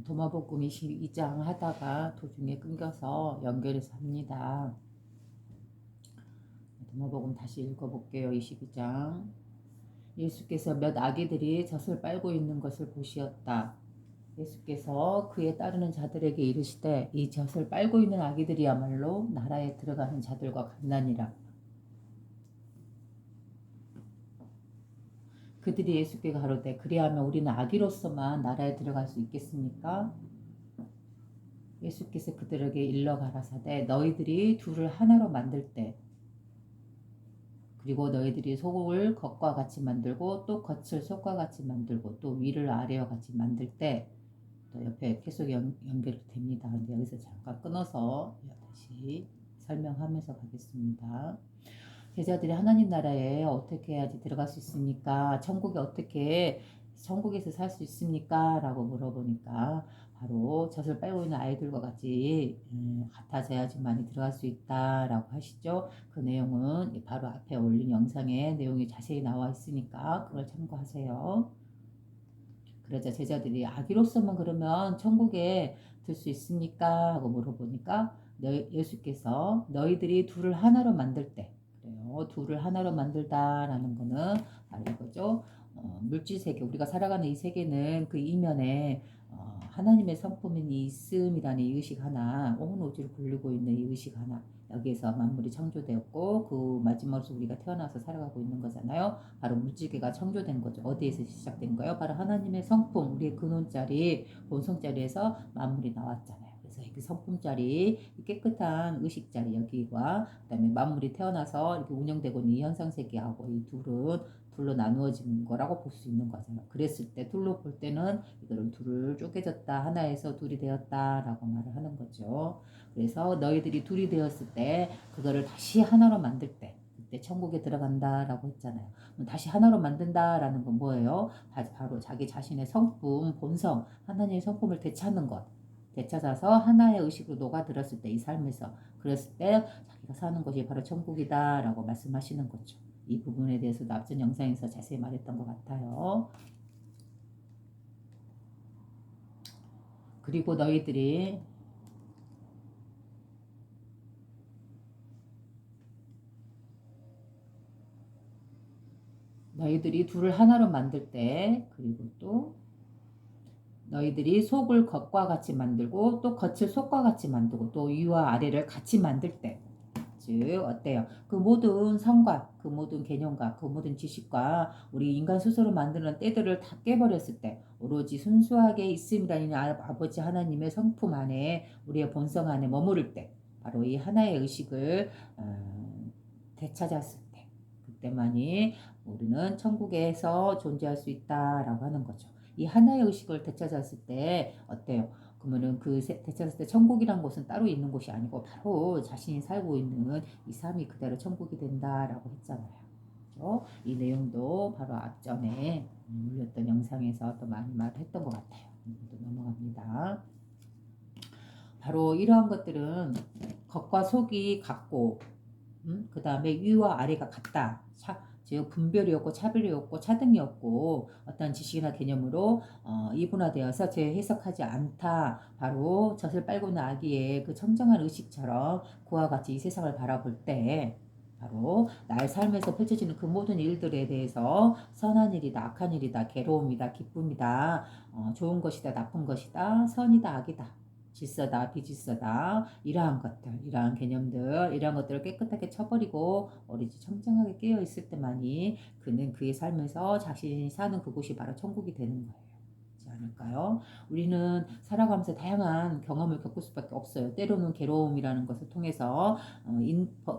도마복음 22장 하다가 도중에 끊겨서 연결해서 합니다. 도마복음 다시 읽어볼게요. 22장. 예수께서 몇 아기들이 젖을 빨고 있는 것을 보시었다. 예수께서 그에 따르는 자들에게 이르시되 이 젖을 빨고 있는 아기들이야말로 나라에 들어가는 자들과 같나니라. 그들이 예수께 가로되 그리하면 우리는 아기로서만 나라에 들어갈 수 있겠습니까? 예수께서 그들에게 일러 가라사대 너희들이 둘을 하나로 만들 때 그리고 너희들이 속을 겉과 같이 만들고 또 겉을 속과 같이 만들고 또 위를 아래와 같이 만들 때 또 옆에 계속 연결됩니다. 근데 여기서 잠깐 끊어서 다시 설명하면서 가겠습니다. 제자들이 하나님 나라에 어떻게 해야지 들어갈 수 있습니까? 천국에 어떻게 천국에서 살 수 있습니까? 라고 물어보니까 바로 젖을 빨고 있는 아이들과 같이 같아져야지만이 들어갈 수 있다라고 하시죠. 그 내용은 바로 앞에 올린 영상에 내용이 자세히 나와 있으니까 그걸 참고하세요. 그러자 제자들이 아기로서만 그러면 천국에 들 수 있습니까? 하고 물어보니까 예수께서 너희들이 둘을 하나로 만들 때 그래요. 둘을 하나로 만들다라는 거는 바로 이거죠. 물질 세계 우리가 살아가는 이 세계는 그 이면에 하나님의 성품이 있음이라는 이 의식 하나 온 우주를 굴리고 있는 이 의식 하나 여기에서 만물이 창조되었고 그 마지막으로 우리가 태어나서 살아가고 있는 거잖아요. 바로 물질계가 창조된 거죠. 어디에서 시작된 거예요? 바로 하나님의 성품, 우리의 근원자리, 본성자리에서 만물이 나왔잖아요. 그래서 그 성품자리, 깨끗한 의식자리 여기와 그다음에 만물이 태어나서 이렇게 운영되고 있는 이 현상세계하고 이 둘로 나누어진 거라고 볼 수 있는 거잖아요. 그랬을 때 둘로 볼 때는 이거를 둘을 쪼개졌다 하나에서 둘이 되었다라고 말을 하는 거죠. 그래서 너희들이 둘이 되었을 때 그거를 다시 하나로 만들 때 그때 천국에 들어간다라고 했잖아요. 다시 하나로 만든다라는 건 뭐예요? 바로 자기 자신의 성품, 본성, 하나님의 성품을 되찾는 것. 되찾아서 하나의 의식으로 녹아들었을 때 이 삶에서 그랬을 때 자기가 사는 것이 바로 천국이다라고 말씀하시는 거죠. 이 부분에 대해서도 앞전 영상에서 자세히 말했던 것 같아요. 그리고 너희들이 둘을 하나로 만들 때 그리고 또 너희들이 속을 겉과 같이 만들고 또 겉을 속과 같이 만들고 또 위와 아래를 같이 만들 때 즉 어때요? 그 모든 성과, 그 모든 개념과 그 모든 지식과 우리 인간 스스로 만드는 때들을 다 깨버렸을 때 오로지 순수하게 있음이라는 아버지 하나님의 성품 안에 우리의 본성 안에 머무를 때 바로 이 하나의 의식을 되찾았을 때 그때만이 우리는 천국에서 존재할 수 있다라고 하는 거죠. 이 하나의 의식을 되찾았을 때 어때요? 그러면은 그 되찾았을 때 천국이란 곳은 따로 있는 곳이 아니고 바로 자신이 살고 있는 이 삶이 그대로 천국이 된다라고 했잖아요. 그렇죠? 이 내용도 바로 앞전에 올렸던 영상에서 또 많이 말했던 것 같아요. 또 넘어갑니다. 바로 이러한 것들은 겉과 속이 같고 그 다음에 위와 아래가 같다. 즉 분별이 없고 차별이 없고 차등이 없고 어떤 지식이나 개념으로 이분화되어서 재해석하지 않다. 바로 젖을 빨고 있는 아기의 그 청정한 의식처럼 그와 같이 이 세상을 바라볼 때 바로 나의 삶에서 펼쳐지는 그 모든 일들에 대해서 선한 일이다, 악한 일이다, 괴로움이다, 기쁨이다, 좋은 것이다, 나쁜 것이다, 선이다, 악이다. 질서다, 비질서다, 이러한 것들, 이러한 개념들, 이러한 것들을 깨끗하게 쳐버리고 오로지 청정하게 깨어 있을 때만이 그는 그의 삶에서 자신이 사는 그곳이 바로 천국이 되는 거예요. 그렇지 않을까요? 우리는 살아가면서 다양한 경험을 겪을 수밖에 없어요. 때로는 괴로움이라는 것을 통해서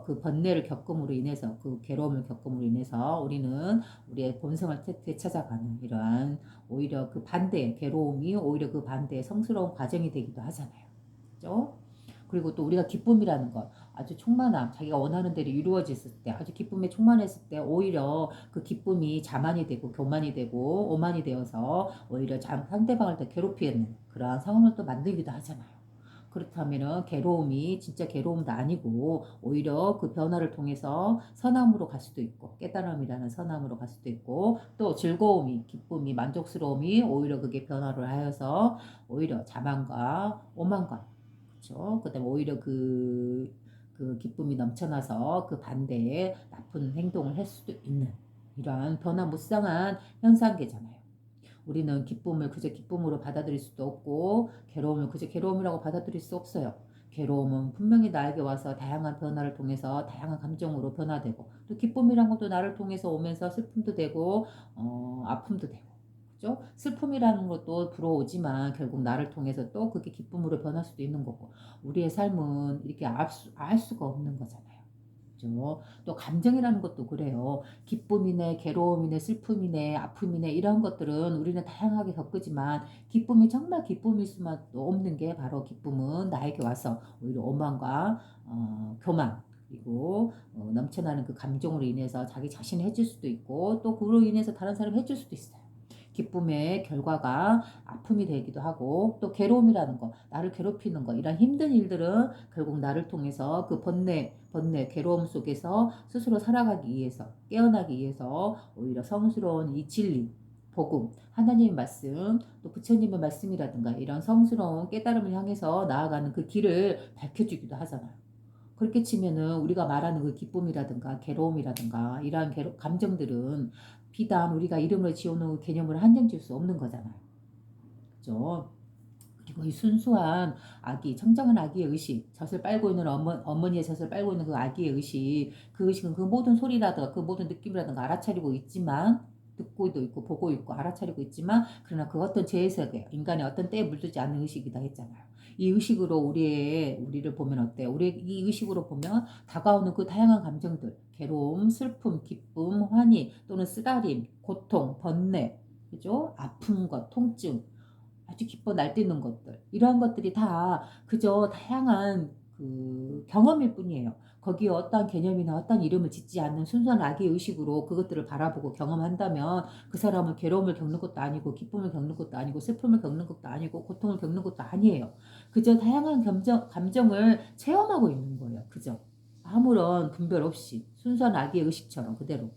그 번뇌를 겪음으로 인해서 그 괴로움을 겪음으로 인해서 우리는 우리의 본성을 되찾아가는 이러한 오히려 그 반대 괴로움이 오히려 그 반대의 성스러운 과정이 되기도 하잖아요. 그죠? 그리고 또 우리가 기쁨이라는 것 아주 충만함 자기가 원하는 대로 이루어졌을 때 아주 기쁨에 충만했을 때 오히려 그 기쁨이 자만이 되고 교만이 되고 오만이 되어서 오히려 상대방을 더 괴롭히는 그러한 상황을 또 만들기도 하잖아요. 그렇다면은 괴로움이 진짜 괴로움도 아니고 오히려 그 변화를 통해서 선함으로 갈 수도 있고 깨달음이라는 선함으로 갈 수도 있고 또 즐거움이 기쁨이 만족스러움이 오히려 그게 변화를 하여서 오히려 자만과 오만과 그렇죠. 그다음에 오히려 그 기쁨이 넘쳐나서 그 반대에 나쁜 행동을 할 수도 있는 이러한 변화무쌍한 현상계잖아요. 우리는 기쁨을 그저 기쁨으로 받아들일 수도 없고 괴로움을 그저 괴로움이라고 받아들일 수 없어요. 괴로움은 분명히 나에게 와서 다양한 변화를 통해서 다양한 감정으로 변화되고 또 기쁨이란 것도 나를 통해서 오면서 슬픔도 되고 아픔도 되고 그죠? 슬픔이라는 것도 불어오지만 결국 나를 통해서 또 그게 기쁨으로 변할 수도 있는 거고 우리의 삶은 이렇게 알 수가 없는 거잖아요. 그죠? 또 감정이라는 것도 그래요. 기쁨이네, 괴로움이네, 슬픔이네, 아픔이네 이런 것들은 우리는 다양하게 겪지만 기쁨이 정말 기쁨일 수만도 없는 게 바로 기쁨은 나에게 와서 오히려 오만과 교만 그리고 넘쳐나는 그 감정으로 인해서 자기 자신이 해줄 수도 있고 또 그로 인해서 다른 사람이 해줄 수도 있어요. 기쁨의 결과가 아픔이 되기도 하고 또 괴로움이라는 거 나를 괴롭히는 거 이런 힘든 일들은 결국 나를 통해서 그 번뇌 괴로움 속에서 스스로 살아가기 위해서 깨어나기 위해서 오히려 성스러운 이 진리 복음 하나님의 말씀 또 부처님의 말씀이라든가 이런 성스러운 깨달음을 향해서 나아가는 그 길을 밝혀주기도 하잖아요. 그렇게 치면은 우리가 말하는 그 기쁨이라든가 괴로움이라든가 이러한 감정들은 비단 우리가 이름을 지어놓은 개념을 한정 지을 수 없는 거잖아요. 그죠? 그리고 이 순수한 아기, 청정한 아기의 의식, 젖을 빨고 있는 어머니의 젖을 빨고 있는 그 아기의 의식, 그 의식은 그 모든 소리라든가 그 모든 느낌이라든가 알아차리고 있지만 듣고도 있고 보고 있고 알아차리고 있지만 그러나 그 어떤 재해석에 인간의 어떤 때에 물들지 않는 의식이다 했잖아요. 이 의식으로 우리를 보면 어때요? 우리 이 의식으로 보면 다가오는 그 다양한 감정들, 괴로움, 슬픔, 기쁨, 환희 또는 쓰라림, 고통, 번뇌, 그죠? 아픈 것, 통증, 아주 기뻐 날뛰는 것들 이러한 것들이 다 그저 다양한 그 경험일 뿐이에요. 거기에 어떠한 개념이나 어떠한 이름을 짓지 않는 순수한 아기 의식으로 그것들을 바라보고 경험한다면 그 사람은 괴로움을 겪는 것도 아니고 기쁨을 겪는 것도 아니고 슬픔을 겪는 것도 아니고 고통을 겪는 것도 아니에요. 그저 다양한 감정을 체험하고 있는 거예요. 그저 아무런 분별 없이 순수한 아기의 의식처럼 그대로.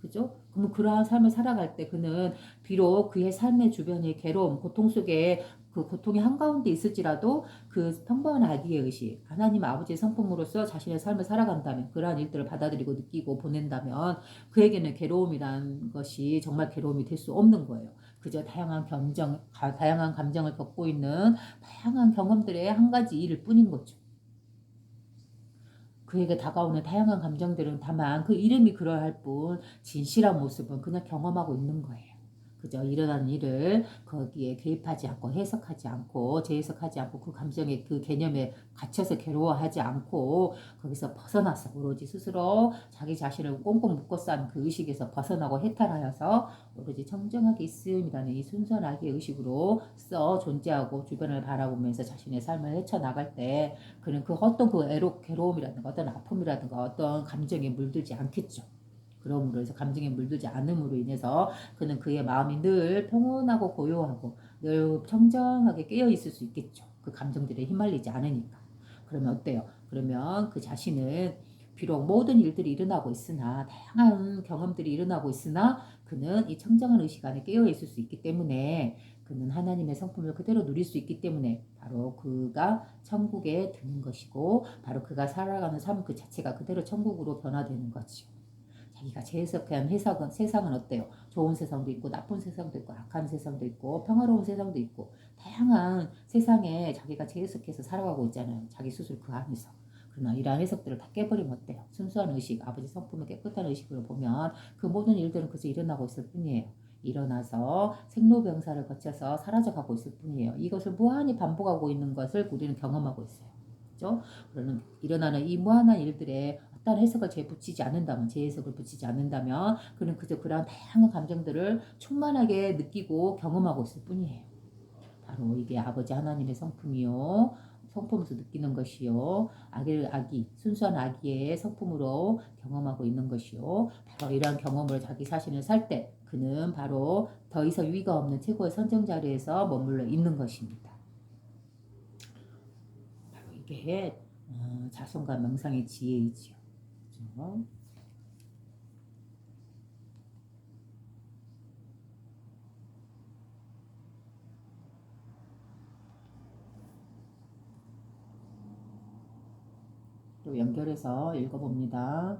그죠? 그러면 그러한 삶을 살아갈 때 그는 비록 그의 삶의 주변의 괴로움, 고통 속에 그 고통의 한가운데 있을지라도 그 평범한 아기의 의식, 하나님 아버지의 성품으로서 자신의 삶을 살아간다면, 그러한 일들을 받아들이고 느끼고 보낸다면 그에게는 괴로움이란 것이 정말 괴로움이 될 수 없는 거예요. 그저 다양한 감정을 겪고 있는 다양한 경험들의 한 가지 일일 뿐인 거죠. 그에게 다가오는 다양한 감정들은 다만 그 이름이 그러할 뿐 진실한 모습은 그냥 경험하고 있는 거예요. 그저 일어나는 일을 거기에 개입하지 않고 해석하지 않고 재해석하지 않고 그 감정의 그 개념에 갇혀서 괴로워하지 않고 거기서 벗어나서 오로지 스스로 자기 자신을 꽁꽁 묶어 쌓은 그 의식에서 벗어나고 해탈하여서 오로지 청정하게 있음이라는 이 순수한 아기의 의식으로 존재하고 주변을 바라보면서 자신의 삶을 헤쳐나갈 때 그는 그 어떤 그 괴로움이라든가 어떤 아픔이라든가 어떤 감정에 물들지 않겠죠. 그러므로 해서 감정에 물들지 않음으로 인해서 그는 그의 마음이 늘 평온하고 고요하고 늘 청정하게 깨어 있을 수 있겠죠. 그 감정들에 휘말리지 않으니까. 그러면 어때요? 그러면 그 자신은 비록 모든 일들이 일어나고 있으나 다양한 경험들이 일어나고 있으나 그는 이 청정한 의식 안에 깨어 있을 수 있기 때문에 그는 하나님의 성품을 그대로 누릴 수 있기 때문에 바로 그가 천국에 드는 것이고 바로 그가 살아가는 삶 그 자체가 그대로 천국으로 변화되는 거죠. 자기가 재해석한 세상은 어때요? 좋은 세상도 있고 나쁜 세상도 있고 악한 세상도 있고 평화로운 세상도 있고 다양한 세상에 자기가 재해석해서 살아가고 있잖아요. 자기 스스로 그 안에서. 그러나 이러한 해석들을 다 깨버리면 어때요? 순수한 의식, 아버지 성품을 깨끗한 의식으로 보면 그 모든 일들은 그저 일어나고 있을 뿐이에요. 일어나서 생로병사를 거쳐서 사라져가고 있을 뿐이에요. 이것을 무한히 반복하고 있는 것을 우리는 경험하고 있어요. 그죠? 그러는 일어나는 이 무한한 일들에 어떤 해석을 재붙이지 않는다면, 재해석을 붙이지 않는다면, 그는 그저 그러한 다양한 감정들을 충만하게 느끼고 경험하고 있을 뿐이에요. 바로 이게 아버지 하나님의 성품이요. 성품에서 느끼는 것이요. 순수한 아기의 성품으로 경험하고 있는 것이요. 바로 이러한 경험을 자기 자신을 살 때, 그는 바로 더 이상 유의가 없는 최고의 선정 자리에서 머물러 있는 것입니다. 그게 자손과 명상의 지혜이지요. 그렇죠? 또 연결해서 읽어봅니다.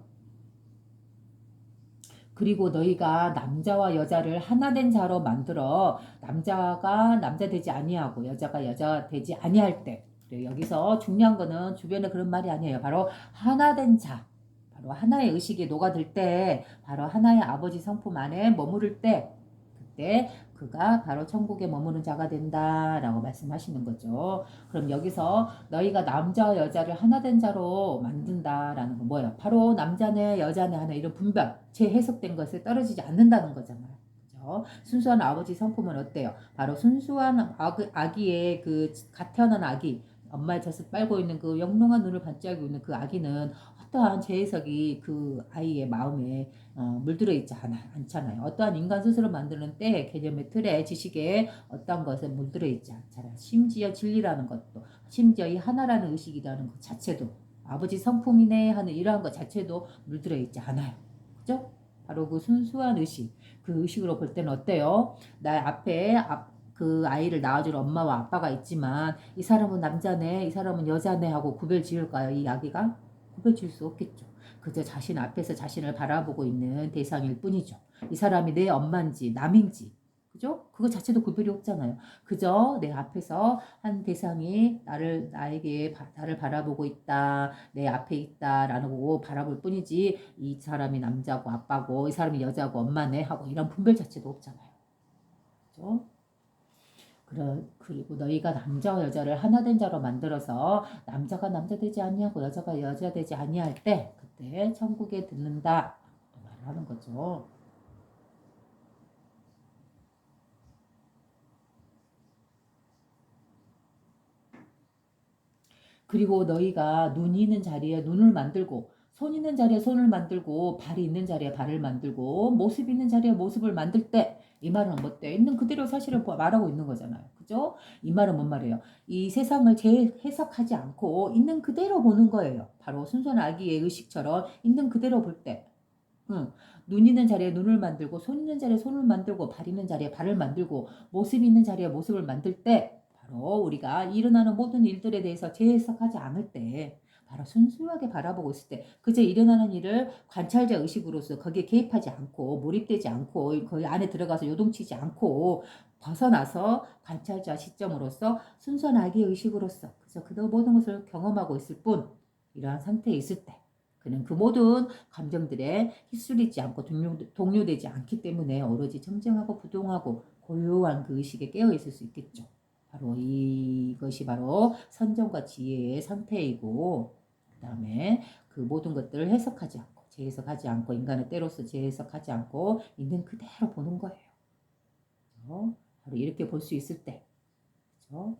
그리고 너희가 남자와 여자를 하나 된 자로 만들어 남자가 남자 되지 아니하고 여자가 여자 되지 아니할 때, 그래, 여기서 중요한 거는 주변에 그런 말이 아니에요. 바로 하나 된 자, 바로 하나의 의식이 녹아들 때, 바로 하나의 아버지 성품 안에 머무를 때, 그때 그가 바로 천국에 머무는 자가 된다라고 말씀하시는 거죠. 그럼 여기서 너희가 남자와 여자를 하나 된 자로 만든다라는 건 뭐예요? 바로 남자네 여자네 하는 이런 분별, 재해석된 것에 떨어지지 않는다는 거잖아요. 그죠? 순수한 아버지 성품은 어때요? 바로 순수한 아기의 갓 태어난 아기, 엄마의 젖을 빨고 있는 그 영롱한 눈을 반짝이고 있는 그 아기는 어떠한 재해석이 그 아이의 마음에 물들어 있지 않잖아요. 어떠한 인간 스스로 만드는 때 개념의 틀에 지식에 어떤 것에 물들어 있지 않잖아요. 심지어 진리라는 것도, 심지어 이 하나라는 의식이라는 것 자체도, 아버지 성품이네 하는 이러한 것 자체도 물들어 있지 않아요. 그죠? 바로 그 순수한 의식, 그 의식으로 볼 때는 어때요? 나 앞에 그 아이를 낳아줄 엄마와 아빠가 있지만 이 사람은 남자네, 이 사람은 여자네 하고 구별 지을까요? 이 아기가? 구별 지을 수 없겠죠. 그저 자신 앞에서 자신을 바라보고 있는 대상일 뿐이죠. 이 사람이 내 엄마인지 남인지, 그죠? 그거 자체도 구별이 없잖아요. 그저 내 앞에서 한 대상이 나를 바라보고 있다, 내 앞에 있다라고 바라볼 뿐이지, 이 사람이 남자고 아빠고, 이 사람이 여자고 엄마네 하고 이런 분별 자체도 없잖아요. 그죠? 그리고 너희가 남자와 여자를 하나 된 자로 만들어서 남자가 남자 되지 아니하고 여자가 여자 되지 아니할 때 그때 천국에 듣는다 말을 하는 거죠. 그리고 너희가 눈이 있는 자리에 눈을 만들고 손 있는 자리에 손을 만들고 발이 있는 자리에 발을 만들고 모습 있는 자리에 모습을 만들 때, 이 말은 뭐때? 있는 그대로 사실을 말하고 있는 거잖아요. 그죠? 이 말은 뭔 말이에요? 이 세상을 재해석하지 않고 있는 그대로 보는 거예요. 바로 순수한 아기의 의식처럼 있는 그대로 볼 때. 응. 눈 있는 자리에 눈을 만들고 손 있는 자리에 손을 만들고 발 있는 자리에 발을 만들고 모습 있는 자리에 모습을 만들 때, 바로 우리가 일어나는 모든 일들에 대해서 재해석하지 않을 때, 바로 순수하게 바라보고 있을 때, 그저 일어나는 일을 관찰자 의식으로서 거기에 개입하지 않고 몰입되지 않고 거기 안에 들어가서 요동치지 않고 벗어나서 관찰자 시점으로서 순수한 아기의 의식으로서 그저 그 모든 것을 경험하고 있을 뿐, 이러한 상태에 있을 때 그는 그 모든 감정들에 휩쓸리지 않고 동요되지 않기 때문에 오로지 청정하고 부동하고 고요한 그 의식에 깨어 있을 수 있겠죠. 바로 이것이 바로 선정과 지혜의 상태이고, 그 다음에 그 모든 것들을 해석하지 않고 재해석하지 않고 인간의 때로서 재해석하지 않고 있는 그대로 보는 거예요. 그렇죠? 바로 이렇게 볼 수 있을 때, 그렇죠?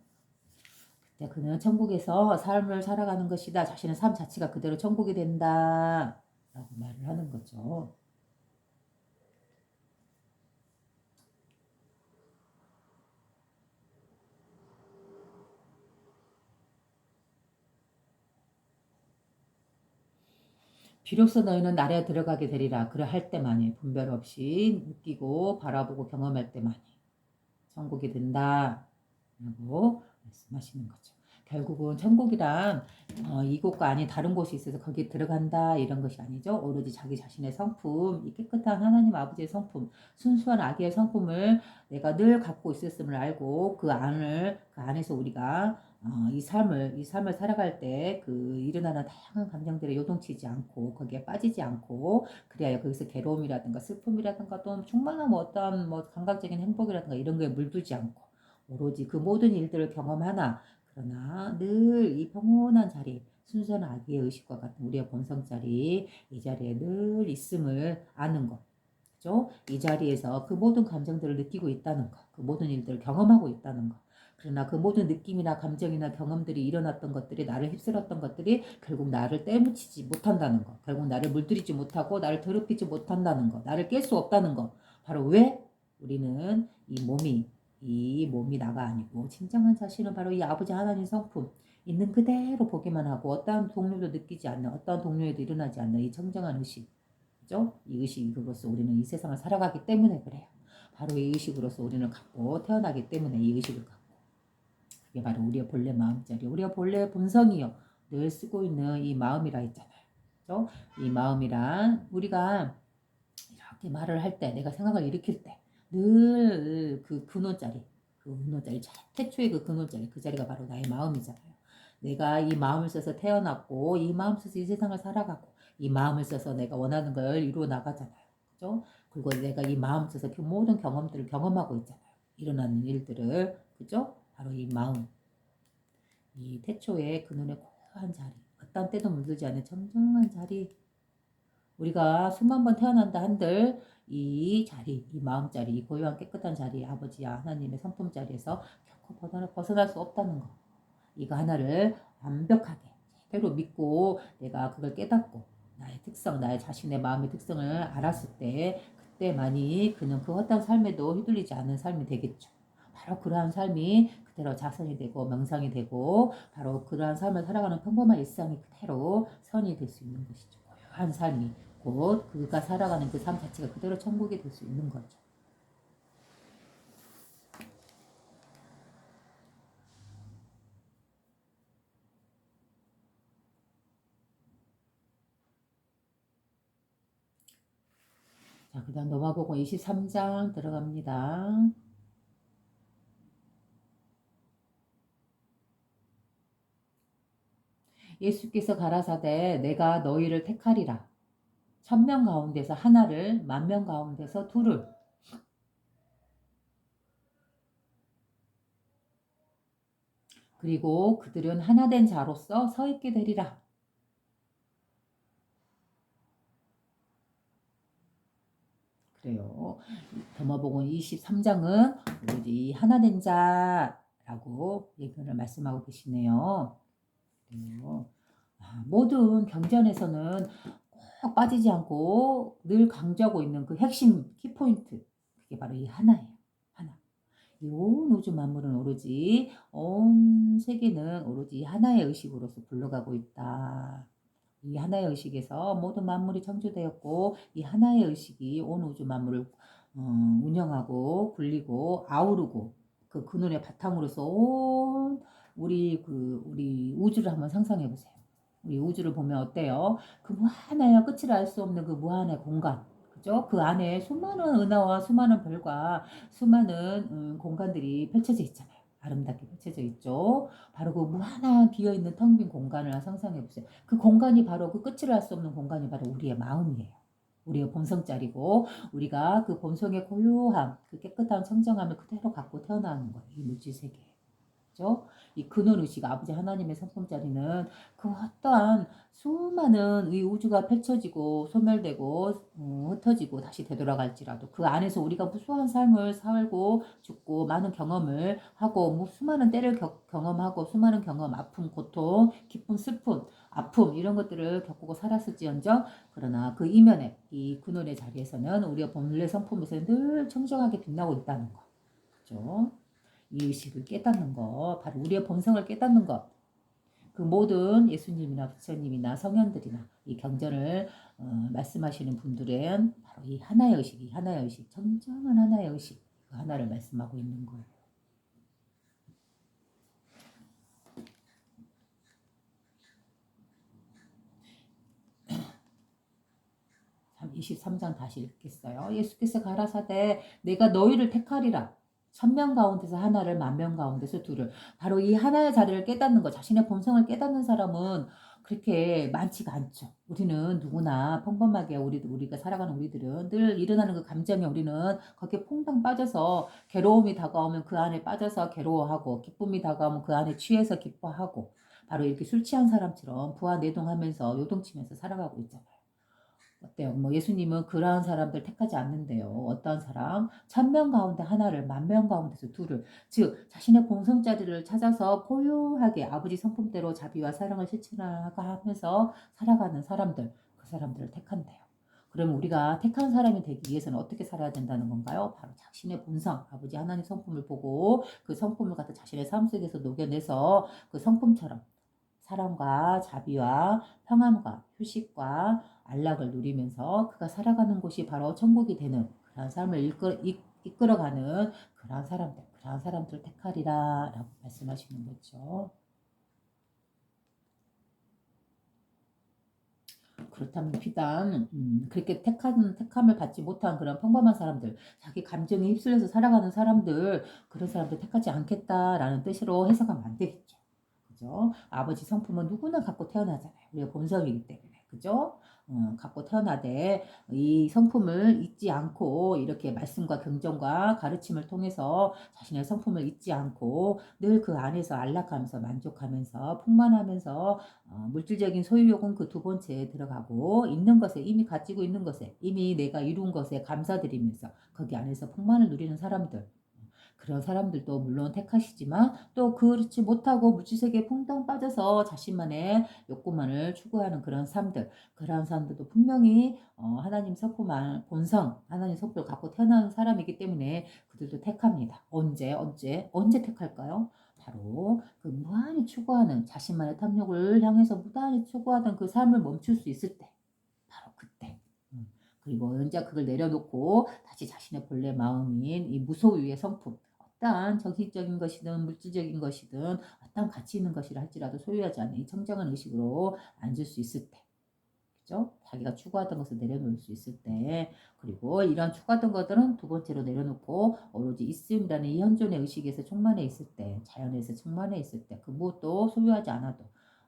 그때 그는 천국에서 삶을 살아가는 것이다. 자신의 삶 자체가 그대로 천국이 된다. 라고 말을 하는 거죠. 비로소 너희는 나라에 들어가게 되리라. 그러할 때만이, 분별 없이 느끼고 바라보고 경험할 때만이 천국이 된다. 라고 말씀하시는 거죠. 결국은 천국이란 이곳과 아닌 다른 곳이 있어서 거기에 들어간다 이런 것이 아니죠. 오로지 자기 자신의 성품, 이 깨끗한 하나님 아버지의 성품, 순수한 아기의 성품을 내가 늘 갖고 있었음을 알고 그 안에서 우리가 이 삶을 살아갈 때 그 일어나는 다양한 감정들에 요동치지 않고 거기에 빠지지 않고, 그래야 거기서 괴로움이라든가 슬픔이라든가 또 충만한 어떤 감각적인 행복이라든가 이런 거에 물들지 않고 오로지 그 모든 일들을 경험하나, 그러나 늘 이 평온한 자리, 순수한 아기의 의식과 같은 우리의 본성 자리, 이 자리에 늘 있음을 아는 것. 그죠? 이 자리에서 그 모든 감정들을 느끼고 있다는 것, 그 모든 일들을 경험하고 있다는 것. 그러나 그 모든 느낌이나 감정이나 경험들이 일어났던 것들이, 나를 휩쓸었던 것들이 결국 나를 떼묻히지 못한다는 것, 결국 나를 물들이지 못하고 나를 더럽히지 못한다는 것, 나를 깰 수 없다는 것. 바로 왜? 우리는 이 몸이 이 몸이 나가 아니고 진정한 자신은 바로 이 아버지 하나님 성품 있는 그대로 보기만 하고 어떠한 동료도 느끼지 않는 어떠한 동료에도 일어나지 않는 이 청정한 의식, 그죠? 이 의식으로서 우리는 이 세상을 살아가기 때문에 그래요. 바로 이 의식으로서 우리는 갖고 태어나기 때문에 이 의식을 갖고, 그게 바로 우리의 본래 마음자리, 우리가 본래 본성이요 늘 쓰고 있는 이 마음이라 했잖아요. 그죠? 이 마음이란 우리가 이렇게 말을 할 때, 내가 생각을 일으킬 때 늘 그 근원자리, 태초의 그 근원자리, 그 자리가 바로 나의 마음이잖아요. 내가 이 마음을 써서 태어났고 이 마음 써서 이 세상을 살아가고 이 마음을 써서 내가 원하는 걸 이루어 나가잖아요. 그죠? 그리고 내가 이 마음 써서 그 모든 경험들을 경험하고 있잖아요. 일어나는 일들을, 그죠? 바로 이 마음, 이 태초의 그눈의 고요한 자리, 어떤 때도 물들지 않는 청정한 자리, 우리가 수만 번 태어난다 한들 이 자리, 이 마음자리, 이 고요한 깨끗한 자리, 아버지 하나님의 성품 자리에서 결코 벗어날 수 없다는 거. 이거 하나를 완벽하게 제대로 믿고 내가 그걸 깨닫고 나의 특성, 나의 자신의 마음의 특성을 알았을 때 그때만이 그는 그 헛된 삶에도 휘둘리지 않는 삶이 되겠죠. 바로 그러한 삶이 그대로 자선이 되고 명상이 되고 바로 그러한 삶을 살아가는 평범한 일상이 그대로 선이 될 수 있는 것이죠. 고요한 삶이 곧 그가 살아가는 그 삶 자체가 그대로 천국이 될 수 있는 거죠. 자, 그 다음 로마복음 23장 들어갑니다. 예수께서 가라사대 내가 너희를 택하리라. 1000명 가운데서 하나를, 10,000명 가운데서 둘을. 그리고 그들은 하나된 자로서 서 있게 되리라. 그래요. 로마복음 23장은 이 하나된 자라고 얘기를 말씀하고 계시네요. 그래요. 모든 경전에서는 꼭 빠지지 않고 늘 강조하고 있는 그 핵심 키포인트, 그게 바로 이 하나예요. 하나. 이 온 우주 만물은 오로지, 온 세계는 오로지 하나의 의식으로서 굴러가고 있다. 이 하나의 의식에서 모든 만물이 창조되었고 이 하나의 의식이 온 우주 만물을 운영하고 굴리고 아우르고 그 그늘의 바탕으로서 온 우리 우주를 한번 상상해 보세요. 우리 우주를 보면 어때요? 그 무한하여 끝을 알 수 없는 그 무한의 공간. 그죠? 그 안에 수많은 은하와 수많은 별과 수많은 공간들이 펼쳐져 있잖아요. 아름답게 펼쳐져 있죠. 바로 그 무한한 비어있는 텅 빈 공간을 상상해 보세요. 그 공간이 바로 그 끝을 알 수 없는 공간이 바로 우리의 마음이에요. 우리의 본성자리고 우리가 그 본성의 고요함, 그 깨끗한 청정함을 그대로 갖고 태어나는 거예요. 이 물질 세계에. 그죠? 이 근원 의식 아버지 하나님의 성품자리는 그 어떠한 수많은 이 우주가 펼쳐지고 소멸되고 흩어지고 다시 되돌아갈지라도 그 안에서 우리가 무수한 삶을 살고 죽고 많은 경험을 하고 수많은 때를 경험하고 수많은 경험, 아픔, 고통, 기쁨, 슬픔, 아픔 이런 것들을 겪고 살았을지언정 그러나 그 이면에 이 근원의 자리에서는 우리가 본래 성품에서 늘 청정하게 빛나고 있다는 거. 그죠? 이 의식을 깨닫는 것, 바로 우리의 본성을 깨닫는 것. 그 모든 예수님이나 부처님이나 성현들이나 이 경전을 말씀하시는 분들은 바로 이 하나의 의식, 이 하나의 의식, 정정한 하나의 의식, 그 하나를 말씀하고 있는 거예요. 23장 다시 읽겠어요. 예수께서 가라사대 내가 너희를 택하리라. 1000명 가운데서 하나를 10,000명 가운데서 둘을. 바로 이 하나의 자리를 깨닫는 것, 자신의 본성을 깨닫는 사람은 그렇게 많지가 않죠. 우리는 누구나 평범하게 우리가 살아가는 우리들은 늘 일어나는 그 감정에 우리는 거기에 퐁당 빠져서 괴로움이 다가오면 그 안에 빠져서 괴로워하고 기쁨이 다가오면 그 안에 취해서 기뻐하고 바로 이렇게 술 취한 사람처럼 부하내동하면서 요동치면서 살아가고 있잖아요. 어때요? 뭐 예수님은 그러한 사람들 택하지 않는데요. 어떠한 사람? 1000명 가운데 하나를, 10,000명 가운데서 둘을, 즉 자신의 본성자리를 찾아서 고요하게 아버지 성품대로 자비와 사랑을 실천하면서 살아가는 사람들, 그 사람들을 택한대요. 그럼 우리가 택한 사람이 되기 위해서는 어떻게 살아야 된다는 건가요? 바로 자신의 본성, 아버지 하나님 성품을 보고 그 성품을 갖다 자신의 삶 속에서 녹여내서 그 성품처럼 사랑과 자비와 평안과 휴식과 안락을 누리면서 그가 살아가는 곳이 바로 천국이 되는 그런 삶을 이끌어가는 그러한 사람들 택하리라 라고 말씀하시는 거죠. 그렇다면 비단 그렇게 택함을 받지 못한 그런 평범한 사람들, 자기 감정에 휩쓸려서 살아가는 사람들, 그런 사람들 택하지 않겠다라는 뜻으로 해석하면 안 되겠죠. 그죠? 아버지 성품은 누구나 갖고 태어나잖아요. 우리가 본성이기 때문에. 그죠? 갖고 태어나되 이 성품을 잊지 않고 이렇게 말씀과 경전과 가르침을 통해서 자신의 성품을 잊지 않고 늘 그 안에서 안락하면서 만족하면서 풍만하면서 물질적인 소유욕은 그 두 번째에 들어가고 있는 것에 이미 가지고 있는 것에 이미 내가 이룬 것에 감사드리면서 거기 안에서 풍만을 누리는 사람들 그런 사람들도 물론 택하시지만 또 그렇지 못하고 물질세계에 퐁당 빠져서 자신만의 욕구만을 추구하는 그런 사람들도 분명히 하나님 성품만 본성 하나님 성품을 갖고 태어난 사람이기 때문에 그들도 택합니다. 언제 택할까요? 바로 그 무한히 추구하는 자신만의 탐욕을 향해서 무한히 추구하던 그 삶을 멈출 수 있을 때 바로 그때 그리고 언제 그걸 내려놓고 다시 자신의 본래 마음인 이 무소유의 성품 어떠한 정신적인 것이든 물질적인 것이든 어떠한 가치 있는 것이라 할지라도 소유하지 않는 이 청정한 의식으로 앉을 수 있을 때 그죠? 자기가 추구하던 것을 내려놓을 수 있을 때 그리고 이런 추구하던 것들은 두 번째로 내려놓고 오로지 있음이라는 이 현존의 의식에서 충만해 있을 때 자연에서 충만해 있을 때 그 무엇도 소유하지 않아도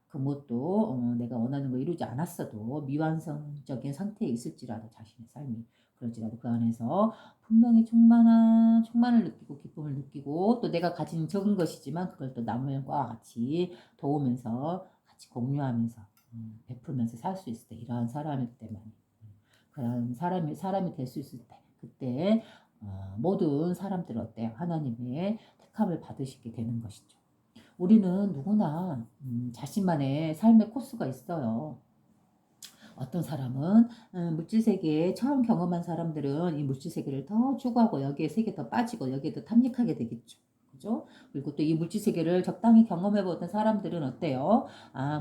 그 무엇도 내가 원하는 거 이루지 않았어도 미완성적인 상태에 있을지라도 자신의 삶이 그럴지라도 그 안에서 분명히 충만을 느끼고 기쁨을 느끼고 또 내가 가진 적은 것이지만 그걸 또 남과 같이 도우면서 같이 공유하면서 베풀면서 살 수 있을 때 이러한 사람일 때만 그런 사람이 될 수 있을 때 그때 모든 사람들은 어때요? 하나님의 택함을 받으시게 되는 것이죠. 우리는 누구나 자신만의 삶의 코스가 있어요. 어떤 사람은 물질 세계에 처음 경험한 사람들은 이 물질 세계를 더 추구하고 여기에 세계 더 빠지고 여기에 더 탐닉하게 되겠죠. 그죠? 그리고 또 이 물질 세계를 적당히 경험해 보던 사람들은 어때요?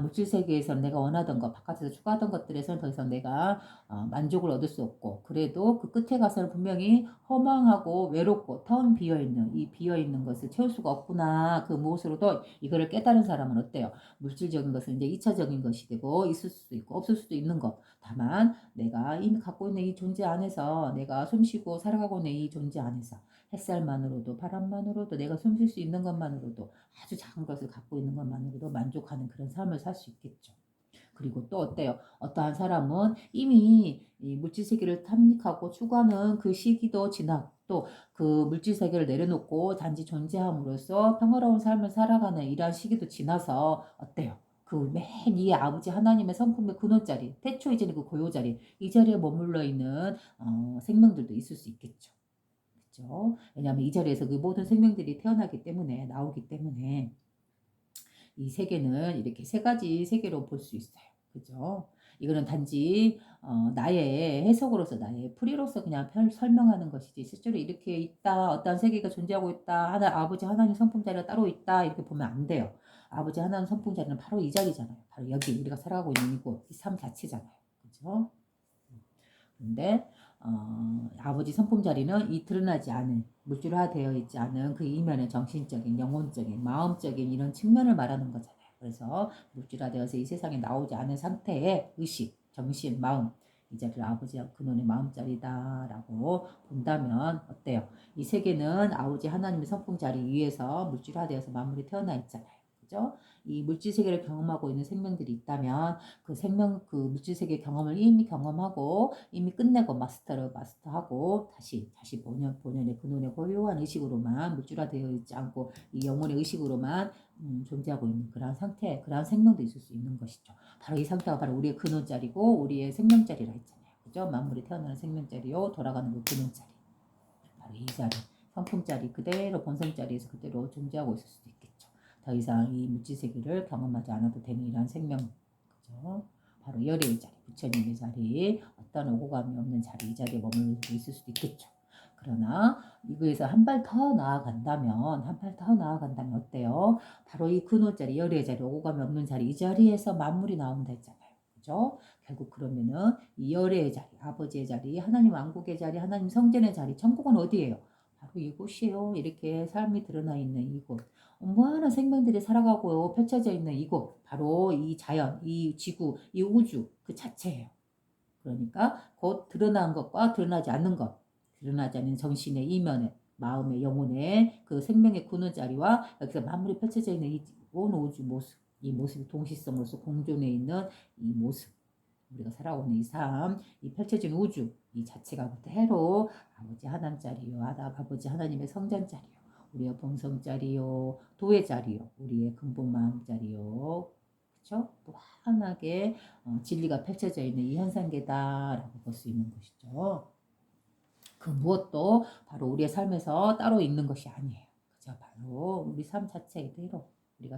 물질 세계에서 내가 원하던 것, 바깥에서 추구하던 것들에서는 더 이상 내가 만족을 얻을 수 없고, 그래도 그 끝에 가서는 분명히 허망하고 외롭고 텅 비어 있는 이 비어 있는 것을 채울 수가 없구나. 그 무엇으로도 이거를 깨달은 사람은 어때요? 물질적인 것은 이제 2차적인 것이 되고 있을 수도 있고 없을 수도 있는 것. 다만 내가 이미 갖고 있는 이 존재 안에서 내가 숨쉬고 살아가고 있는 이 존재 안에서 햇살만으로도 바람만으로도 내가 숨 쉴 수 있는 것만으로도 아주 작은 것을 갖고 있는 것만으로도 만족하는 그런 삶을 살 수 있겠죠. 그리고 또 어때요? 어떠한 사람은 이미 이 물질 세계를 탐닉하고 추구하는 그 시기도 지나고 또 그 물질 세계를 내려놓고 단지 존재함으로써 평화로운 삶을 살아가는 이러한 시기도 지나서 어때요? 그 맨 위에 아버지 하나님의 성품의 근원 자리, 태초 이전의 그 고요 자리, 이 자리에 머물러 있는 생명들도 있을 수 있겠죠. 그렇죠? 왜냐하면 이 자리에서 그 모든 생명들이 태어나기 때문에 나오기 때문에 이 세계는 이렇게 세 가지 세계로 볼 수 있어요. 그죠? 이거는 단지 나의 해석으로서 나의 풀이로서 그냥 설명하는 것이지 실제로 이렇게 있다 어떤 세계가 존재하고 있다 아버지 하나님 성품 자리가 따로 있다 이렇게 보면 안 돼요. 아버지 하나님 성품 자리는 바로 이 자리잖아요. 바로 여기 우리가 살아가고 있는 이곳 이 삶 자체잖아요. 그죠? 근데 아버지 성품 자리는 이 드러나지 않은 물질화되어 있지 않은 그 이면의 정신적인 영혼적인 마음적인 이런 측면을 말하는 거잖아요. 그래서 물질화되어서 이 세상에 나오지 않은 상태의 의식, 정신, 마음 이 자리를 아버지 근원의 마음자리다라고 본다면 어때요? 이 세계는 아버지 하나님의 성품 자리 위에서 물질화되어서 만물이 태어나 있잖아요. 그죠? 이 물질 세계를 경험하고 있는 생명들이 있다면 그 물질 세계 경험을 이미 경험하고 이미 끝내고 마스터하고 다시 본연의 근원의 고요한 의식으로만 물질화되어 있지 않고 이 영혼의 의식으로만 존재하고 있는 그러한 상태, 그러한 생명도 있을 수 있는 것이죠. 바로 이 상태가 바로 우리의 근원자리고 우리의 생명자리라 했잖아요. 그죠? 만물이 태어나는 생명자리요, 돌아가는 그 근원자리. 바로 이 자리, 성품자리 그대로 본성자리에서 그대로 존재하고 있을 수도 있겠죠. 더 이상 이 물질 세계를 경험하지 않아도 되는 이러한 생명, 그죠? 바로 열애의 자리, 부처님의 자리, 어떤 오고감이 없는 자리, 이 자리에 머물러 있을 수도 있겠죠. 그러나 이거에서 한 발 더 나아간다면, 어때요? 바로 이 근원자리, 열애의 자리, 오고감이 없는 자리, 이 자리에서 만물이 나온다 했잖아요. 그죠? 결국 그러면은 이 열애의 자리, 아버지의 자리, 하나님 왕국의 자리, 하나님 성전의 자리, 천국은 어디예요? 바로 이곳이에요. 이렇게 삶이 드러나 있는 이곳. 무한한 생명들이 살아가고 펼쳐져 있는 이곳. 바로 이 자연, 이 지구, 이 우주 그 자체예요. 그러니까 곧 드러난 것과 드러나지 않는 것, 드러나지 않는 정신의 이면에, 마음의 영혼의 그 생명의 근원 자리와 여기서 만물이 펼쳐져 있는 이 온 우주 모습, 이 모습이 동시성으로서 공존해 있는 이 모습, 우리가 살아오는 이 삶, 이 펼쳐진 우주, 이 자체가 그대로 아버지 하나님 자리요, 아버지 하나님의 성전 자리요, 우리의 본성 자리요, 도의 자리요, 우리의 근본 마음 자리요, 그렇죠? 무한하게 진리가 펼쳐져 있는 이 현상계다라고 볼 수 있는 것이죠. 그 무엇도 바로 우리의 삶에서 따로 있는 것이 아니에요. 그죠? 바로 우리 삶 자체 이대로 우리가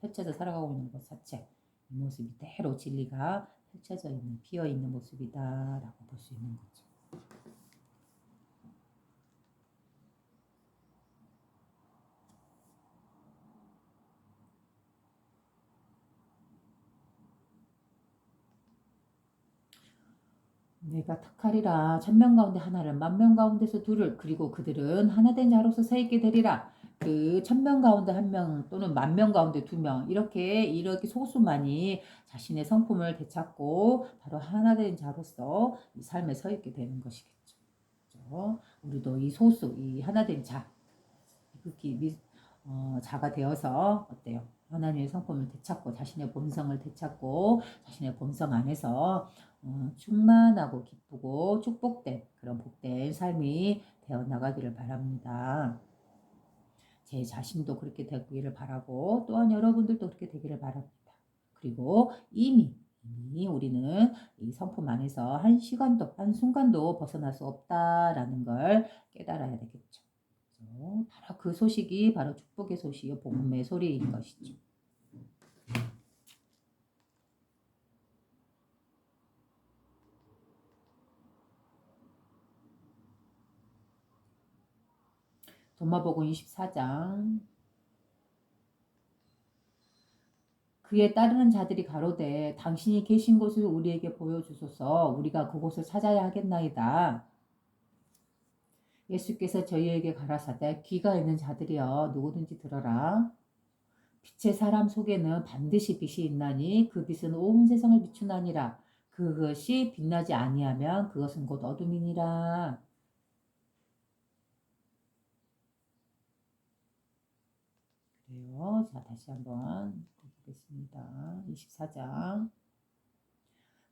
펼쳐져 살아가고 있는 것 자체, 이 모습 이대로 진리가 펼쳐져 있는, 피어 있는 모습이다라고 볼 수 있는 거죠. 내가 택하리라 천명 가운데 하나를 만명 가운데서 둘을 그리고 그들은 하나된 자로서 서 있게 되리라. 그 천명 가운데 한 명 또는 만명 가운데 두 명 이렇게 소수만이 자신의 성품을 되찾고 바로 하나된 자로서 이 삶에 서 있게 되는 것이겠죠. 그렇죠? 우리도 이 소수, 이 하나된 자, 극히 자가 되어서 어때요? 하나님의 성품을 되찾고 자신의 본성을 되찾고 자신의 본성 안에서 충만하고 기쁘고 축복된 그런 복된 삶이 되어 나가기를 바랍니다. 제 자신도 그렇게 되기를 바라고 또한 여러분들도 그렇게 되기를 바랍니다. 그리고 이미 우리는 이 성품 안에서 한 시간도 한 순간도 벗어날 수 없다라는 걸 깨달아야 되겠죠. 바로 그 소식이 바로 축복의 소식이요, 복음의 소리인 것이죠. 도마복음 24장. 그에 따르는 자들이 가로되 당신이 계신 곳을 우리에게 보여주소서. 우리가 그곳을 찾아야 하겠나이다. 예수께서 저희에게 가라사대 귀가 있는 자들이여 누구든지 들어라. 빛의 사람 속에는 반드시 빛이 있나니 그 빛은 온 세상을 비추나니라. 그것이 빛나지 아니하면 그것은 곧 어둠이니라. 그래요. 자, 다시 한번 보겠습니다. 24장.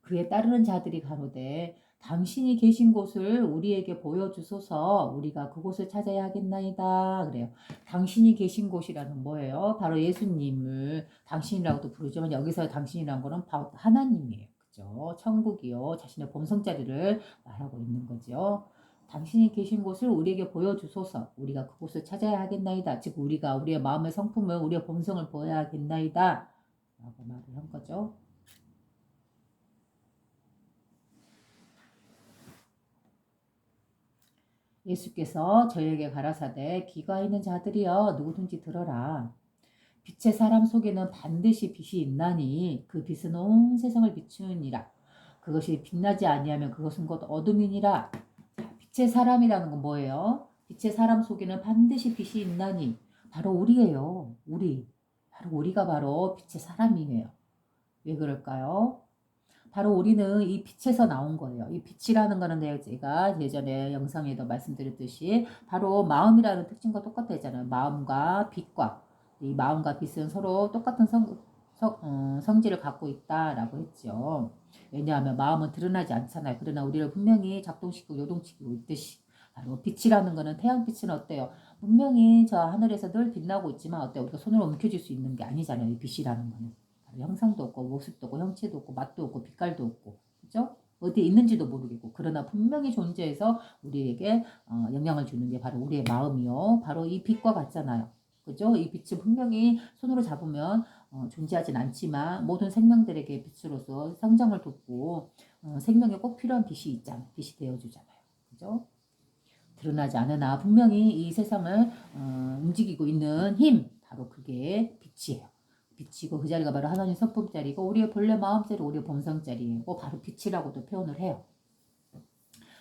그에 따르는 자들이 가로되 당신이 계신 곳을 우리에게 보여주소서. 우리가 그곳을 찾아야 하겠나이다. 그래요. 당신이 계신 곳이라는 뭐예요? 바로 예수님을 당신이라고도 부르지만 여기서 당신이라는 거는 바로 하나님이에요. 그죠? 천국이요. 자신의 본성자리를 말하고 있는 거죠. 당신이 계신 곳을 우리에게 보여주소서. 우리가 그곳을 찾아야 하겠나이다. 즉 우리가 우리의 마음의 성품을 우리의 본성을 보여야 하겠나이다. 라고 말을 한 거죠. 예수께서 저희에게 가라사대 귀가 있는 자들이여 누구든지 들어라. 빛의 사람 속에는 반드시 빛이 있나니 그 빛은 온 세상을 비추니라. 그것이 빛나지 아니하면 그것은 곧 어둠이니라. 빛의 사람이라는 건 뭐예요? 빛의 사람 속에는 반드시 빛이 있나니 바로 우리예요. 우리. 바로 우리가 바로 빛의 사람이에요. 왜 그럴까요? 바로 우리는 이 빛에서 나온 거예요. 이 빛이라는 거는 제가 예전에 영상에도 말씀드렸듯이 바로 마음이라는 특징과 똑같다잖아요. 마음과 빛과 이 마음과 빛은 서로 똑같은 성질을 갖고 있다라고 했죠. 왜냐하면 마음은 드러나지 않잖아요. 그러나 우리를 분명히 작동시키고 요동시키고 있듯이 바로 빛이라는 거는 태양빛은 어때요? 분명히 저 하늘에서 늘 빛나고 있지만 어때요? 우리가 손으로 움켜쥘 수 있는 게 아니잖아요. 이 빛이라는 거는. 형상도 없고 모습도 없고 형체도 없고 맛도 없고 빛깔도 없고 그죠? 어디에 있는지도 모르겠고 그러나 분명히 존재해서 우리에게 영향을 주는 게 바로 우리의 마음이요. 바로 이 빛과 같잖아요. 그죠? 이 빛은 분명히 손으로 잡으면 존재하진 않지만 모든 생명들에게 빛으로서 성장을 돕고 생명에 꼭 필요한 빛이 있잖아요. 빛이 되어주잖아요. 그죠? 드러나지 않으나 분명히 이 세상을 움직이고 있는 힘, 바로 그게 빛이에요. 빛이고 그 자리가 바로 하나님 성품자리고 우리의 본래 마음자리, 우리의 본성자리예요. 바로 빛이라고도 표현을 해요.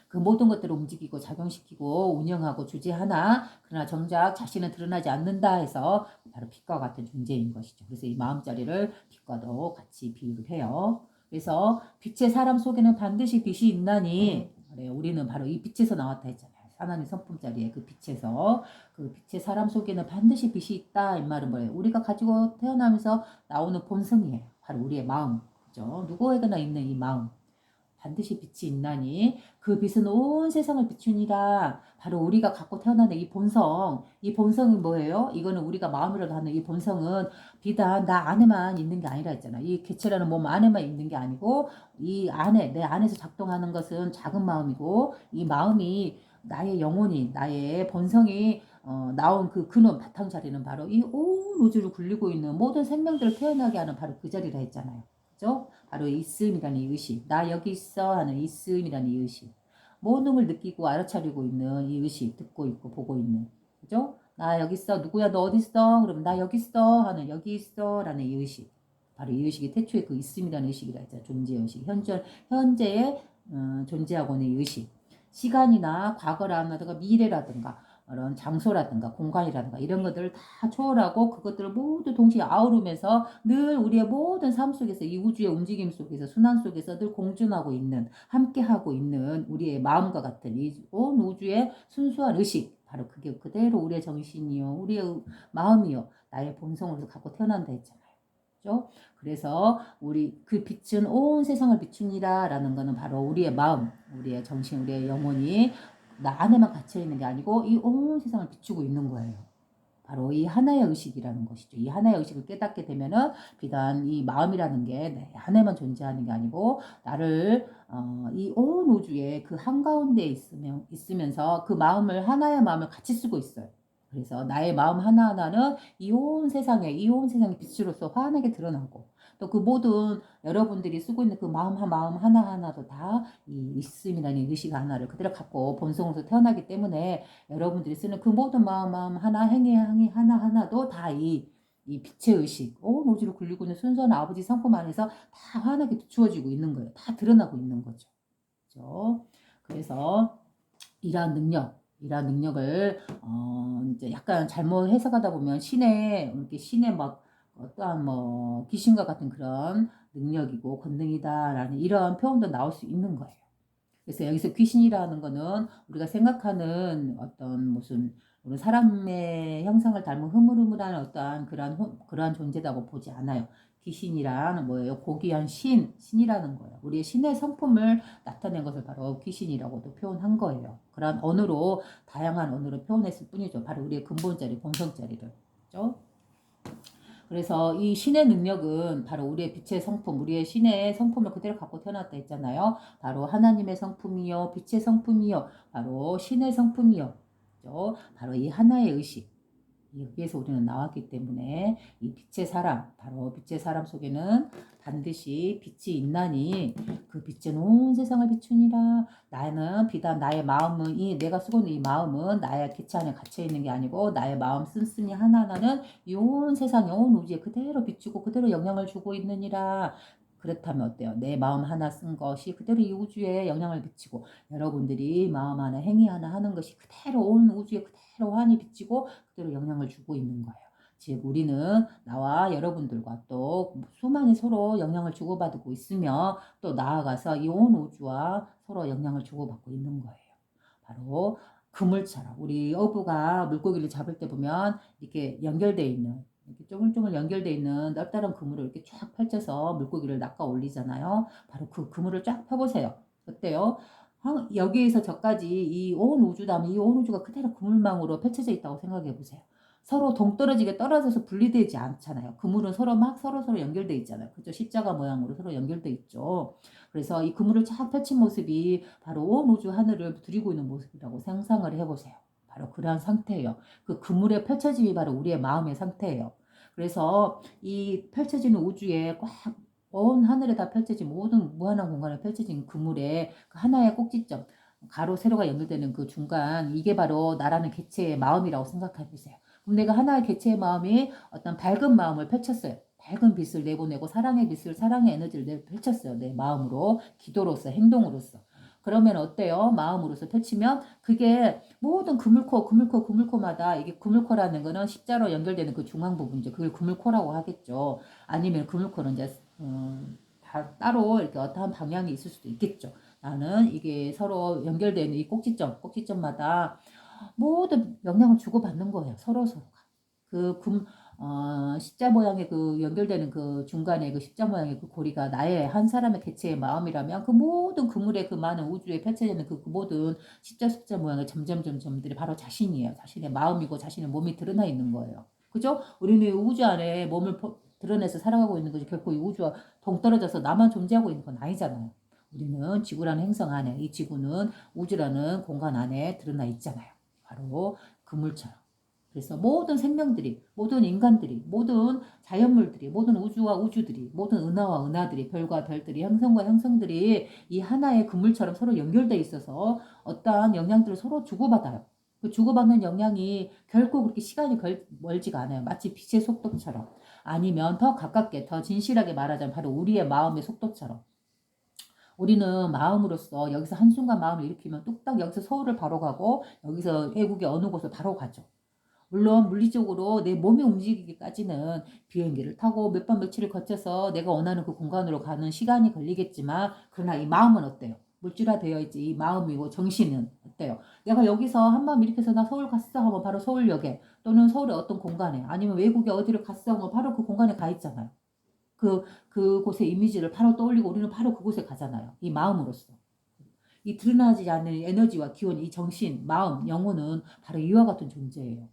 그 모든 것들을 움직이고 작용시키고 운영하고 주재하나 그러나 정작 자신은 드러나지 않는다 해서 바로 빛과 같은 존재인 것이죠. 그래서 이 마음자리를 빛과도 같이 비유를 해요. 그래서 빛의 사람 속에는 반드시 빛이 있나니 우리는 바로 이 빛에서 나왔다 했잖아요. 하나님 성품자리에 그 빛에서 그 빛의 사람 속에는 반드시 빛이 있다 이 말은 뭐예요? 우리가 가지고 태어나면서 나오는 본성이에요. 바로 우리의 마음. 그죠? 누구에게나 있는 이 마음. 반드시 빛이 있나니 그 빛은 온 세상을 비추니라. 바로 우리가 갖고 태어나는 이 본성. 이 본성이 뭐예요? 이거는 우리가 마음이라도 하는 이 본성은 비단 나 안에만 있는 게 아니라 했잖아. 이 개체라는 몸 안에만 있는 게 아니고 이 안에 내 안에서 작동하는 것은 작은 마음이고 이 마음이 나의 영혼이 나의 본성이 나온 그 근원 바탕 자리는 바로 이 온 우주를 굴리고 있는 모든 생명들을 태어나게 하는 바로 그 자리라 했잖아요. 그죠? 바로 있음이라는 이 의식. 나 여기 있어 하는 있음이라는 이 의식. 모든 걸 느끼고 알아차리고 있는 이 의식. 듣고 있고 보고 있는. 그죠? 나 여기 있어. 누구야 너 어디 있어? 그러면 나 여기 있어 하는 여기 있어 라는 이 의식. 바로 이 의식이 태초에 그 있음이라는 의식이라 했잖아. 존재 의식. 현재에 존재하고 있는 이 의식. 시간이나 과거라든가 미래라든가 그런 장소라든가 공간이라든가 이런 것들을 다 초월하고 그것들을 모두 동시에 아우르면서 늘 우리의 모든 삶 속에서 이 우주의 움직임 속에서 순환 속에서 늘 공존하고 있는 함께하고 있는 우리의 마음과 같은 이 온 우주의 순수한 의식 바로 그게 그대로 우리의 정신이요 우리의 마음이요 나의 본성으로 갖고 태어난다 했잖아요. 그죠? 그래서 우리 그 빛은 온 세상을 비춥니다 라는 거는 바로 우리의 마음 우리의 정신 우리의 영혼이 나 안에만 갇혀 있는 게 아니고 이 온 세상을 비추고 있는 거예요. 바로 이 하나의 의식이라는 것이죠. 이 하나의 의식을 깨닫게 되면은 비단 이 마음이라는 게 내 안에만 존재하는 게 아니고 나를 이 온 우주의 그 한가운데 있으면서 그 마음을 하나의 마음을 같이 쓰고 있어요. 그래서 나의 마음 하나하나는 이 온 세상의 빛으로서 환하게 드러나고 또 그 모든 여러분들이 쓰고 있는 그 마음 하나하나도 다 이 있음이라는 의식 하나를 그대로 갖고 본성으로서 태어나기 때문에 여러분들이 쓰는 그 모든 마음 하나 행위 하나하나도 다 이 빛의 의식 온 우주를 굴리고 있는 순수한 아버지 성품 안에서 다 환하게 비추어지고 있는 거예요. 다 드러나고 있는 거죠. 그렇죠? 그래서 이러한 능력을 이제 약간 잘못 해석하다 보면 신의 막 어떠한 뭐 귀신과 같은 그런 능력이고 권능이다라는 이러한 표현도 나올 수 있는 거예요. 그래서 여기서 귀신이라는 거는 우리가 생각하는 어떤 무슨 우리 사람의 형상을 닮은 흐물흐물한 어떠한 그러한 존재라고 보지 않아요. 귀신이란 뭐예요? 고귀한 신이라는 거예요. 우리의 신의 성품을 나타낸 것을 바로 귀신이라고도 표현한 거예요. 그런 언어로 다양한 언어로 표현했을 뿐이죠. 바로 우리의 근본자리, 본성자리를. 그렇죠? 그래서 이 신의 능력은 바로 우리의 빛의 성품, 우리의 신의 성품을 그대로 갖고 태어났다 했잖아요. 바로 하나님의 성품이요, 빛의 성품이요, 바로 신의 성품이요. 그죠? 바로 이 하나의 의식. 여기에서 우리는 나왔기 때문에 이 빛의 사람, 바로 빛의 사람 속에는 반드시 빛이 있나니 그 빛은 온 세상을 비추니라. 나는 비단 나의 마음은 내가 쓰고 있는 이 마음은 나의 기체 안에 갇혀 있는 게 아니고 나의 마음 씀씀이 하나하나는 이 온 세상에 온 우주에 그대로 비추고 그대로 영향을 주고 있느니라. 그렇다면 어때요? 내 마음 하나 쓴 것이 그대로 이 우주에 영향을 미치고 여러분들이 마음 하나 행위 하나 하는 것이 그대로 온 우주에 그대로 환히 비치고 그대로 영향을 주고 있는 거예요. 즉 우리는 나와 여러분들과 또 수많이 서로 영향을 주고받고 있으며 또 나아가서 이 온 우주와 서로 영향을 주고받고 있는 거예요. 바로 그물처럼 우리 어부가 물고기를 잡을 때 보면 이렇게 연결되어 있는 이렇게 쪼글쪼글 연결되어 있는 넓다란 그물을 이렇게 쫙 펼쳐서 물고기를 낚아 올리잖아요. 바로 그 그물을 쫙 펴보세요. 어때요? 여기에서 저까지 이 온 우주다면 이 온 우주가 그대로 그물망으로 펼쳐져 있다고 생각해 보세요. 서로 동떨어지게 떨어져서 분리되지 않잖아요. 그물은 서로 서로 연결돼 있잖아요. 그죠? 십자가 모양으로 서로 연결돼 있죠. 그래서 이 그물을 쫙 펼친 모습이 바로 온 우주 하늘을 드리고 있는 모습이라고 상상을 해보세요. 바로 그러한 상태예요. 그 그물의 펼쳐짐이 바로 우리의 마음의 상태예요. 그래서 이 펼쳐지는 우주에 꽉 온 하늘에 다 펼쳐진 모든 무한한 공간에 펼쳐진 그물의 그 하나의 꼭지점, 가로 세로가 연결되는 그 중간, 이게 바로 나라는 개체의 마음이라고 생각해 보세요. 그럼 내가 하나의 개체의 마음이 어떤 밝은 마음을 펼쳤어요. 밝은 빛을 내보내고 사랑의 빛을, 사랑의 에너지를 펼쳤어요. 내 마음으로, 기도로서, 행동으로서. 그러면 어때요? 마음으로서 펼치면 그게 모든 그물코마다, 이게 그물코라는 거는 십자로 연결되는 그 중앙 부분이죠. 그걸 그물코라고 하겠죠. 아니면 그물코는 이제 다 따로 이렇게 어떠한 방향이 있을 수도 있겠죠. 나는 이게 서로 연결되는 이 꼭지점마다 모든 영향을 주고받는 거예요. 서로가. 그 십자 모양의 그 연결되는 그 중간에 그 십자 모양의 그 고리가 나의 한 사람의 개체의 마음이라면 그 모든 그물의 그 많은 우주에 펼쳐지는 그 모든 십자 모양의 점점점점들이 바로 자신이에요. 자신의 마음이고 자신의 몸이 드러나 있는 거예요. 그죠? 우리는 우주 안에 몸을 드러내서 살아가고 있는 거지 결코 이 우주와 동떨어져서 나만 존재하고 있는 건 아니잖아요. 우리는 지구라는 행성 안에, 이 지구는 우주라는 공간 안에 드러나 있잖아요. 바로 그물처럼. 그래서 모든 생명들이, 모든 인간들이, 모든 자연물들이, 모든 우주와 우주들이, 모든 은하와 은하들이, 별과 별들이, 형성과 형성들이 이 하나의 그물처럼 서로 연결되어 있어서 어떠한 영향들을 서로 주고받아요. 그 주고받는 영향이 결코 그렇게 시간이 멀지가 않아요. 마치 빛의 속도처럼. 아니면 더 가깝게, 더 진실하게 말하자면 바로 우리의 마음의 속도처럼. 우리는 마음으로서 여기서 한순간 마음을 일으키면 뚝딱 여기서 서울을 바로 가고 여기서 외국의 어느 곳을 바로 가죠. 물론 물리적으로 내 몸이 움직이기까지는 비행기를 타고 몇 번 며칠을 거쳐서 내가 원하는 그 공간으로 가는 시간이 걸리겠지만 그러나 이 마음은 어때요? 물질화되어 있지. 이 마음이고 정신은 어때요? 내가 여기서 한마음 일으켜서 나 서울 갔어 하면 바로 서울역에 또는 서울의 어떤 공간에 아니면 외국에 어디를 갔어 하면 바로 그 공간에 가 있잖아요. 그곳의 이미지를 바로 떠올리고 우리는 바로 그곳에 가잖아요. 이 마음으로서. 이 드러나지 않는 에너지와 기운, 이 정신, 마음, 영혼은 바로 이와 같은 존재예요.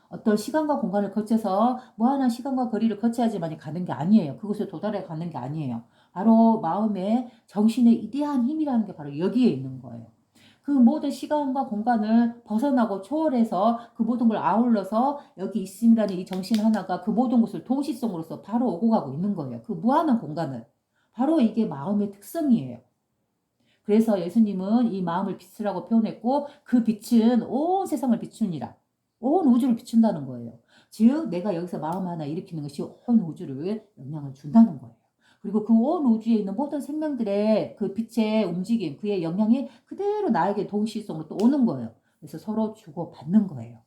어떤 시간과 공간을 거쳐서 무한한 시간과 거리를 거쳐야지만 가는 게 아니에요. 그곳에 도달해 가는 게 아니에요. 바로 마음의 정신의 이대한 힘이라는 게 바로 여기에 있는 거예요. 그 모든 시간과 공간을 벗어나고 초월해서 그 모든 걸 아울러서 여기 있음이라는 이 정신 하나가 그 모든 것을 동시성으로서 바로 오고 가고 있는 거예요. 그 무한한 공간을. 바로 이게 마음의 특성이에요. 그래서 예수님은 이 마음을 빛이라고 표현했고 그 빛은 온 세상을 비추니라. 온 우주를 비춘다는 거예요. 즉 내가 여기서 마음 하나 일으키는 것이 온 우주를 영향을 준다는 거예요. 그리고 그 온 우주에 있는 모든 생명들의 그 빛의 움직임, 그의 영향이 그대로 나에게 동시성으로 또 오는 거예요. 그래서 서로 주고받는 거예요.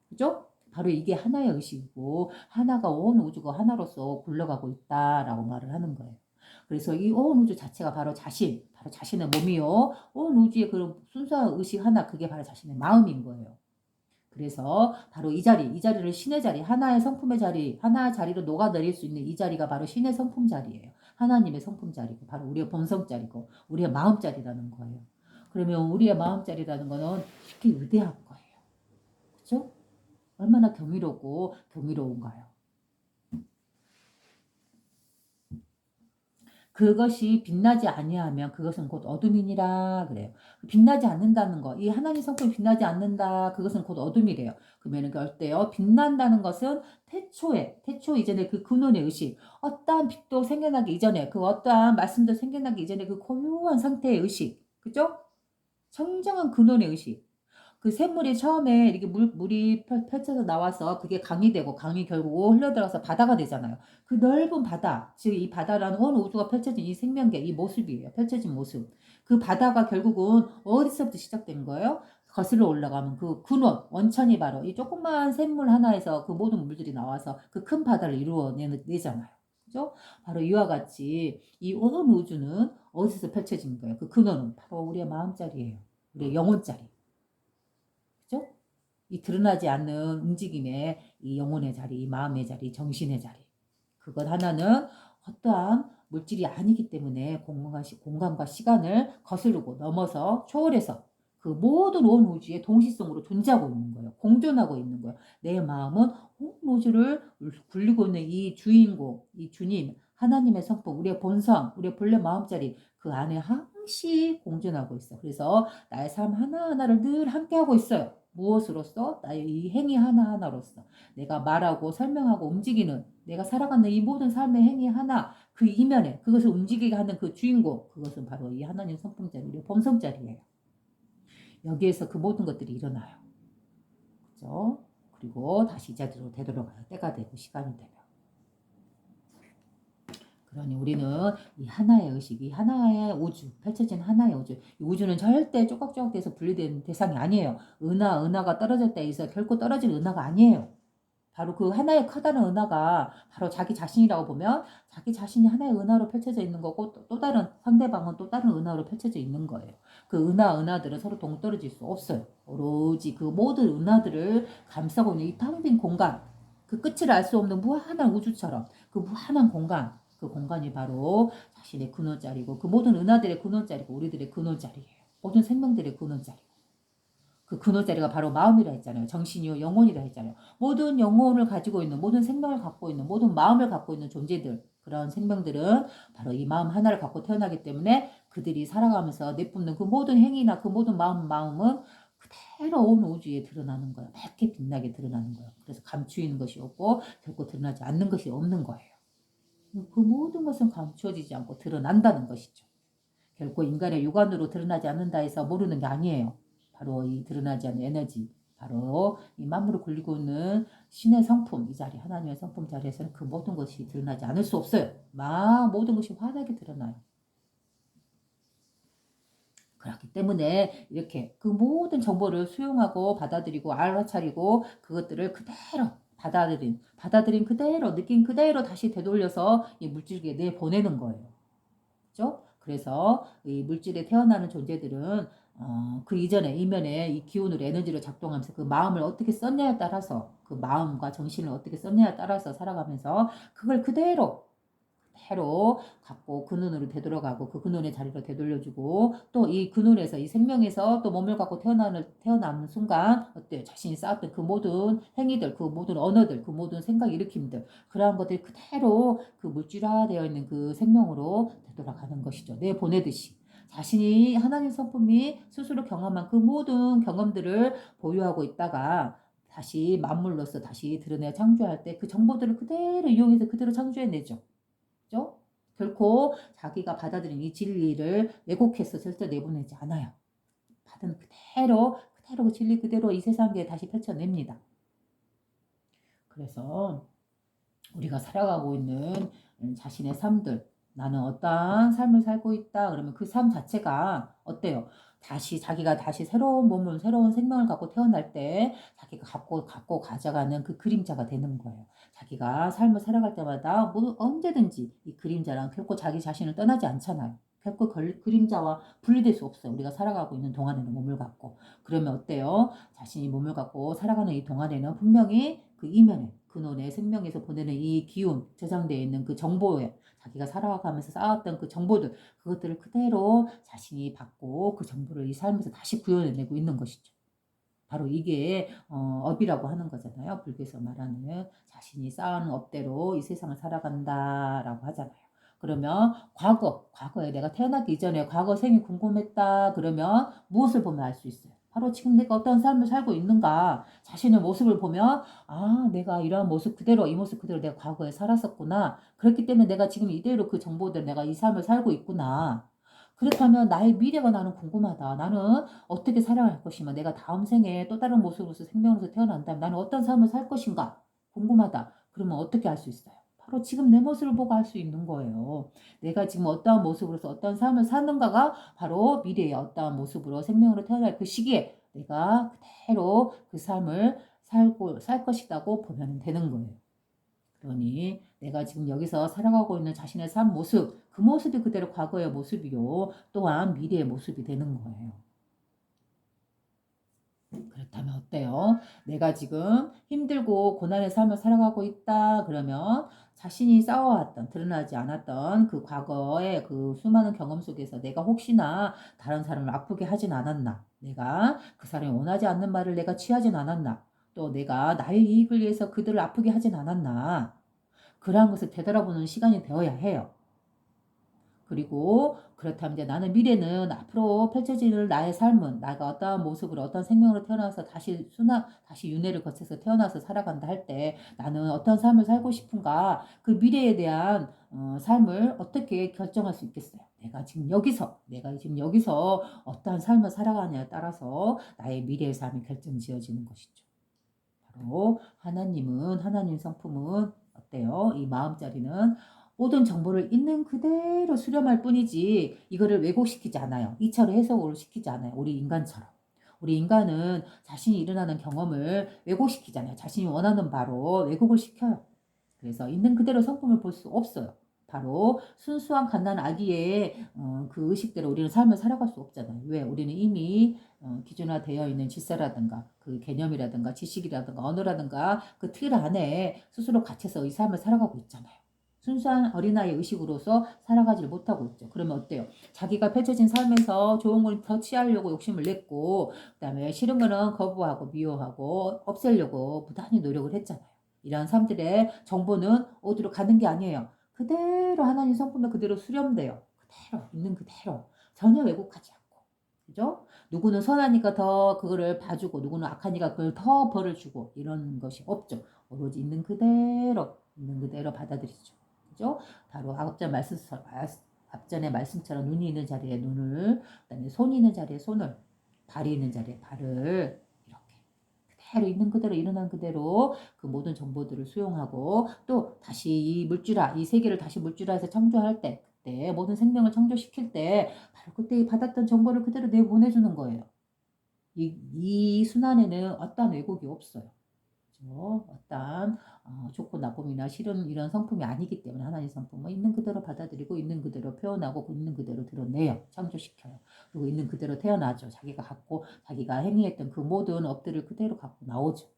그죠? 바로 이게 하나의 의식이고 하나가 온 우주가 하나로서 굴러가고 있다라고 말을 하는 거예요. 그래서 이 온 우주 자체가 바로 바로 자신의 몸이요. 온 우주의 그 순수한 의식 하나, 그게 바로 자신의 마음인 거예요. 그래서 바로 이 자리를 신의 자리, 하나의 성품의 자리, 하나의 자리로 녹아내릴 수 있는 이 자리가 바로 신의 성품 자리예요. 하나님의 성품 자리고, 바로 우리의 본성 자리고, 우리의 마음 자리라는 거예요. 그러면 우리의 마음 자리라는 거는 이렇게 위대한 거예요. 그죠? 얼마나 경이롭고 경이로운가요? 그것이 빛나지 아니하면 그것은 곧 어둠이니라 그래요. 빛나지 않는다는 거, 이 하나님 성품이 빛나지 않는다, 그것은 곧 어둠이래요. 그러면 그 어때요? 빛난다는 것은 태초 이전에 그 근원의 의식, 어떠한 빛도 생겨나기 이전에, 그 어떠한 말씀도 생겨나기 이전에 그 고요한 상태의 의식, 그죠? 청정한 근원의 의식. 그 샘물이 처음에 이렇게 물이 펼쳐서 나와서 그게 강이 되고 강이 결국 흘러들어서 바다가 되잖아요. 그 넓은 바다, 즉 이 바다라는 온 우주가 펼쳐진 이 생명계, 이 모습이에요. 펼쳐진 모습. 그 바다가 결국은 어디서부터 시작된 거예요? 거슬러 올라가면 그 근원, 원천이 바로 이 조그만 샘물 하나에서 그 모든 물들이 나와서 그 큰 바다를 이루어내잖아요. 그죠? 바로 이와 같이 이 온 우주는 어디서 펼쳐진 거예요? 그 근원은 바로 우리의 마음자리예요. 우리의 영혼자리. 그죠? 이 드러나지 않는 움직임의 이 영혼의 자리, 이 마음의 자리, 정신의 자리. 그것 하나는 어떠한 물질이 아니기 때문에 공간과 시간을 거스르고 넘어서 초월해서 그 모든 온 우주의 동시성으로 존재하고 있는 거예요. 공존하고 있는 거예요. 내 마음은 온 우주를 굴리고 있는 이 주인공, 이 주님, 하나님의 성품, 우리의 본성, 우리의 본래 마음자리 그 안에 항시 공존하고 있어. 그래서 나의 삶 하나하나를 늘 함께하고 있어요. 무엇으로써? 나의 이 행위 하나하나로서 내가 말하고 설명하고 움직이는 내가 살아가는 이 모든 삶의 행위 하나 그 이면에 그것을 움직이게 하는 그 주인공 그것은 바로 이 하나님 성품자리 우리 범성자리예요. 여기에서 그 모든 것들이 일어나요. 그죠? 그리고 다시 이 자리로 되돌아가요. 때가 되고 시간이 되면. 그러니 우리는 이 하나의 의식, 이 하나의 우주, 펼쳐진 하나의 우주. 이 우주는 절대 쪼각쪼각돼서 분리된 대상이 아니에요. 은하가 떨어졌다 해서 결코 떨어질 은하가 아니에요. 바로 그 하나의 커다란 은하가 바로 자기 자신이라고 보면 자기 자신이 하나의 은하로 펼쳐져 있는 거고 또 다른 상대방은 또 다른 은하로 펼쳐져 있는 거예요. 그 은하들은 서로 동떨어질 수 없어요. 오로지 그 모든 은하들을 감싸고 있는 이 텅 빈 공간, 그 끝을 알 수 없는 무한한 우주처럼 그 무한한 공간, 그 공간이 바로 자신의 근원자리고 그 모든 은하들의 근원자리고 우리들의 근원자리예요. 모든 생명들의 근원자리. 그 근원자리가 바로 마음이라 했잖아요. 정신이요 영혼이라 했잖아요. 모든 영혼을 가지고 있는 모든 생명을 갖고 있는 모든 마음을 갖고 있는 존재들 그런 생명들은 바로 이 마음 하나를 갖고 태어나기 때문에 그들이 살아가면서 내뿜는 그 모든 행위나 그 모든 마음은 그대로 온 우주에 드러나는 거예요. 맑게 빛나게 드러나는 거예요. 그래서 감추이는 것이 없고 결코 드러나지 않는 것이 없는 거예요. 그 모든 것은 감추어지지 않고 드러난다는 것이죠. 결코 인간의 육안으로 드러나지 않는다 해서 모르는 게 아니에요. 바로 이 드러나지 않는 에너지, 바로 이 만물을 굴리고 있는 신의 성품, 이 자리, 하나님의 성품 자리에서는 그 모든 것이 드러나지 않을 수 없어요. 모든 것이 환하게 드러나요. 그렇기 때문에 이렇게 그 모든 정보를 수용하고 받아들이고 알아차리고 그것들을 그대로 받아들인 그대로 느낀 그대로 다시 되돌려서 이 물질계에 내보내는 거예요. 그죠? 그래서 이 물질에 태어나는 존재들은 그 이전에 이면에 이 기운으로 에너지를 작동하면서 그 마음을 어떻게 썼냐에 따라서 그 마음과 정신을 어떻게 썼냐에 따라서 살아가면서 그걸 그대로 갖고 근원으로 되돌아가고 그 근원의 자리로 되돌려주고 또 이 근원에서 이 생명에서 또 몸을 갖고 태어나는 순간 어때요? 자신이 쌓았던 그 모든 행위들 그 모든 언어들 그 모든 생각 일으킴들 그러한 것들이 그대로 그 물질화되어 있는 그 생명으로 되돌아가는 것이죠. 내보내듯이 자신이 하나님 성품이 스스로 경험한 그 모든 경험들을 보유하고 있다가 다시 만물로서 다시 드러내 창조할 때 그 정보들을 그대로 이용해서 그대로 창조해내죠. 그죠? 결코 자기가 받아들인 이 진리를 왜곡해서 절대 내보내지 않아요. 받은 그대로 그 진리 그대로 이 세상에 다시 펼쳐냅니다. 그래서 우리가 살아가고 있는 자신의 삶들 나는 어떠한 삶을 살고 있다 그러면 그 삶 자체가 어때요? 자기가 다시 새로운 몸을 새로운 생명을 갖고 태어날 때 자기가 갖고 가져가는 그 그림자가 되는 거예요. 자기가 삶을 살아갈 때마다 언제든지 이 그림자랑 결코 자기 자신을 떠나지 않잖아요. 결코 그림자와 분리될 수 없어요. 우리가 살아가고 있는 동안에는 몸을 갖고. 그러면 어때요? 자신이 몸을 갖고 살아가는 이 동안에는 분명히 그 이면에 근원의 생명에서 보내는 이 기운, 저장되어 있는 그 정보에 자기가 살아가면서 쌓았던 그 정보들, 그것들을 그대로 자신이 받고 그 정보를 이 삶에서 다시 구현해내고 있는 것이죠. 바로 이게 업이라고 하는 거잖아요. 불교에서 말하는 자신이 쌓아놓은 업대로 이 세상을 살아간다라고 하잖아요. 그러면 과거에 내가 태어나기 이전에 과거 생이 궁금했다 그러면 무엇을 보면 알 수 있어요? 바로 지금 내가 어떤 삶을 살고 있는가 자신의 모습을 보면 내가 이러한 모습 그대로 이 모습 그대로 내가 과거에 살았었구나. 그렇기 때문에 내가 지금 이대로 그 정보들 내가 이 삶을 살고 있구나. 그렇다면 나의 미래가 나는 궁금하다. 나는 어떻게 살아갈 것이며 내가 다음 생에 또 다른 모습으로서 생명으로서 태어난다면 나는 어떤 삶을 살 것인가 궁금하다. 그러면 어떻게 할 수 있어요? 바로 지금 내 모습을 보고 할 수 있는 거예요. 내가 지금 어떠한 모습으로서 어떤 삶을 사는가가 바로 미래의 어떠한 모습으로 생명으로 태어날 그 시기에 내가 그대로 그 삶을 살 것이라고 보면 되는 거예요. 그러니 내가 지금 여기서 살아가고 있는 자신의 삶 모습, 그 모습이 그대로 과거의 모습이요. 또한 미래의 모습이 되는 거예요. 그렇다면 어때요? 내가 지금 힘들고 고난의 삶을 살아가고 있다 그러면 자신이 쌓아왔던 드러나지 않았던 그 과거의 그 수많은 경험 속에서 내가 혹시나 다른 사람을 아프게 하진 않았나? 내가 그 사람이 원하지 않는 말을 내가 취하진 않았나? 또 내가 나의 이익을 위해서 그들을 아프게 하진 않았나? 그러한 것을 되돌아보는 시간이 되어야 해요. 그리고 그렇다면 이제 나는 미래는 앞으로 펼쳐질 나의 삶은 내가 어떠한 모습으로 어떤 생명으로 태어나서 다시 윤회를 거쳐서 태어나서 살아간다 할 때 나는 어떤 삶을 살고 싶은가 그 미래에 대한 삶을 어떻게 결정할 수 있겠어요? 내가 지금 여기서 어떠한 삶을 살아가냐에 따라서 나의 미래의 삶이 결정지어지는 것이죠. 바로 하나님 성품은 어때요? 이 마음자리는 모든 정보를 있는 그대로 수렴할 뿐이지 이거를 왜곡시키지 않아요. 2차로 해석을 시키지 않아요. 우리 인간처럼. 우리 인간은 자신이 일어나는 경험을 왜곡시키잖아요. 자신이 원하는 바로 왜곡을 시켜요. 그래서 있는 그대로 성품을 볼 수 없어요. 바로 순수한 갓난 아기의 그 의식대로 우리는 삶을 살아갈 수 없잖아요. 왜? 우리는 이미 기준화되어 있는 질서라든가 그 개념이라든가 지식이라든가 언어라든가 그 틀 안에 스스로 갇혀서 이 삶을 살아가고 있잖아요. 순수한 어린아이 의식으로서 살아가지를 못하고 있죠. 그러면 어때요? 자기가 펼쳐진 삶에서 좋은 걸 더 취하려고 욕심을 냈고 그다음에 싫은 거는 거부하고 미워하고 없애려고 부단히 노력을 했잖아요. 이런 사람들의 정보는 어디로 가는 게 아니에요. 그대로 하나님 성품에 그대로 수렴돼요. 그대로 있는 그대로 전혀 왜곡하지 않고, 그죠? 누구는 선하니까 더 그거를 봐주고 누구는 악하니까 그걸 더 벌을 주고 이런 것이 없죠. 오로지 있는 그대로 받아들이죠. 그죠? 바로 앞전의 말씀처럼 눈이 있는 자리에 눈을, 그다음에 손이 있는 자리에 손을, 발이 있는 자리에 발을 이렇게 그대로 있는 그대로 일어난 그대로 그 모든 정보들을 수용하고 또 다시 이 세계를 다시 물질화해서 창조할 때 그때 모든 생명을 창조시킬 때 바로 그때 받았던 정보를 그대로 내보내주는 거예요. 이 순환에는 어떠한 왜곡이 없어요. 그죠? 어떠한 좋고 나쁨이나 싫은 이런 성품이 아니기 때문에 하나님 성품은 있는 그대로 받아들이고 있는 그대로 표현하고 있는 그대로 드러내요. 창조시켜요. 그리고 있는 그대로 태어나죠. 자기가 행위했던 그 모든 업들을 그대로 갖고 나오죠.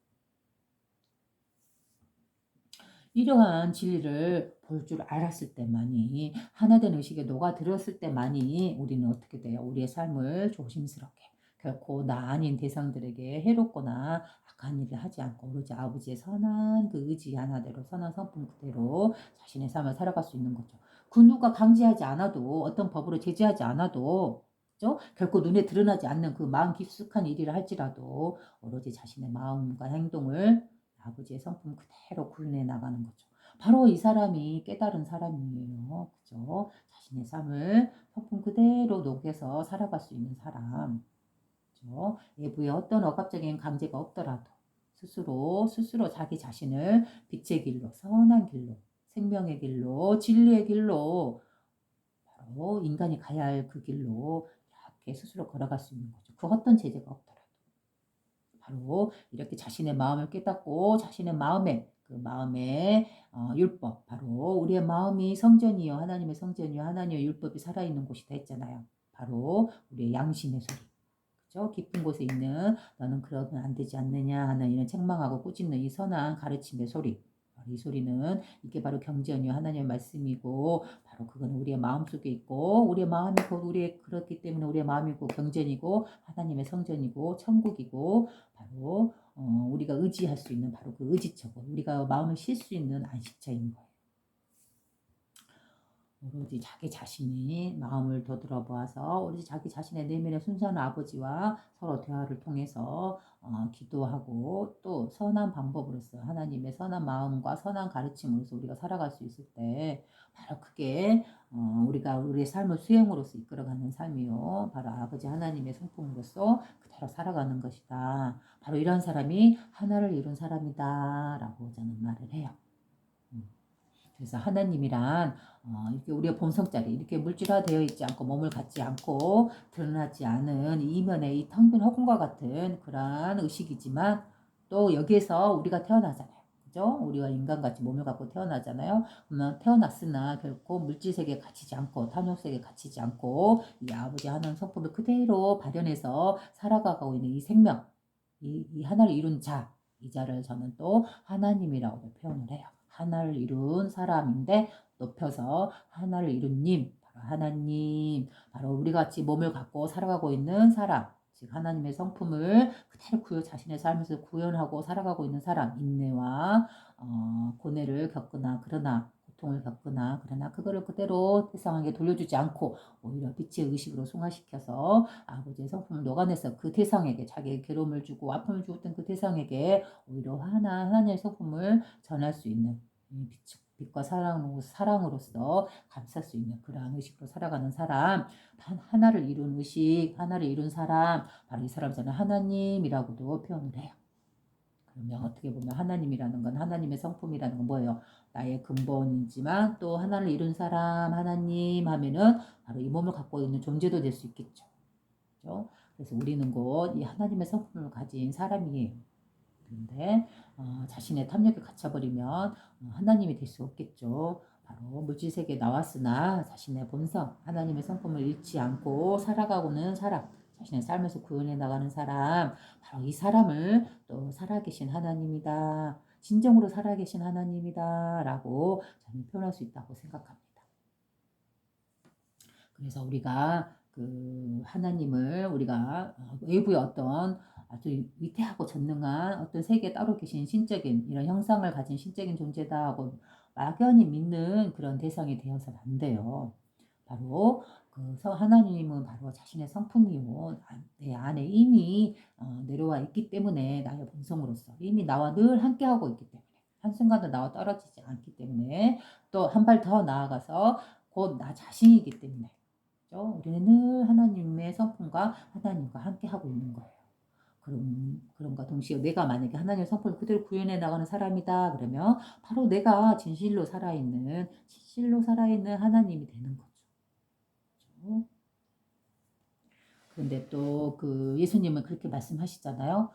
이러한 진리를 볼 줄 알았을 때만이 하나된 의식에 녹아들었을 때만이 우리는 어떻게 돼요? 우리의 삶을 조심스럽게 결코 나 아닌 대상들에게 해롭거나 악한 일을 하지 않고 오로지 아버지의 선한 그 의지 하나대로 선한 성품 그대로 자신의 삶을 살아갈 수 있는 거죠. 그 누가 강제하지 않아도 어떤 법으로 제재하지 않아도 그죠? 결코 눈에 드러나지 않는 그 마음 깊숙한 일이라 할지라도 오로지 자신의 마음과 행동을 아버지의 성품 그대로 구현해 나가는 거죠. 바로 이 사람이 깨달은 사람이에요. 그죠? 자신의 삶을 성품 그대로 녹여서 살아갈 수 있는 사람. 그죠? 외부에 어떤 억압적인 강제가 없더라도 스스로 자기 자신을 빛의 길로, 선한 길로, 생명의 길로, 진리의 길로 바로 인간이 가야 할 그 길로 이렇게 스스로 걸어갈 수 있는 거죠. 그 어떤 제재가 없더라도. 바로 이렇게 자신의 마음을 깨닫고 자신의 마음의 율법 바로 우리의 마음이 성전이요 하나님의 성전이요 하나님의 율법이 살아있는 곳이다 했잖아요. 바로 우리의 양심의 소리. 그죠? 깊은 곳에 있는 너는 그러면 안 되지 않느냐 하는 이런 책망하고 꾸짖는 이 선한 가르침의 소리. 이 소리는 이게 바로 경전이요 하나님의 말씀이고 바로 그건 우리의 마음속에 있고 우리의 마음이 곧 우리의 그렇기 때문에 우리의 마음이고 경전이고 하나님의 성전이고 천국이고 바로 우리가 의지할 수 있는 바로 그 의지처고 우리가 마음을 쉴 수 있는 안식처인 거예요. 오로지 자기 자신이 마음을 되돌아보아서 오로지 자기 자신의 내면의 순수한 아버지와 서로 대화를 통해서 기도하고 또 선한 방법으로서 하나님의 선한 마음과 선한 가르침으로서 우리가 살아갈 수 있을 때 바로 그게 우리가 우리의 삶을 수행으로서 이끌어가는 삶이요. 바로 아버지 하나님의 성품으로서 그대로 살아가는 것이다. 바로 이런 사람이 하나를 이룬 사람이다 라고 저는 말을 해요. 그래서 하나님이란 이렇게 우리의 본성자리 이렇게 물질화되어 있지 않고 몸을 갖지 않고 드러나지 않은 이면의 이 텅 빈 허공과 같은 그러한 의식이지만 또 여기에서 우리가 태어나잖아요. 그죠? 우리가 인간같이 몸을 갖고 태어나잖아요. 그러면 태어났으나 결코 물질세계에 갇히지 않고 탐욕세계에 갇히지 않고 이 아버지 하나님 성품을 그대로 발현해서 살아가고 있는 이 생명 이 하나를 이룬 자, 이 자를 저는 또 하나님이라고 표현을 해요. 하나를 이룬 사람인데 높여서 하나를 이룬 님, 바로 하나님, 바로 우리 같이 몸을 갖고 살아가고 있는 사람, 즉 하나님의 성품을 그대로 자신의 삶에서 구현하고 살아가고 있는 사람, 인내와 고뇌를 겪으나 그러나 고통을 겪거나 그러나 그거를 그대로 태상에게 돌려주지 않고 오히려 빛의 의식으로 승화시켜서 아버지의 성품을 녹아내서 그 태상에게 자기의 괴로움을 주고 아픔을 주었던 그 태상에게 오히려 하나님의 성품을 전할 수 있는 빛과 사랑으로서 감쌀 수 있는 그러한 의식으로 살아가는 사람, 하나를 이룬 의식, 하나를 이룬 사람, 바로 이 사람 저는 하나님이라고도 표현을 해요. 그러면 어떻게 보면 하나님이라는 건 하나님의 성품이라는 건 뭐예요? 나의 근본이지만 또 하나를 이룬 사람, 하나님 하면은 바로 이 몸을 갖고 있는 존재도 될 수 있겠죠. 그렇죠? 그래서 우리는 곧 이 하나님의 성품을 가진 사람이에요. 그런데 자신의 탐욕에 갇혀버리면 하나님이 될 수 없겠죠. 바로 물질세계에 나왔으나 자신의 본성, 하나님의 성품을 잃지 않고 살아가고는 사람, 자신의 삶에서 구원해 나가는 사람, 바로 이 사람을 또 살아계신 하나님이다. 진정으로 살아계신 하나님이다. 라고 저는 표현할 수 있다고 생각합니다. 그래서 우리가 그 하나님을 우리가 외부의 어떤 아주 위대하고 전능한 어떤 세계에 따로 계신 신적인 이런 형상을 가진 신적인 존재다 하고 막연히 믿는 그런 대상이 되어서는 안 돼요. 바로 그 하나님은 바로 자신의 성품이요. 내 안에 이미 내려와 있기 때문에 나의 본성으로서 이미 나와 늘 함께하고 있기 때문에 한순간도 나와 떨어지지 않기 때문에 또 한 발 더 나아가서 곧 나 자신이기 때문에 우리는 늘 하나님의 성품과 하나님과 함께하고 있는 거예요. 그런가 동시에 내가 만약에 하나님의 성품을 그대로 구현해 나가는 사람이다 그러면 바로 내가 진실로 살아있는 하나님이 되는 거죠. 그렇죠? 그런데 또 그 예수님은 그렇게 말씀하시잖아요.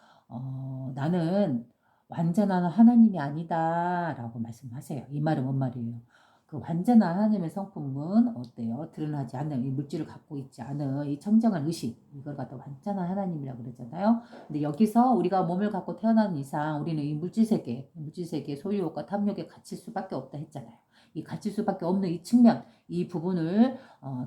나는 완전한 하나님이 아니다 라고 말씀하세요. 이 말은 뭔 말이에요? 그 완전한 하나님의 성품은 어때요? 드러나지 않는 이 물질을 갖고 있지 않은 이 청정한 의식 이걸 갖다 완전한 하나님이라고 그러잖아요. 근데 여기서 우리가 몸을 갖고 태어나는 이상 우리는 이 물질세계 소유욕과 탐욕에 갇힐 수밖에 없다 했잖아요. 이 갇힐 수밖에 없는 이 측면 이 부분을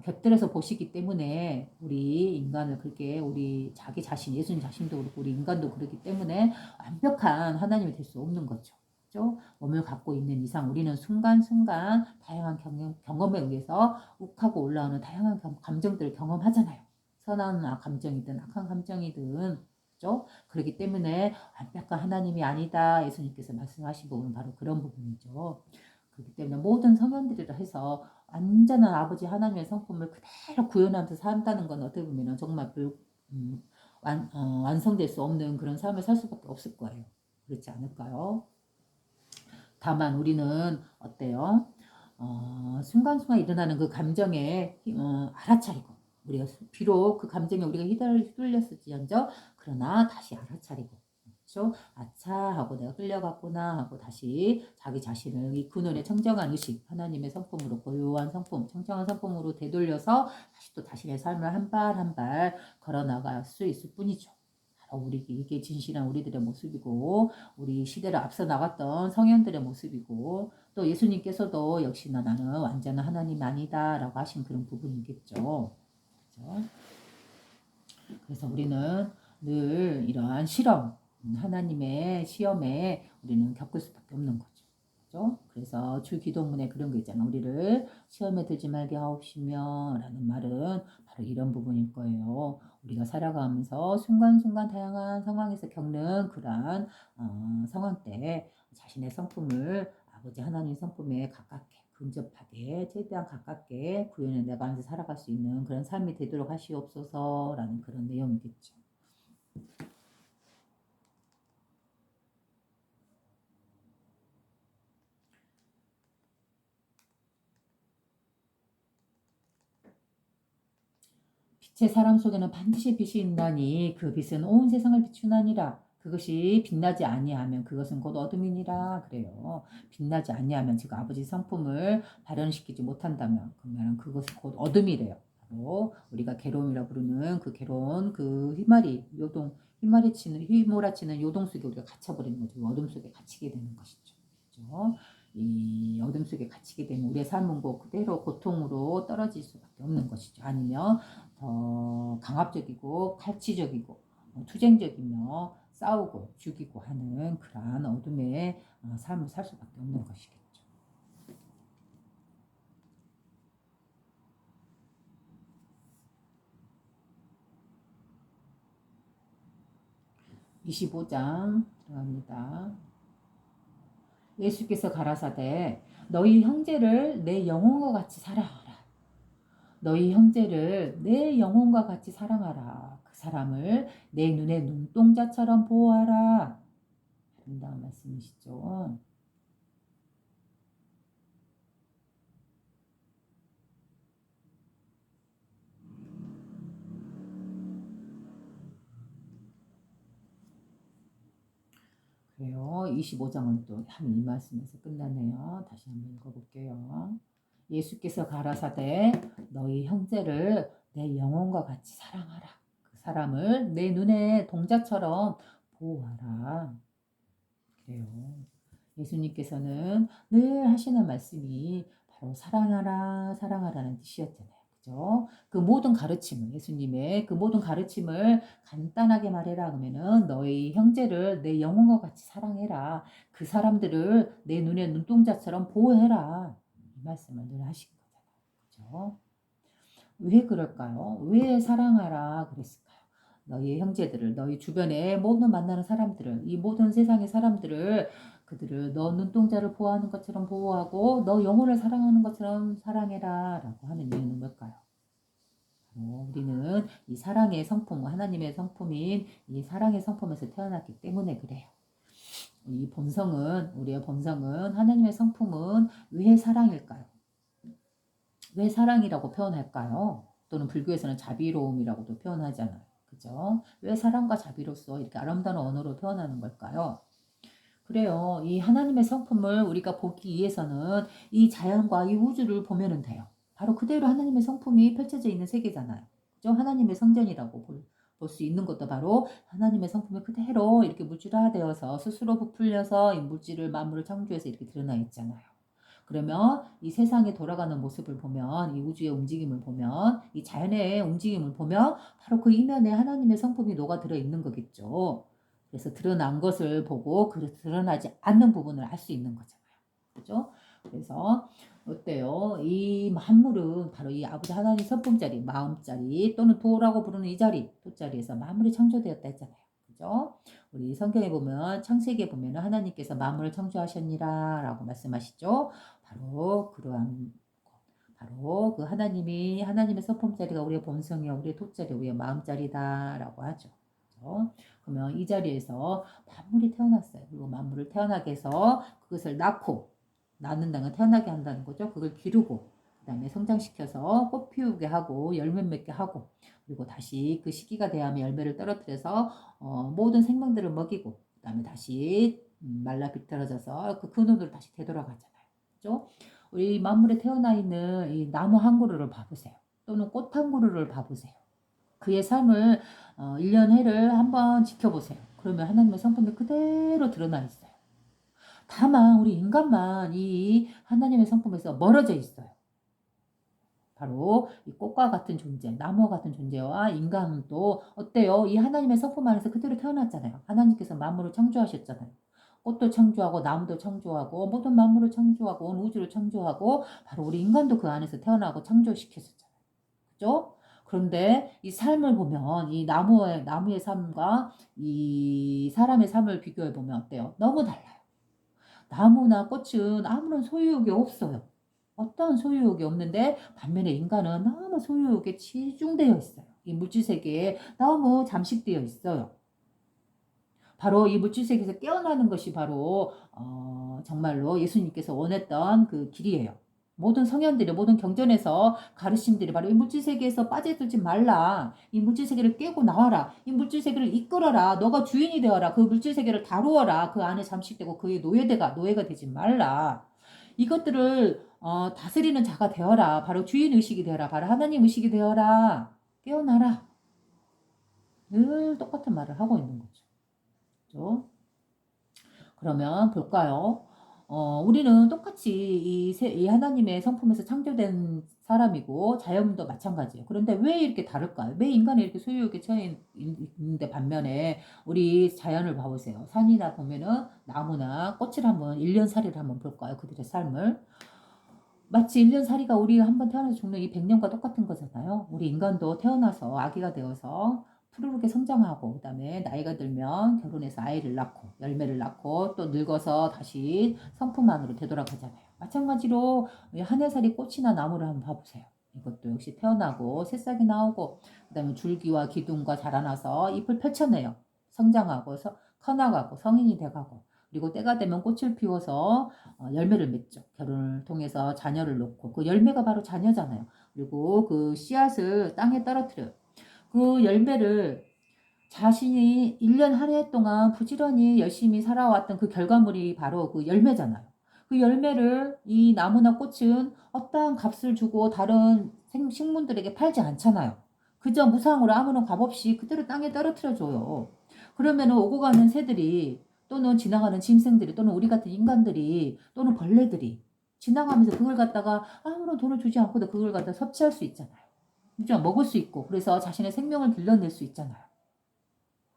곁들여서 보시기 때문에 우리 인간을 그렇게 우리 자기 자신 예수님 자신도 그렇고 우리 인간도 그렇기 때문에 완벽한 하나님이 될 수 없는 거죠. 그렇죠? 몸을 갖고 있는 이상 우리는 순간순간 다양한 경험에 의해서 욱하고 올라오는 다양한 감정들을 경험하잖아요. 선한 감정이든 악한 감정이든 그렇죠? 그렇기 때문에 완벽한 하나님이 아니다 예수님께서 말씀하신 부분은 바로 그런 부분이죠. 그렇기 때문에 모든 성현들이라 해서 완전한 아버지 하나님의 성품을 그대로 구현하면서 산다는 건 어떻게 보면 정말 완성될 수 없는 그런 삶을 살 수밖에 없을 거예요. 그렇지 않을까요? 다만 우리는 어때요? 순간순간 일어나는 그 감정에 알아차리고 우리가 비록 그 감정에 우리가 휘둘렸을지언정 그러나 다시 알아차리고 그렇죠? 아차 하고 내가 끌려갔구나 하고 다시 자기 자신을 이 근원의 청정한 의식 하나님의 성품으로 고요한 성품 청정한 성품으로 되돌려서 다시 또 자신의 삶을 한 발 한 발 걸어나갈 수 있을 뿐이죠. 우리 이게 진실한 우리들의 모습이고 우리 시대를 앞서 나갔던 성현들의 모습이고 또 예수님께서도 역시나 나는 완전한 하나님이 아니다 라고 하신 그런 부분이겠죠. 그렇죠? 그래서 우리는 늘 이러한 실험 하나님의 시험에 우리는 겪을 수밖에 없는 거죠. 그렇죠? 그래서 주 기도문에 그런 거 있잖아. 우리를 시험에 들지 말게 하옵시며 라는 말은 바로 이런 부분일 거예요. 우리가 살아가면서 순간순간 다양한 상황에서 겪는 그러한 상황 때 자신의 성품을 아버지 하나님 성품에 가깝게 근접하게 최대한 가깝게 구현해 나가면서 살아갈 수 있는 그런 삶이 되도록 하시옵소서라는 그런 내용이겠죠. 빛의 사람 속에는 반드시 빛이 있나니 그 빛은 온 세상을 비추나니라. 그것이 빛나지 아니하면 그것은 곧 어둠이니라 그래요. 빛나지 아니하면 즉 아버지 성품을 발현시키지 못한다면 그러면 그것이 곧 어둠이래요. 바로 우리가 괴로움이라 부르는 그 괴로운 그 휘몰아치는 요동 속에 우리가 갇혀버리는 거죠. 어둠 속에 갇히게 되는 것이죠. 그렇죠? 이 어둠 속에 갇히게 되면 우리의 삶은 그대로 고통으로 떨어질 수밖에 없는 것이죠. 아니면 더 강압적이고 칼치적이고 투쟁적이며 싸우고 죽이고 하는 그러한 어둠의 삶을 살 수밖에 없는 것이겠죠. 25장 들어갑니다. 예수께서 가라사대 너희 형제를 내 영혼과 같이 사랑하라. 너희 형제를 내 영혼과 같이 사랑하라. 그 사람을 내 눈의 눈동자처럼 보호하라. 아름다운 말씀이시죠. 그래요. 25장은 또 한 이 말씀에서 끝나네요. 다시 한번 읽어볼게요. 예수께서 가라사대 너희 형제를 내 영혼과 같이 사랑하라. 그 사람을 내 눈의 동자처럼 보호하라. 그래요. 예수님께서는 늘 하시는 말씀이 바로 사랑하라, 사랑하라는 뜻이었잖아요. 그죠? 그 모든 가르침을, 예수님의 그 모든 가르침을 간단하게 말해라 그러면은 너희 형제를 내 영혼과 같이 사랑해라. 그 사람들을 내 눈의 눈동자처럼 보호해라. 이 말씀을 늘 하신 거잖아요. 그죠? 왜 그럴까요? 왜 사랑하라 그랬을까요? 너희 형제들을, 너희 주변에 모든 만나는 사람들을, 이 모든 세상의 사람들을, 그들을 너 눈동자를 보호하는 것처럼 보호하고 너 영혼을 사랑하는 것처럼 사랑해라 라고 하는 이유는 뭘까요? 우리는 이 사랑의 성품, 하나님의 성품인 이 사랑의 성품에서 태어났기 때문에 그래요. 이 본성은, 우리의 본성은, 하나님의 성품은 왜 사랑일까요? 왜 사랑이라고 표현할까요? 또는 불교에서는 자비로움이라고도 표현하잖아요. 그죠? 왜 사랑과 자비로서 이렇게 아름다운 언어로 표현하는 걸까요? 그래요. 이 하나님의 성품을 우리가 보기 위해서는 이 자연과 이 우주를 보면 돼요. 바로 그대로 하나님의 성품이 펼쳐져 있는 세계잖아요. 그죠? 하나님의 성전이라고 볼 수 있는 것도 바로 하나님의 성품이 그대로 이렇게 물질화되어서 스스로 부풀려서 이 물질을 만물을 창조해서 이렇게 드러나 있잖아요. 그러면 이 세상에 돌아가는 모습을 보면, 이 우주의 움직임을 보면, 이 자연의 움직임을 보면 바로 그 이면에 하나님의 성품이 녹아들어 있는 거겠죠. 그래서 드러난 것을 보고 그 드러나지 않는 부분을 알 수 있는 거잖아요. 그죠? 그래서 어때요? 이 만물은 바로 이 아버지 하나님 성품자리, 마음자리 또는 도라고 부르는 이 자리, 도자리에서 만물이 창조되었다 했잖아요. 그죠? 우리 성경에 보면 창세기에 보면 하나님께서 만물을 창조하셨니라 라고 말씀하시죠. 바로 그러한 바로 그 하나님이 하나님의 성품자리가 우리의 본성이야, 우리의 도자리, 우리의 마음자리다라고 하죠. 그렇죠? 그러면 이 자리에서 만물이 태어났어요. 그리고 만물을 태어나게 해서 그것을 낳는다는 건 태어나게 한다는 거죠. 그걸 기르고 그다음에 성장시켜서 꽃 피우게 하고 열매 맺게 하고 그리고 다시 그 시기가 되면 열매를 떨어뜨려서 모든 생명들을 먹이고 그다음에 다시 말라 비틀어져서 그 근원으로 다시 되돌아가잖아요. 그죠? 우리 만물에 태어나 있는 이 나무 한 그루를 봐보세요. 또는 꽃 한 그루를 봐보세요. 그의 삶을 1년 해를 한번 지켜보세요. 그러면 하나님의 성품이 그대로 드러나 있어요. 다만 우리 인간만 이 하나님의 성품에서 멀어져 있어요. 바로 이 꽃과 같은 존재, 나무와 같은 존재와 인간은 또 어때요? 이 하나님의 성품 안에서 그대로 태어났잖아요. 하나님께서 만물을 창조하셨잖아요. 꽃도 창조하고 나무도 창조하고 모든 만물을 창조하고 온 우주를 창조하고 바로 우리 인간도 그 안에서 태어나고 창조시켰었잖아요. 그죠? 그런데 이 삶을 보면 이 나무의 삶과 이 사람의 삶을 비교해 보면 어때요? 너무 달라요. 나무나 꽃은 아무런 소유욕이 없어요. 어떤 소유욕이 없는데 반면에 인간은 너무 소유욕에 치중되어 있어요. 이 물질세계에 너무 잠식되어 있어요. 바로 이 물질세계에서 깨어나는 것이 바로 정말로 예수님께서 원했던 그 길이에요. 모든 성현들이 모든 경전에서 가르침들이 바로 이 물질세계에서 빠져들지 말라. 이 물질세계를 깨고 나와라. 이 물질세계를 이끌어라. 너가 주인이 되어라. 그 물질세계를 다루어라. 그 안에 잠식되고 그의 노예가 되지 말라. 이것들을 다스리는 자가 되어라. 바로 주인의식이 되어라. 바로 하나님 의식이 되어라. 깨어나라. 늘 똑같은 말을 하고 있는 거죠. 그렇죠? 그러면 볼까요? 우리는 똑같이 이 하나님의 성품에서 창조된 사람이고 자연도 마찬가지예요. 그런데 왜 이렇게 다를까요? 왜 인간이 이렇게 소유욕에 처해 있는데 반면에 우리 자연을 봐보세요. 산이나 보면은 나무나 꽃을 한번 1년살이를 한번 볼까요? 그들의 삶을. 마치 1년살이가 우리 한번 태어나서 죽는 이 100년과 똑같은 거잖아요. 우리 인간도 태어나서 아기가 되어서 푸르르게 성장하고 그다음에 나이가 들면 결혼해서 아이를 낳고 열매를 낳고 또 늙어서 다시 성품 안으로 되돌아가잖아요. 마찬가지로 한 해살이 꽃이나 나무를 한번 봐보세요. 이것도 역시 태어나고 새싹이 나오고 그다음에 줄기와 기둥과 자라나서 잎을 펼쳐내요. 성장하고 커나가고 성인이 돼가고 그리고 때가 되면 꽃을 피워서 열매를 맺죠. 결혼을 통해서 자녀를 놓고 그 열매가 바로 자녀잖아요. 그리고 그 씨앗을 땅에 떨어뜨려요. 그 열매를 자신이 1년 한 해 동안 부지런히 열심히 살아왔던 그 결과물이 바로 그 열매잖아요. 그 열매를 이 나무나 꽃은 어떠한 값을 주고 다른 식물들에게 팔지 않잖아요. 그저 무상으로 아무런 값 없이 그대로 땅에 떨어뜨려줘요. 그러면 오고 가는 새들이 또는 지나가는 짐승들이 또는 우리 같은 인간들이 또는 벌레들이 지나가면서 그걸 갖다가 아무런 돈을 주지 않고도 그걸 갖다 섭취할 수 있잖아요. 그죠? 먹을 수 있고 그래서 자신의 생명을 길러낼 수 있잖아요.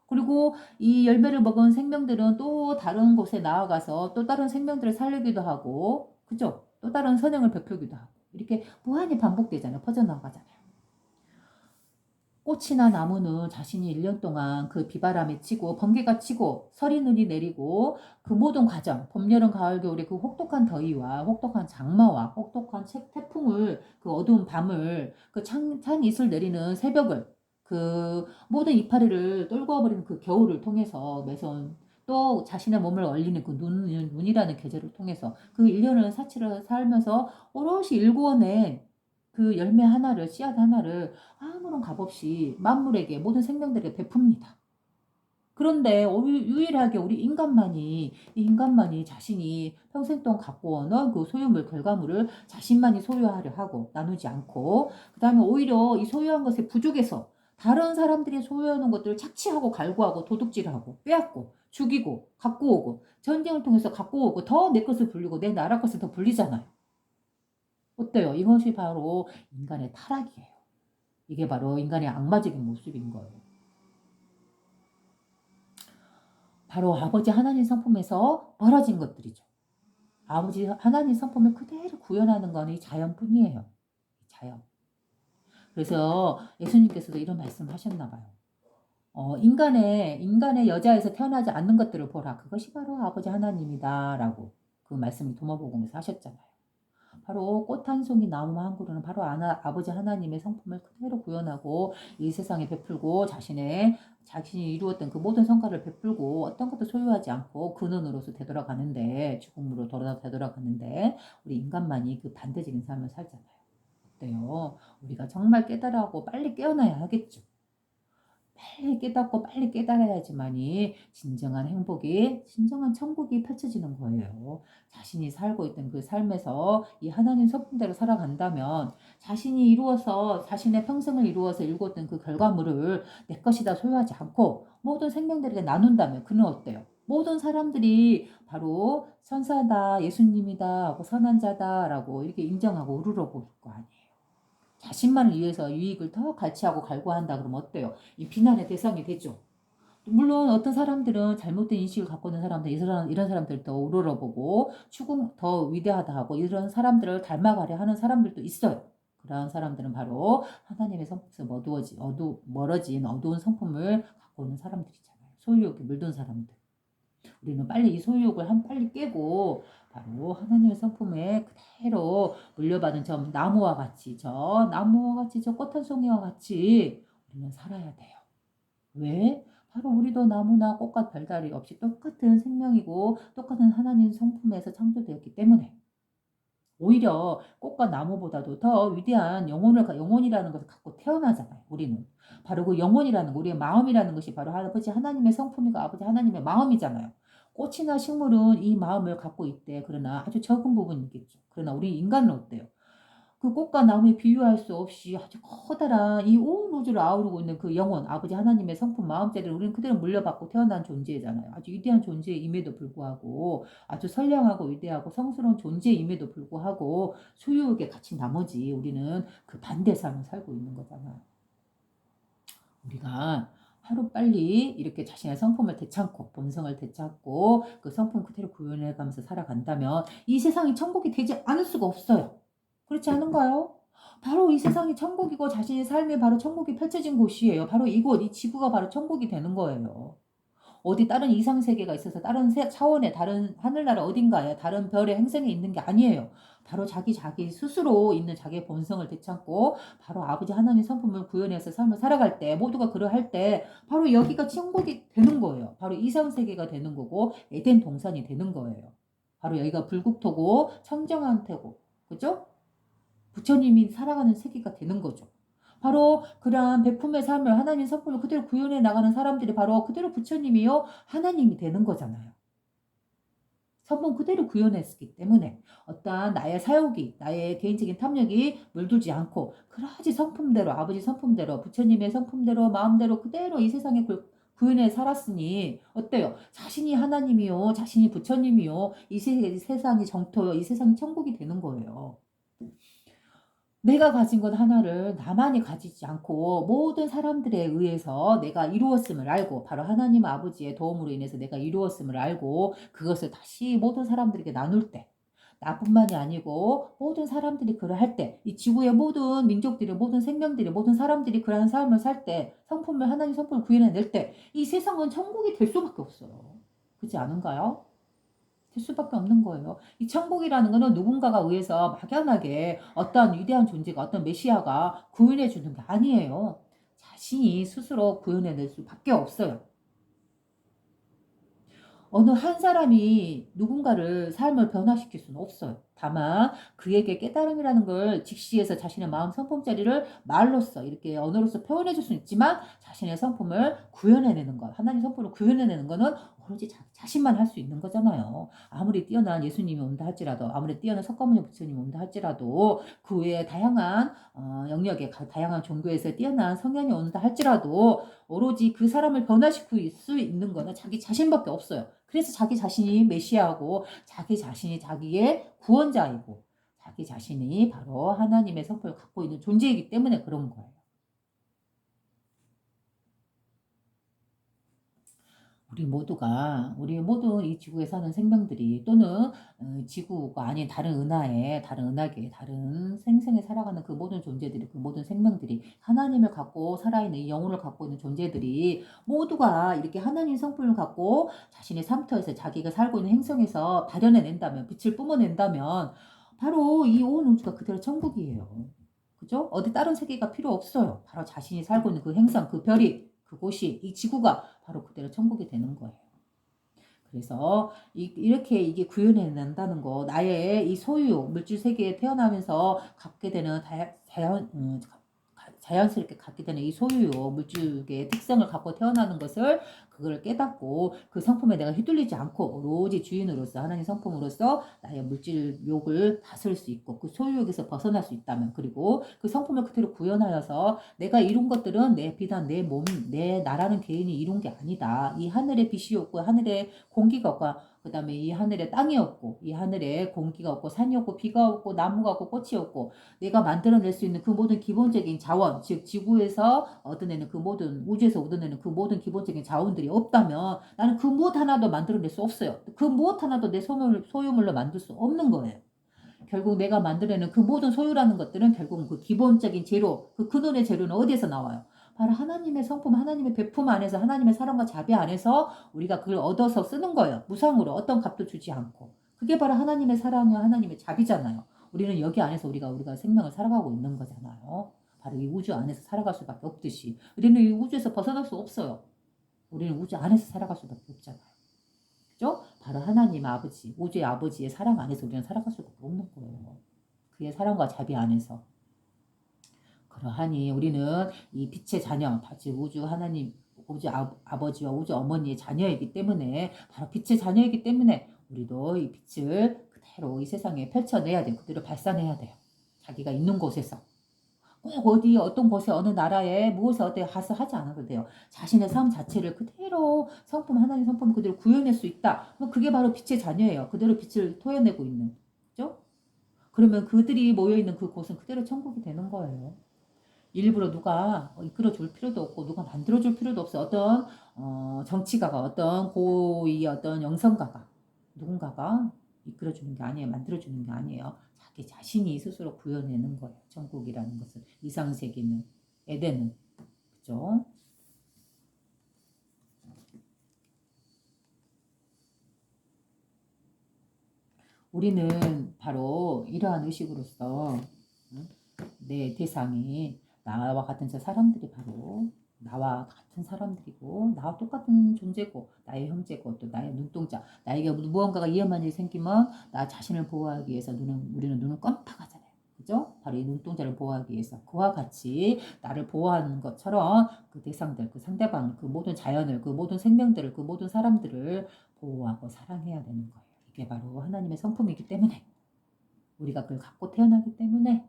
그리고 이 열매를 먹은 생명들은 또 다른 곳에 나아가서 또 다른 생명들을 살리기도 하고, 그죠? 또 다른 선행을 베풀기도 하고, 이렇게 무한히 반복되잖아요. 퍼져나가잖아요. 꽃이나 나무는 자신이 1년 동안 그 비바람이 치고, 번개가 치고, 서리 눈이 내리고, 그 모든 과정, 봄, 여름, 가을, 겨울의 그 혹독한 더위와 혹독한 장마와 혹독한 태풍을, 그 어두운 밤을, 그 찬 이슬 내리는 새벽을, 그 모든 이파리를 떨구어버리는 그 겨울을 통해서 매선 또 자신의 몸을 얼리는 그 눈이라는 계절을 통해서 그 1년을 사치를 살면서 오롯이 일구어낸 그 열매 하나를, 씨앗 하나를 아무런 값없이 만물에게 모든 생명들에게 베풉니다. 그런데 유일하게 우리 인간만이 자신이 평생 동안 갖고 오는 그 소유물, 결과물을 자신만이 소유하려 하고 나누지 않고 그 다음에 오히려 이 소유한 것에 부족해서 다른 사람들이 소유하는 것들을 착취하고 갈구하고 도둑질하고 빼앗고 죽이고 갖고 오고 전쟁을 통해서 갖고 오고 더 내 것을 불리고 내 나라 것을 더 불리잖아요. 어때요? 이것이 바로 인간의 타락이에요. 이게 바로 인간의 악마적인 모습인 거예요. 바로 아버지 하나님 성품에서 벌어진 것들이죠. 아버지 하나님 성품을 그대로 구현하는 건 이 자연뿐이에요. 자연. 그래서 예수님께서도 이런 말씀 하셨나 봐요. 인간의 여자에서 태어나지 않는 것들을 보라. 그것이 바로 아버지 하나님이다. 라고 그 말씀을 도마복음에서 하셨잖아요. 바로 꽃 한 송이 나무 한 그루는 바로 아버지 하나님의 성품을 그대로 구현하고 이 세상에 베풀고 자신이 이루었던 그 모든 성과를 베풀고 어떤 것도 소유하지 않고 근원으로서 되돌아가는데 죽음으로 되돌아가는데 우리 인간만이 그 반대적인 삶을 살잖아요. 어때요? 우리가 정말 깨달아고 빨리 깨어나야 하겠죠. 빨리 깨닫고 빨리 깨달아야지만이 진정한 행복이, 진정한 천국이 펼쳐지는 거예요. 자신이 살고 있던 그 삶에서 이 하나님 성품대로 살아간다면 자신의 평생을 이루어서 일궜던 그 결과물을 내 것이다 소유하지 않고 모든 생명들에게 나눈다면 그는 어때요? 모든 사람들이 바로 선사다, 예수님이다 하고 선한 자다라고 이렇게 인정하고 우러러볼 거 아니에요. 자신만을 위해서 유익을 더 갈취하고 갈구한다 그러면 어때요? 이 비난의 대상이 되죠. 물론 어떤 사람들은 잘못된 인식을 갖고 있는 사람들, 이런 사람들 더 우러러보고 추궁 더 위대하다 하고 이런 사람들을 닮아가려 하는 사람들도 있어요. 그러한 사람들은 바로 하나님의 성품에서 멀어진 어두운 성품을 갖고 있는 사람들이잖아요. 소유욕에 물든 사람들. 우리는 빨리 이 소유욕을 빨리 깨고 바로 하나님의 성품에 그대로 물려받은 저 나무와 같이 저 꽃 한 송이와 같이 우리는 살아야 돼요. 왜? 바로 우리도 나무나 꽃과 별다리 없이 똑같은 생명이고 똑같은 하나님 성품에서 창조되었기 때문에 오히려 꽃과 나무보다도 더 위대한 영혼이라는 것을 갖고 태어나잖아요. 우리는. 바로 그 영혼이라는 우리의 마음이라는 것이 바로 아버지 하나님의 성품이고 아버지 하나님의 마음이잖아요. 꽃이나 식물은 이 마음을 갖고 있대. 그러나 아주 적은 부분이겠죠. 그러나 우리 인간은 어때요? 그 꽃과 나무에 비유할 수 없이 아주 커다란 이 온 우주를 아우르고 있는 그 영혼, 아버지 하나님의 성품 마음자리를 우리는 그대로 물려받고 태어난 존재잖아요. 아주 위대한 존재임에도 불구하고 아주 선량하고 위대하고 성스러운 존재임에도 불구하고 소유욕에 갇힌 나머지 우리는 그 반대 삶을 살고 있는 거잖아요. 우리가 하루빨리 이렇게 자신의 성품을 되찾고 본성을 되찾고 그 성품 그대로 구현해가면서 살아간다면 이 세상이 천국이 되지 않을 수가 없어요. 그렇지 않은가요? 바로 이 세상이 천국이고 자신의 삶이 바로 천국이 펼쳐진 곳이에요. 바로 이곳, 이 지구가 바로 천국이 되는 거예요. 어디 다른 이상 세계가 있어서 다른 차원의 다른 하늘나라 어딘가에 다른 별의 행성에 있는 게 아니에요. 바로 자기 스스로 있는 자기의 본성을 되찾고 바로 아버지 하나님 성품을 구현해서 삶을 살아갈 때 모두가 그러할 때 바로 여기가 천국이 되는 거예요. 바로 이상 세계가 되는 거고 에덴 동산이 되는 거예요. 바로 여기가 불국토고 청정한 태고, 그죠? 부처님이 살아가는 세계가 되는 거죠. 바로 그러한 베품의 삶을 하나님 성품을 그대로 구현해 나가는 사람들이 바로 그대로 부처님이요 하나님이 되는 거잖아요. 성품 그대로 구현했기 때문에 어떠한 나의 사욕이 나의 개인적인 탐욕이 물들지 않고 그러지 성품대로 아버지 성품대로 부처님의 성품대로 마음대로 그대로 이 세상에 구현해 살았으니 어때요? 자신이 하나님이요 자신이 부처님이요 이 세상이 정토요 이 세상이 천국이 되는 거예요. 내가 가진 것 하나를 나만이 가지지 않고 모든 사람들에 의해서 내가 이루었음을 알고 바로 하나님 아버지의 도움으로 인해서 내가 이루었음을 알고 그것을 다시 모든 사람들에게 나눌 때 나뿐만이 아니고 모든 사람들이 그러할 때 이 지구의 모든 민족들이 모든 생명들이 모든 사람들이 그러한 삶을 살 때 성품을 하나님 성품을 구현해낼 때 이 세상은 천국이 될 수밖에 없어요. 그렇지 않은가요? 될 수밖에 없는 거예요. 이 천국이라는 거는 누군가가 의해서 막연하게 어떤 위대한 존재가 어떤 메시아가 구현해 주는 게 아니에요. 자신이 스스로 구현해낼 수밖에 없어요. 어느 한 사람이 누군가를 삶을 변화시킬 수는 없어요. 다만 그에게 깨달음이라는 걸 직시해서 자신의 마음 성품짜리를 말로써 이렇게 언어로서 표현해 줄 수는 있지만 자신의 성품을 구현해내는 것, 하나님 성품을 구현해내는 거는 오로지 자신만 할 수 있는 거잖아요. 아무리 뛰어난 예수님이 온다 할지라도 아무리 뛰어난 석가모니 부처님이 온다 할지라도 그 외에 다양한 영역의 다양한 종교에서 뛰어난 성현이 온다 할지라도 오로지 그 사람을 변화시킬 수 있는 거는 자기 자신밖에 없어요. 그래서 자기 자신이 메시아고 자기 자신이 자기의 구원자이고 자기 자신이 바로 하나님의 성품을 갖고 있는 존재이기 때문에 그런 거예요. 우리 모두 이 지구에 사는 생명들이 또는 지구가 아닌 다른 은하계, 다른 생생에 살아가는 그 모든 존재들이, 그 모든 생명들이 하나님을 갖고 살아있는 이 영혼을 갖고 있는 존재들이 모두가 이렇게 하나님 성품을 갖고 자신의 삶터에서 자기가 살고 있는 행성에서 발현해낸다면, 빛을 뿜어낸다면 바로 이 온 우주가 그대로 천국이에요. 그죠? 어디 다른 세계가 필요 없어요. 바로 자신이 살고 있는 그 행성, 그 별이, 그곳이, 이 지구가 바로 그대로 천국이 되는 거예요. 그래서 이렇게 이게 구현해낸다는 거, 나의 이 소유, 물질 세계에 태어나면서 갖게 되는 자연스럽게 갖게 되는 이 소유요, 물질계의 특성을 갖고 태어나는 것을 그걸 깨닫고 그 성품에 내가 휘둘리지 않고 오로지 주인으로서 하나님 성품으로서 나의 물질욕을 다스릴 수 있고 그 소유욕에서 벗어날 수 있다면 그리고 그 성품을 그대로 구현하여서 내가 이룬 것들은 내 비단 내 몸, 내 나라는 개인이 이룬 게 아니다. 이 하늘의 빛이 없고 하늘의 공기가 없고 그 다음에 이 하늘에 땅이 없고 이 하늘에 공기가 없고 산이 없고 비가 없고 나무가 없고 꽃이 없고 내가 만들어낼 수 있는 그 모든 기본적인 자원 즉 지구에서 얻어내는 그 모든 우주에서 얻어내는 그 모든 기본적인 자원들이 없다면 나는 그 무엇 하나도 만들어낼 수 없어요. 그 무엇 하나도 내 소유물로 만들 수 없는 거예요. 결국 내가 만들어내는 그 모든 소유라는 것들은 결국 그 기본적인 재료 그 근원의 재료는 어디에서 나와요? 바로 하나님의 성품, 하나님의 베품 안에서 하나님의 사랑과 자비 안에서 우리가 그걸 얻어서 쓰는 거예요. 무상으로 어떤 값도 주지 않고. 그게 바로 하나님의 사랑이와 하나님의 자비잖아요. 우리는 여기 안에서 우리가 생명을 살아가고 있는 거잖아요. 바로 이 우주 안에서 살아갈 수밖에 없듯이 우리는 이 우주에서 벗어날 수 없어요. 우리는 우주 안에서 살아갈 수밖에 없잖아요. 그죠? 바로 하나님 아버지, 우주의 아버지의 사랑 안에서 우리는 살아갈 수밖에 없는 거예요. 그의 사랑과 자비 안에서. 그러하니 우리는 이 빛의 자녀, 즉 우주 하나님, 우주 아버지와 우주 어머니의 자녀이기 때문에 바로 빛의 자녀이기 때문에 우리도 이 빛을 그대로 이 세상에 펼쳐내야 돼요. 그대로 발산해야 돼요. 자기가 있는 곳에서. 꼭 어디 어떤 곳에 어느 나라에 무엇을 어떻게 가서 하지 않아도 돼요. 자신의 삶 자체를 그대로 성품 하나님 성품 그대로 구현할 수 있다. 그게 바로 빛의 자녀예요. 그대로 빛을 토해내고 있는. 그죠? 그러면 그들이 모여있는 그곳은 그대로 천국이 되는 거예요. 일부러 누가 이끌어줄 필요도 없고 누가 만들어줄 필요도 없어. 어떤 정치가가 어떤 고위 어떤 영성가가 누군가가 이끌어주는 게 아니에요. 만들어주는 게 아니에요. 자기 자신이 스스로 구현해내는 거예요. 천국이라는 것은. 이상세계는, 에덴은. 그죠? 우리는 바로 이러한 의식으로서 내 대상이 나와 같은 저 사람들이 바로 나와 같은 사람들이고 나와 똑같은 존재고 나의 형제고 또 나의 눈동자 나에게 무언가가 위험한 일이 생기면 나 자신을 보호하기 위해서 우리는 눈을 깜빡하잖아요. 그죠? 바로 이 눈동자를 보호하기 위해서 그와 같이 나를 보호하는 것처럼 그 대상들, 그 상대방, 그 모든 자연을, 그 모든 생명들을, 그 모든 사람들을 보호하고 사랑해야 되는 거예요. 이게 바로 하나님의 성품이기 때문에 우리가 그걸 갖고 태어나기 때문에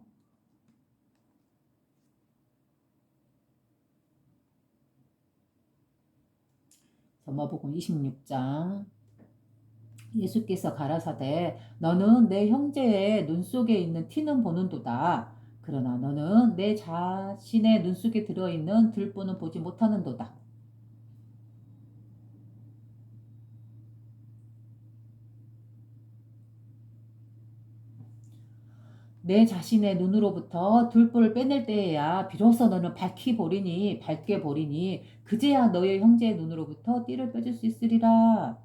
마복음 26장 예수께서 가라사대 너는 내 형제의 눈 속에 있는 티는 보는도다. 그러나 너는 내 자신의 눈 속에 들어있는 들보는 보지 못하는도다. 내 자신의 눈으로부터 들보를 빼낼 때에야 비로소 너는 밝게 보리니 그제야 너의 형제의 눈으로부터 띠를 빼줄 수 있으리라.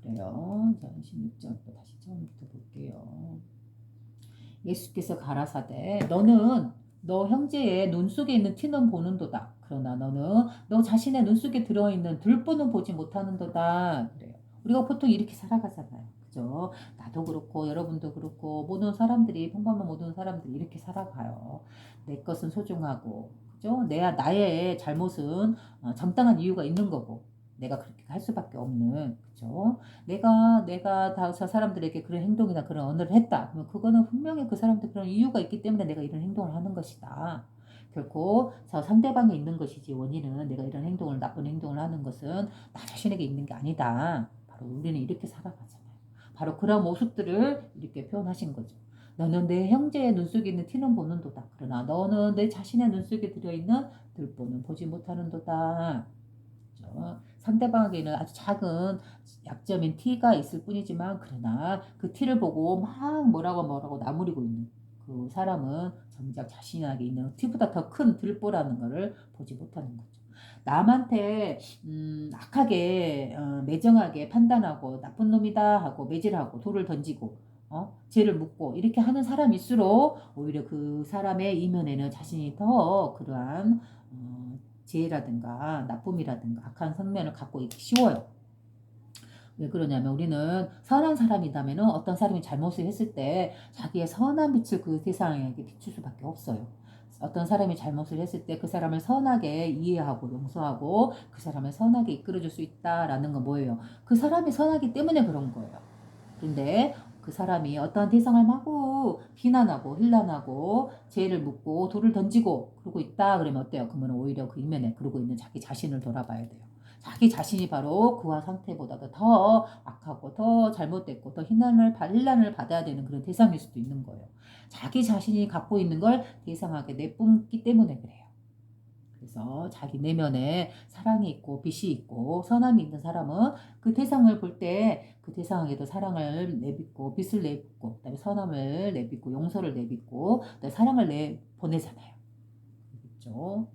그래요. 자, 26절 다시 처음부터 볼게요. 예수께서 가라사대 너는 너 형제의 눈 속에 있는 티는 보는도다. 그러나 너는 너 자신의 눈 속에 들어있는 들보는 보지 못하는도다. 그래요. 우리가 보통 이렇게 살아가잖아요. 그죠? 나도 그렇고 여러분도 그렇고 모든 사람들이 평범한 모든 사람들이 이렇게 살아가요. 내 것은 소중하고 그죠? 나의 잘못은 정당한 이유가 있는 거고 내가 그렇게 할 수밖에 없는 그죠? 내가 다 저 사람들에게 그런 행동이나 그런 언어를 했다. 그러면 그거는 분명히 그 사람들 그런 이유가 있기 때문에 내가 이런 행동을 하는 것이다. 결코 저 상대방에 있는 것이지 원인은 내가 이런 나쁜 행동을 하는 것은 나 자신에게 있는 게 아니다. 바로 우리는 이렇게 살아가잖아요. 바로 그런 모습들을 이렇게 표현하신 거죠. 너는 내 형제의 눈 속에 있는 티는 보는도다. 그러나 너는 내 자신의 눈 속에 들어있는 들보는 보지 못하는도다. 상대방에게는 아주 작은 약점인 티가 있을 뿐이지만 그러나 그 티를 보고 막 뭐라고 나무리고 있는 그 사람은 정작 자신에게 있는 티보다 더 큰 들보라는 것을 보지 못하는 거죠. 남한테 악하게 매정하게 판단하고 나쁜 놈이다 하고 매질하고 돌을 던지고 죄를 묻고 이렇게 하는 사람일수록 오히려 그 사람의 이면에는 자신이 더 그러한 죄라든가 나쁨이라든가 악한 성면을 갖고 있기 쉬워요. 왜 그러냐면 우리는 선한 사람이라면 어떤 사람이 잘못을 했을 때 자기의 선한 빛을 그 세상에게 비출 수밖에 없어요. 어떤 사람이 잘못을 했을 때 그 사람을 선하게 이해하고 용서하고 그 사람을 선하게 이끌어줄 수 있다라는 건 뭐예요? 그 사람이 선하기 때문에 그런 거예요. 그런데 그 사람이 어떠한 대상을 마구 비난하고 힐난하고 죄를 묻고 돌을 던지고 그러고 있다 그러면 어때요? 그러면 오히려 그 이면에 그러고 있는 자기 자신을 돌아봐야 돼요. 자기 자신이 바로 그와 상태보다도 더 악하고 더 잘못됐고 더 힐난을 받아야 되는 그런 대상일 수도 있는 거예요. 자기 자신이 갖고 있는 걸 대상하게 내뿜기 때문에 그래요. 그래서 자기 내면에 사랑이 있고 빛이 있고 선함이 있는 사람은 그 대상을 볼 때 그 대상에도 사랑을 내딛고 빛을 내딛고 그다음에 선함을 내딛고 용서를 내딛고 그다음에 사랑을 보내잖아요. 그렇죠?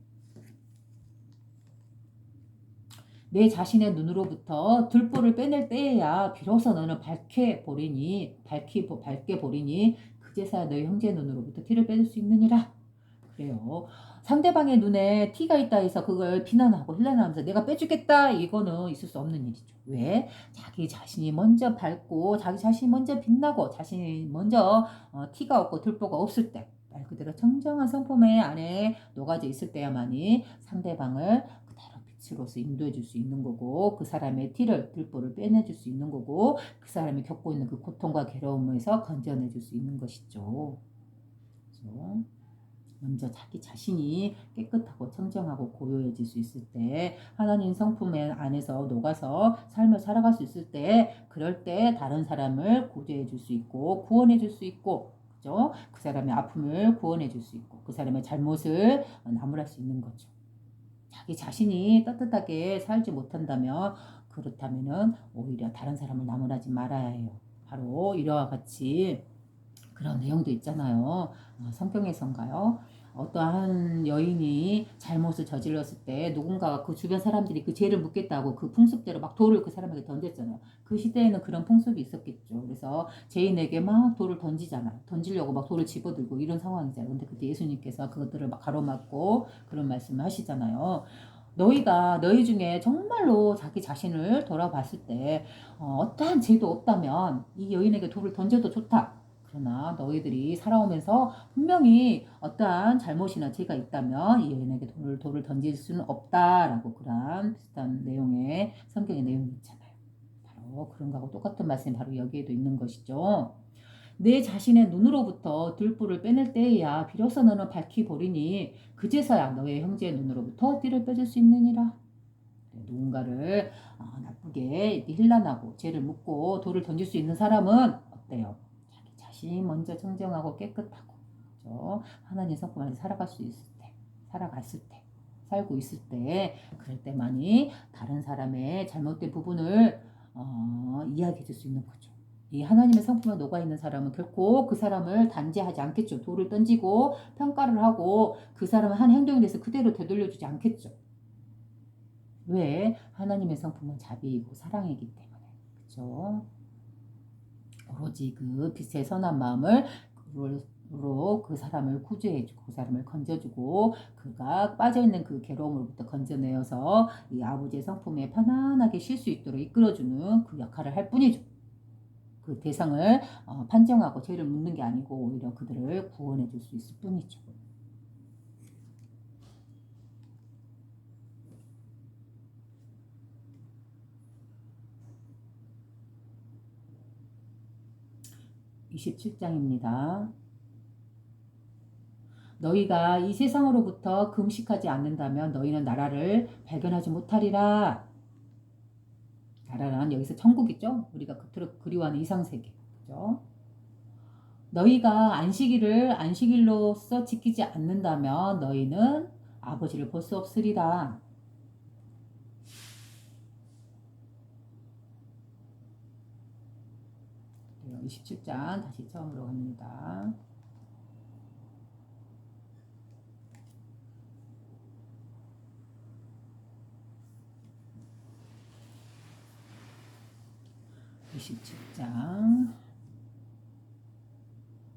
내 자신의 눈으로부터 들보를 빼낼 때에야 비로소 너는 밝게 보리니 그제서야 너희 형제 눈으로부터 티를 빼낼 수 있느니라. 그래요. 상대방의 눈에 티가 있다 해서 그걸 비난하고 힐난하면서 내가 빼주겠다 이거는 있을 수 없는 일이죠. 왜? 자기 자신이 먼저 밝고 자기 자신이 먼저 빛나고 자신이 먼저 티가 없고 들보가 없을 때 말 그대로 청정한 성품의 안에 녹아져 있을 때야만이 상대방을 그대로 빛으로서 인도해 줄 수 있는 거고 그 사람의 들보를 빼내줄 수 있는 거고 그 사람이 겪고 있는 그 고통과 괴로움에서 건져내 줄 수 있는 것이죠. 그렇죠? 먼저 자기 자신이 깨끗하고 청정하고 고요해질 수 있을 때 하나님 성품 안에서 녹아서 삶을 살아갈 수 있을 때 그럴 때 다른 사람을 구제해 줄 수 있고 구원해 줄 수 있고 그죠? 그 사람의 아픔을 구원해 줄 수 있고 그 사람의 잘못을 나무랄 수 있는 거죠. 자기 자신이 떳떳하게 살지 못한다면 그렇다면은 오히려 다른 사람을 나무라지 말아야 해요. 바로 이와 같이 그런 내용도 있잖아요. 성경에선가요? 어떠한 여인이 잘못을 저질렀을 때 누군가가 그 주변 사람들이 그 죄를 묻겠다고 그 풍습대로 막 돌을 그 사람에게 던졌잖아요. 그 시대에는 그런 풍습이 있었겠죠. 그래서 죄인에게 막 돌을 던지잖아요. 던지려고 막 돌을 집어들고 이런 상황이잖아요. 근데 그때 예수님께서 그것들을 막 가로막고 그런 말씀을 하시잖아요. 너희가 너희 중에 정말로 자기 자신을 돌아봤을 때 어떠한 죄도 없다면 이 여인에게 돌을 던져도 좋다. 그러나 너희들이 살아오면서 분명히 어떠한 잘못이나 죄가 있다면 이 여인에게 돌을 던질 수는 없다라고 그런 비슷한 내용의 성경의 내용이 있잖아요. 바로 그런 거하고 똑같은 말씀이 바로 여기에도 있는 것이죠. 내 자신의 눈으로부터 들불을 빼낼 때에야 비로소 너는 밝히 보리니 그제서야 너의 형제의 눈으로부터 띠를 빼줄 수 있느니라. 누군가를 나쁘게 힐난하고 죄를 묻고 돌을 던질 수 있는 사람은 어때요? 자기 자신이 먼저 청정하고 깨끗하고 그렇죠? 하나님 성품 안에 살아갈 수 있을 때, 살아갔을 때, 살고 있을 때 그럴 때만이 다른 사람의 잘못된 부분을 이야기해 줄 수 있는 거죠. 이 하나님의 성품에 녹아있는 사람은 결코 그 사람을 단죄하지 않겠죠. 돌을 던지고 평가를 하고 그 사람의 한 행동에 대해서 그대로 되돌려주지 않겠죠. 왜? 하나님의 성품은 자비이고 사랑이기 때문에. 그렇죠? 오로지 그 빛의 선한 마음을 으로 그 사람을 구제해주고 그 사람을 건져주고 그가 빠져있는 그 괴로움으로부터 건져내어서 이 아버지의 성품에 편안하게 쉴 수 있도록 이끌어주는 그 역할을 할 뿐이죠. 그 대상을 판정하고 죄를 묻는 게 아니고 오히려 그들을 구원해 줄 수 있을 뿐이죠. (27장입니다) 너희가 이 세상으로부터 금식하지 않는다면 너희는 나라를 발견하지 못하리라. 나라란 여기서 천국이죠. 우리가 겉으로 그리워하는 이상세계. 그죠? 너희가 안식일을 안식일로서 지키지 않는다면 너희는 아버지를 볼 수 없으리라. 27장 다시 처음으로 갑니다. (27장)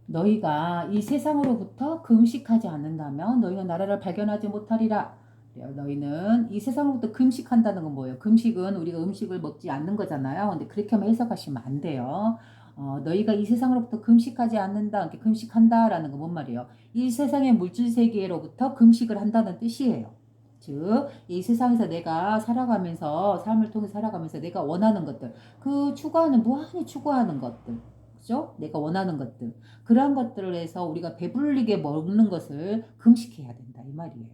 너희가 이 세상으로부터 금식하지 않는다면 너희는 나라를 발견하지 못하리라. 너희는 이 세상으로부터 금식한다는 건 뭐예요? 금식은 우리가 음식을 먹지 않는 거잖아요. 근데 그렇게만 해석하시면 안 돼요. 너희가 이 세상으로부터 금식하지 않는다, 이렇게 금식한다라는 건 뭔 말이에요? 이 세상의 물질 세계로부터 금식을 한다는 뜻이에요. 즉, 이 세상에서 내가 살아가면서, 삶을 통해 살아가면서 내가 원하는 것들, 그 추구하는, 무한히 추구하는 것들, 그죠? 내가 원하는 것들, 그러한 것들을 해서 우리가 배불리게 먹는 것을 금식해야 된다, 이 말이에요.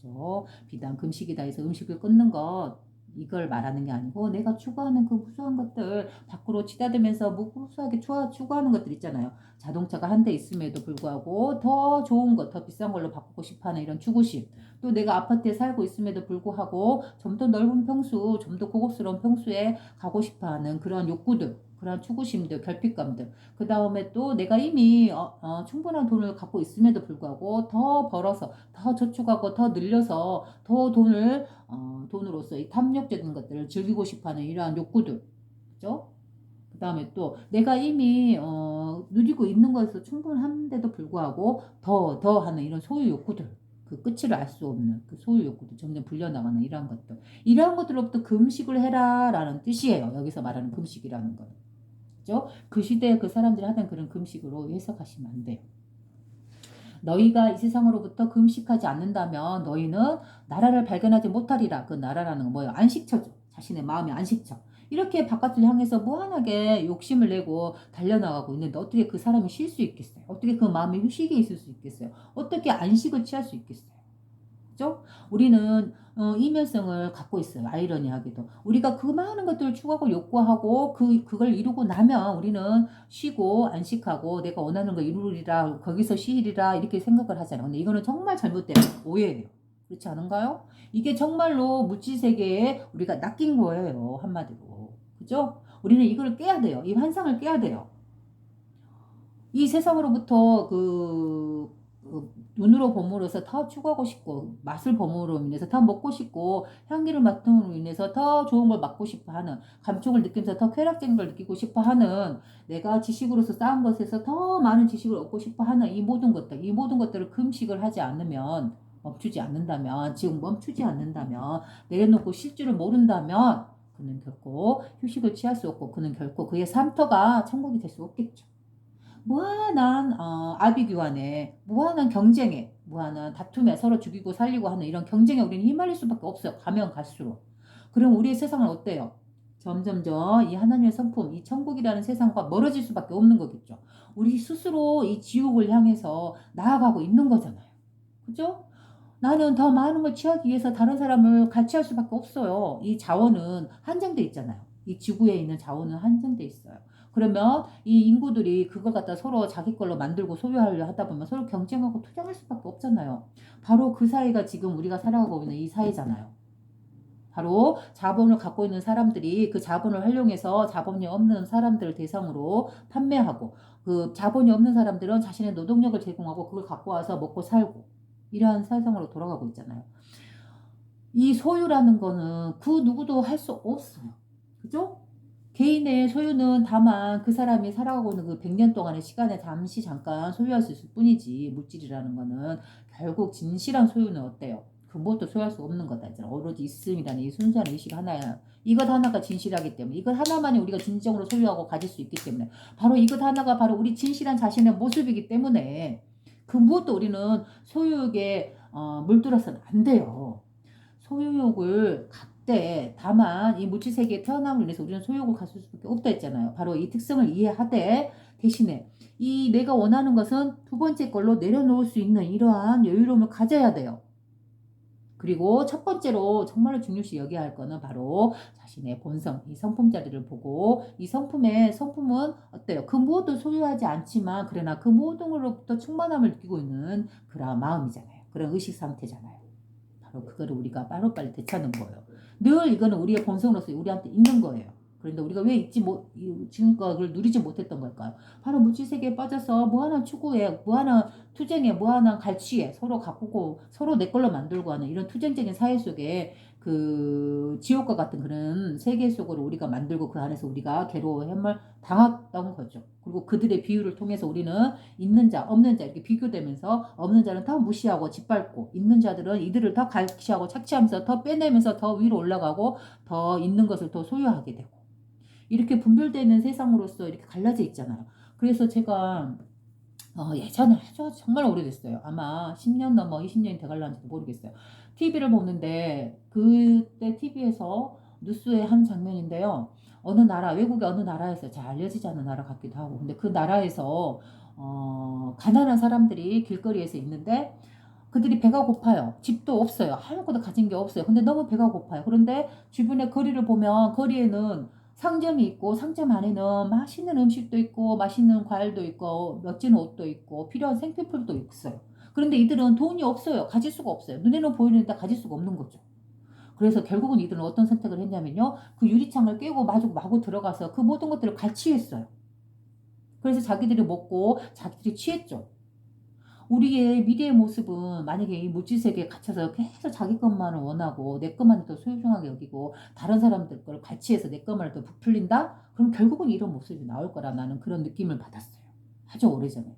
그죠? 비단 금식이다 해서 음식을 끊는 것, 이걸 말하는 게 아니고 내가 추구하는 그 무수한 것들 밖으로 치닫으면서 무수하게 추구하는 것들 있잖아요. 자동차가 한 대 있음에도 불구하고 더 좋은 것, 더 비싼 걸로 바꾸고 싶어하는 이런 추구심. 또 내가 아파트에 살고 있음에도 불구하고 좀 더 넓은 평수, 좀 더 고급스러운 평수에 가고 싶어하는 그런 욕구들. 그런 추구심들, 결핍감들. 그 다음에 또 내가 이미 충분한 돈을 갖고 있음에도 불구하고 더 벌어서, 더 저축하고, 더 늘려서, 더 돈으로서 이 탐욕적인 것들을 즐기고 싶어하는 이러한 욕구들. 그죠? 그 다음에 또 내가 이미 누리고 있는 것에서 충분한데도 불구하고 더 하는 이런 소유 욕구들. 그 끝을 알 수 없는 그 소유 욕구들 점점 불려나가는 이러한 것들. 이러한 것들로부터 금식을 해라라는 뜻이에요. 여기서 말하는 금식이라는 건. 그죠? 그 시대에 그 사람들이 하던 그런 금식으로 해석하시면 안 돼요. 너희가 이 세상으로부터 금식하지 않는다면 너희는 나라를 발견하지 못하리라. 그 나라라는 건 뭐예요? 안식처죠. 자신의 마음의 안식처. 이렇게 바깥을 향해서 무한하게 욕심을 내고 달려나가고 있는데 어떻게 그 사람이 쉴 수 있겠어요? 어떻게 그 마음이 휴식에 있을 수 있겠어요? 어떻게 안식을 취할 수 있겠어요? 그죠? 우리는 이면성을 갖고 있어요. 아이러니하게도. 우리가 그 많은 것들을 추구하고 욕구하고 그걸 이루고 나면 우리는 쉬고 안식하고 내가 원하는 거 이루리라 거기서 쉬리라 이렇게 생각을 하잖아요. 근데 이거는 정말 잘못된 오해예요. 그렇지 않은가요? 이게 정말로 물질세계에 우리가 낚인 거예요. 한마디로. 그죠? 우리는 이걸 깨야 돼요. 이 환상을 깨야 돼요. 이 세상으로부터 눈으로 봄으로써 더 추구하고 싶고 맛을 봄으로 인해서 더 먹고 싶고 향기를 맡음으로 인해서 더 좋은 걸 맡고 싶어 하는 감촉을 느끼면서 더 쾌락적인 걸 느끼고 싶어 하는 내가 지식으로서 쌓은 것에서 더 많은 지식을 얻고 싶어 하는 이 모든 것들을 금식을 하지 않으면 멈추지 않는다면 지금 멈추지 않는다면 내려놓고 쉴 줄을 모른다면 그는 결코 휴식을 취할 수 없고 그는 결코 그의 삶터가 천국이 될 수 없겠죠. 무한한 아비규환에 무한한 경쟁에 무한한 다툼에 서로 죽이고 살리고 하는 이런 경쟁에 우리는 휘말릴 수밖에 없어요. 가면 갈수록. 그럼 우리의 세상은 어때요? 점점점 이 하나님의 성품, 이 천국이라는 세상과 멀어질 수밖에 없는 거겠죠. 우리 스스로 이 지옥을 향해서 나아가고 있는 거잖아요. 그죠? 나는 더 많은 걸 취하기 위해서 다른 사람을 같이 할 수밖에 없어요. 이 자원은 한정돼 있잖아요. 이 지구에 있는 자원은 한정돼 있어요. 그러면 이 인구들이 그걸 갖다 서로 자기 걸로 만들고 소유하려 하다 보면 서로 경쟁하고 투쟁할 수밖에 없잖아요. 바로 그 사이가 지금 우리가 살아가고 있는 이 사이잖아요. 바로 자본을 갖고 있는 사람들이 그 자본을 활용해서 자본이 없는 사람들을 대상으로 판매하고 그 자본이 없는 사람들은 자신의 노동력을 제공하고 그걸 갖고 와서 먹고 살고 이러한 세상으로 돌아가고 있잖아요. 이 소유라는 거는 그 누구도 할 수 없어요. 그죠? 개인의 소유는 다만 그 사람이 살아가고 있는 그 100년 동안의 시간에 잠깐 소유할 수 있을 뿐이지 물질이라는 거는 결국 진실한 소유는 어때요? 그 무엇도 소유할 수 없는 거다. 이제 오로지 있음이라는 이 순수한 의식 하나야. 이것 하나가 진실하기 때문에 이것 하나만이 우리가 진정으로 소유하고 가질 수 있기 때문에 바로 이것 하나가 바로 우리 진실한 자신의 모습이기 때문에 그 무엇도 우리는 소유욕에 물들어서는 안 돼요. 소유욕을 갖되 다만 이 물질세계에 태어남으로 인해서 우리는 소유욕을 가질 수밖에 없다 했잖아요. 바로 이 특성을 이해하되 대신에 이 내가 원하는 것은 두 번째 걸로 내려놓을 수 있는 이러한 여유로움을 가져야 돼요. 그리고 첫 번째로 정말로 중요시 여겨야 할 거는 바로 자신의 본성, 이 성품자리를 보고 이 성품은 어때요? 그 무엇도 소유하지 않지만 그러나 그 모든 걸로부터 충만함을 느끼고 있는 그런 마음이잖아요. 그런 의식 상태잖아요. 바로 그거를 우리가 빠르빨리 되찾는 거예요. 늘 이거는 우리의 본성으로서 우리한테 있는 거예요. 그런데 우리가 왜 지금껏 그걸 누리지 못했던 걸까요? 바로 물질세계에 빠져서 무한한 추구에, 무한한 투쟁에, 무한한 갈취에 서로 가꾸고 서로 내 걸로 만들고 하는 이런 투쟁적인 사회 속에 그 지옥과 같은 그런 세계 속으로 우리가 만들고 그 안에서 우리가 괴로워 해물 당했던 거죠. 그리고 그들의 비유를 통해서 우리는 있는 자, 없는 자 이렇게 비교되면서 없는 자는 더 무시하고 짓밟고 있는 자들은 이들을 더 갈취하고 착취하면서 더 빼내면서 더 위로 올라가고 더 있는 것을 더 소유하게 되고 이렇게 분별되는 세상으로서 이렇게 갈라져 있잖아요. 그래서 제가 예전에 아주 정말 오래됐어요. 아마 10년 넘어 20년이 돼갈라는지도 모르겠어요. TV를 보는데 그때 TV에서 뉴스의 한 장면인데요. 어느 나라 외국의 어느 나라에서 잘 알려지지 않은 나라 같기도 하고 근데 그 나라에서 가난한 사람들이 길거리에서 있는데 그들이 배가 고파요. 집도 없어요. 아무것도 가진 게 없어요. 근데 너무 배가 고파요. 그런데 주변의 거리를 보면 거리에는 상점이 있고 상점 안에는 맛있는 음식도 있고 맛있는 과일도 있고 멋진 옷도 있고 필요한 생필품도 있어요. 그런데 이들은 돈이 없어요. 가질 수가 없어요. 눈에는 보이는데 가질 수가 없는 거죠. 그래서 결국은 이들은 어떤 선택을 했냐면요. 그 유리창을 깨고 마구 들어가서 그 모든 것들을 갈취했어요. 그래서 자기들이 먹고 자기들이 취했죠. 우리의 미래의 모습은 만약에 이 물질세계에 갇혀서 계속 자기 것만을 원하고 내 것만을 더 소중하게 여기고 다른 사람들 걸 같이해서 내 것만을 더 부풀린다? 그럼 결국은 이런 모습이 나올 거라 나는 그런 느낌을 받았어요. 아주 오래전에.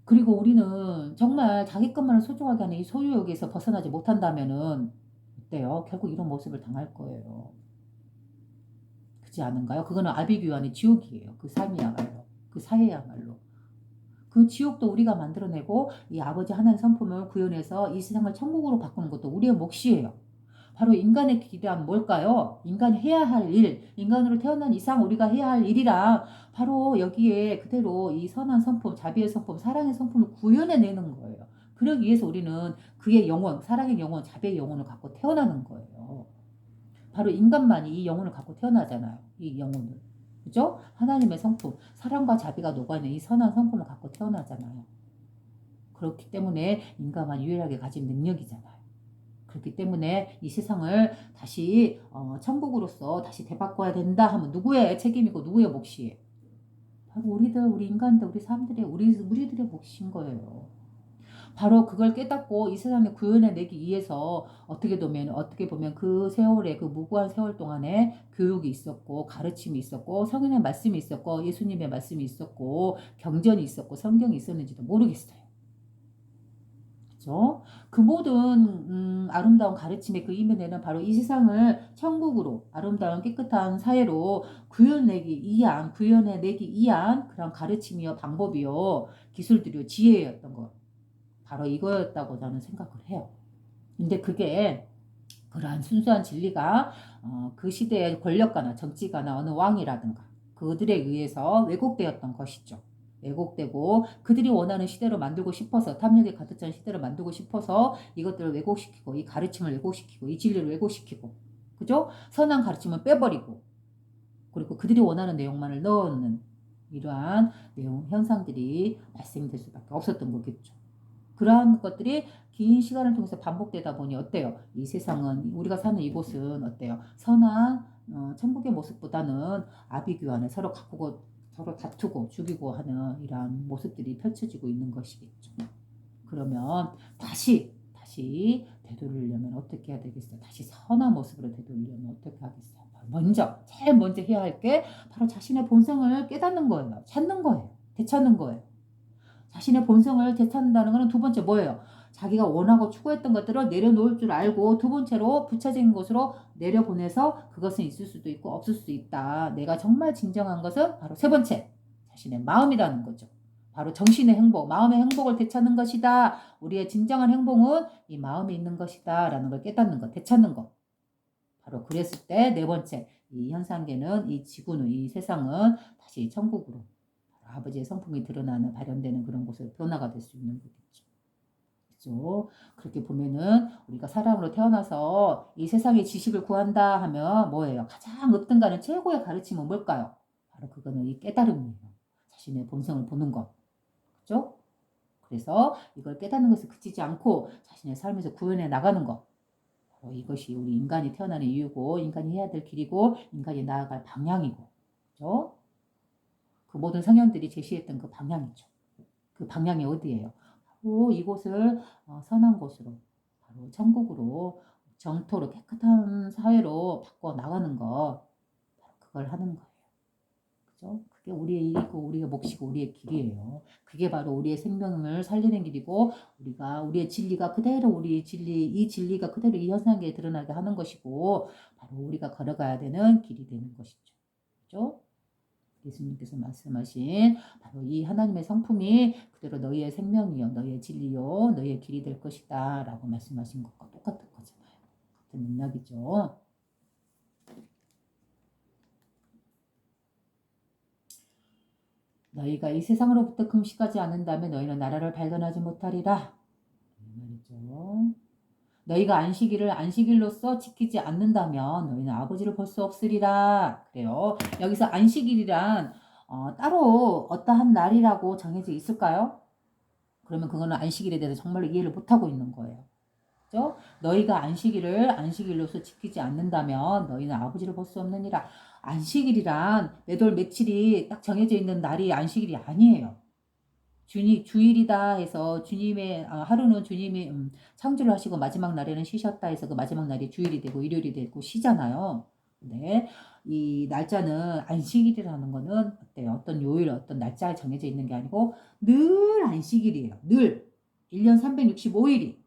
그리고 우리는 정말 자기 것만을 소중하게 하는 이 소유욕에서 벗어나지 못한다면은 어때요? 결국 이런 모습을 당할 거예요. 그렇지 않은가요? 그거는 아비규환의 지옥이에요. 그 삶이야말로. 그 사회야말로. 그 지옥도 우리가 만들어내고 이 아버지 하나님 성품을 구현해서 이 세상을 천국으로 바꾸는 것도 우리의 몫이에요. 바로 인간의 길이란 뭘까요? 인간이 해야 할 일, 인간으로 태어난 이상 우리가 해야 할 일이랑 바로 여기에 그대로 이 선한 성품, 자비의 성품, 사랑의 성품을 구현해내는 거예요. 그러기 위해서 우리는 그의 영혼, 사랑의 영혼, 자비의 영혼을 갖고 태어나는 거예요. 바로 인간만이 이 영혼을 갖고 태어나잖아요. 이 영혼을. 그죠? 하나님의 성품, 사랑과 자비가 녹아있는 이 선한 성품을 갖고 태어나잖아요. 그렇기 때문에 인간만 유일하게 가진 능력이잖아요. 그렇기 때문에 이 세상을 다시 천국으로서 다시 되바꿔야 된다 하면 누구의 책임이고 누구의 몫이에요? 바로 우리 인간들, 우리 사람들의, 우리들의 몫인 거예요. 바로 그걸 깨닫고 이 세상에 구현해내기 위해서 어떻게 보면 그 세월에, 그 무고한 세월 동안에 교육이 있었고, 가르침이 있었고, 성인의 말씀이 있었고, 예수님의 말씀이 있었고, 경전이 있었고, 성경이 있었는지도 모르겠어요. 그죠? 그 모든 아름다운 가르침의 그 이면에는 바로 이 세상을 천국으로 아름다운 깨끗한 사회로 구현해내기 위한 그런 가르침이요, 방법이요, 기술들이요, 지혜였던 거. 바로 이거였다고 저는 생각을 해요. 근데 그게 그러한 순수한 진리가 그 시대의 권력가나 정치가나 어느 왕이라든가 그들에 의해서 왜곡되었던 것이죠. 왜곡되고 그들이 원하는 시대로 만들고 싶어서, 탐욕에 가득 찬 시대를 만들고 싶어서 이것들을 왜곡시키고, 이 가르침을 왜곡시키고, 이 진리를 왜곡시키고, 그죠? 선한 가르침은 빼버리고, 그리고 그들이 원하는 내용만을 넣는 이러한 내용 현상들이 발생될 수밖에 없었던 거겠죠. 그러한 것들이 긴 시간을 통해서 반복되다 보니 어때요? 이 세상은, 우리가 사는 이곳은 어때요? 선한 천국의 모습보다는 아비규환을 서로 가꾸고 서로 다투고 죽이고 하는 이러한 모습들이 펼쳐지고 있는 것이겠죠. 그러면 다시 되돌리려면 어떻게 해야 되겠어요? 다시 선한 모습으로 되돌리려면 어떻게 하겠어요? 제일 먼저 해야 할 게 바로 자신의 본성을 깨닫는 거예요. 찾는 거예요. 되찾는 거예요. 자신의 본성을 되찾는다는 것은 두 번째 뭐예요? 자기가 원하고 추구했던 것들을 내려놓을 줄 알고, 두 번째로 부차적인 것으로 내려보내서 그것은 있을 수도 있고 없을 수도 있다. 내가 정말 진정한 것은 바로 세 번째, 자신의 마음이라는 거죠. 바로 정신의 행복, 마음의 행복을 되찾는 것이다. 우리의 진정한 행복은 이 마음에 있는 것이다 라는 걸 깨닫는 것, 되찾는 것. 바로 그랬을 때 네 번째, 이 현상계는, 이 지구는, 이 세상은 다시 천국으로 아버지의 성품이 드러나는, 발현되는 그런 곳으로 변화가 될 수 있는 거겠죠. 그죠? 그렇게 보면은 우리가 사람으로 태어나서 이 세상의 지식을 구한다 하면 뭐예요? 가장 으뜸가는 최고의 가르침은 뭘까요? 바로 그거는 이 깨달음이에요. 자신의 본성을 보는 것. 그죠? 그래서 이걸 깨닫는 것을 그치지 않고 자신의 삶에서 구현해 나가는 것. 바로 이것이 우리 인간이 태어나는 이유고, 인간이 해야 될 길이고, 인간이 나아갈 방향이고. 그죠? 그 모든 성현들이 제시했던 그 방향이죠. 그 방향이 어디예요? 바로 이곳을 선한 곳으로, 바로 천국으로, 정토로, 깨끗한 사회로 바꿔 나가는 거, 바로 그걸 하는 거예요. 그죠? 그게 우리의 일이고, 우리의 몫이고, 우리의 길이에요. 그게 바로 우리의 생명을 살리는 길이고, 우리의 진리가 그대로, 이 진리가 그대로 이 현상에 드러나게 하는 것이고, 바로 우리가 걸어가야 되는 길이 되는 것이죠. 그죠? 예수님께서 말씀하신 바로 이 하나님의 성품이 그대로 너희의 생명이요, 너희의 진리요, 너희의 길이 될 것이다 라고 말씀하신 것과 똑같은 거잖아요. 같은 맥락이죠. 너희가 이 세상으로부터 금식하지 않는다면 너희는 나라를 발견하지 못하리라. 말이죠. 너희가 안식일을 안식일로서 지키지 않는다면 너희는 아버지를 볼 수 없으리라. 그래요. 여기서 안식일이란 따로 어떠한 날이라고 정해져 있을까요? 그러면 그거는 안식일에 대해서 정말로 이해를 못하고 있는 거예요. 그죠? 너희가 안식일을 안식일로서 지키지 않는다면 너희는 아버지를 볼 수 없느니라. 안식일이란 매돌 며칠이 딱 정해져 있는 날이 안식일이 아니에요. 주일이다 해서 하루는 주님이 창조를 하시고 마지막 날에는 쉬셨다 해서 그 마지막 날이 주일이 되고 일요일이 되고 쉬잖아요. 근데 이 날짜는, 안식일이라는 거는 어때요? 어떤 요일, 어떤 날짜에 정해져 있는 게 아니고 늘 안식일이에요. 늘 1년 365일이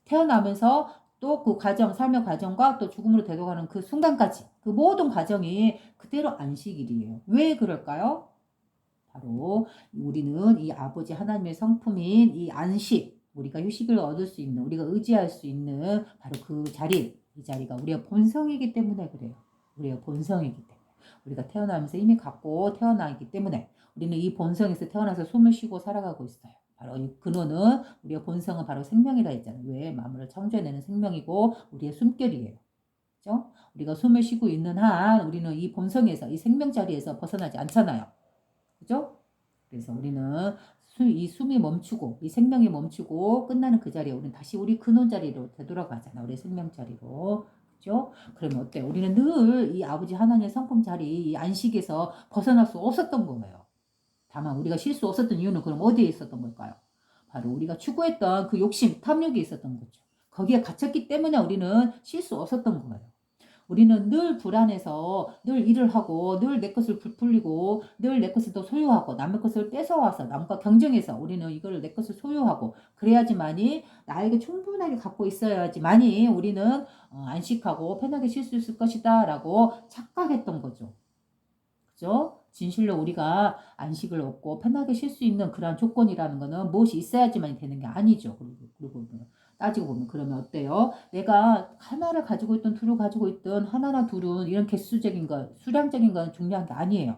태어나면서 또 그 삶의 과정과 또 죽음으로 되어가는 그 순간까지 그 모든 과정이 그대로 안식일이에요. 왜 그럴까요? 바로 우리는 이 아버지 하나님의 성품인 이 안식, 우리가 휴식을 얻을 수 있는, 우리가 의지할 수 있는 바로 그 자리, 이 자리가 우리의 본성이기 때문에 그래요. 우리의 본성이기 때문에. 우리가 태어나면서 이미 갖고 태어나기 때문에 우리는 이 본성에서 태어나서 숨을 쉬고 살아가고 있어요. 바로 이 근원은 우리의 본성은 바로 생명이라 했잖아요. 왜? 만물을 창조해내는 생명이고 우리의 숨결이에요. 그죠? 우리가 숨을 쉬고 있는 한 우리는 이 본성에서 이 생명 자리에서 벗어나지 않잖아요. 그죠? 그래서 우리는 이 숨이 멈추고 이 생명이 멈추고 끝나는 그 자리에 우리는 다시 우리 근원 자리로 되돌아가잖아. 우리 생명 자리로. 그죠? 그러면 어때? 우리는 늘 이 아버지 하나님의 성품 자리 이 안식에서 벗어날 수 없었던 거예요. 다만 우리가 쉴 수 없었던 이유는 그럼 어디에 있었던 걸까요? 바로 우리가 추구했던 그 욕심, 탐욕이 있었던 거죠. 거기에 갇혔기 때문에 우리는 쉴 수 없었던 거예요. 우리는 늘 불안해서 늘 일을 하고 늘 내 것을 부풀리고 늘 내 것을 더 소유하고 남의 것을 뺏어와서 남과 경쟁해서 우리는 이걸 내 것을 소유하고 그래야지만이 나에게 충분하게 갖고 있어야지만이 우리는 안식하고 편하게 쉴 수 있을 것이다 라고 착각했던 거죠. 그죠? 진실로 우리가 안식을 얻고 편하게 쉴 수 있는 그러한 조건이라는 거는 무엇이 있어야지만 되는 게 아니죠. 그리고 따지고 보면 그러면 어때요? 내가 하나를 가지고 있든 둘을 가지고 있든 하나나 둘은 이런 개수적인 것, 수량적인 건 중요한 게 아니에요.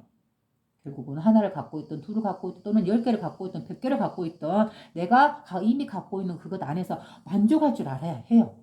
결국은 하나를 갖고 있든 둘을 갖고 있든 또는 10개를 갖고 있든 100개를 갖고 있든 내가 이미 갖고 있는 그것 안에서 만족할 줄 알아야 해요.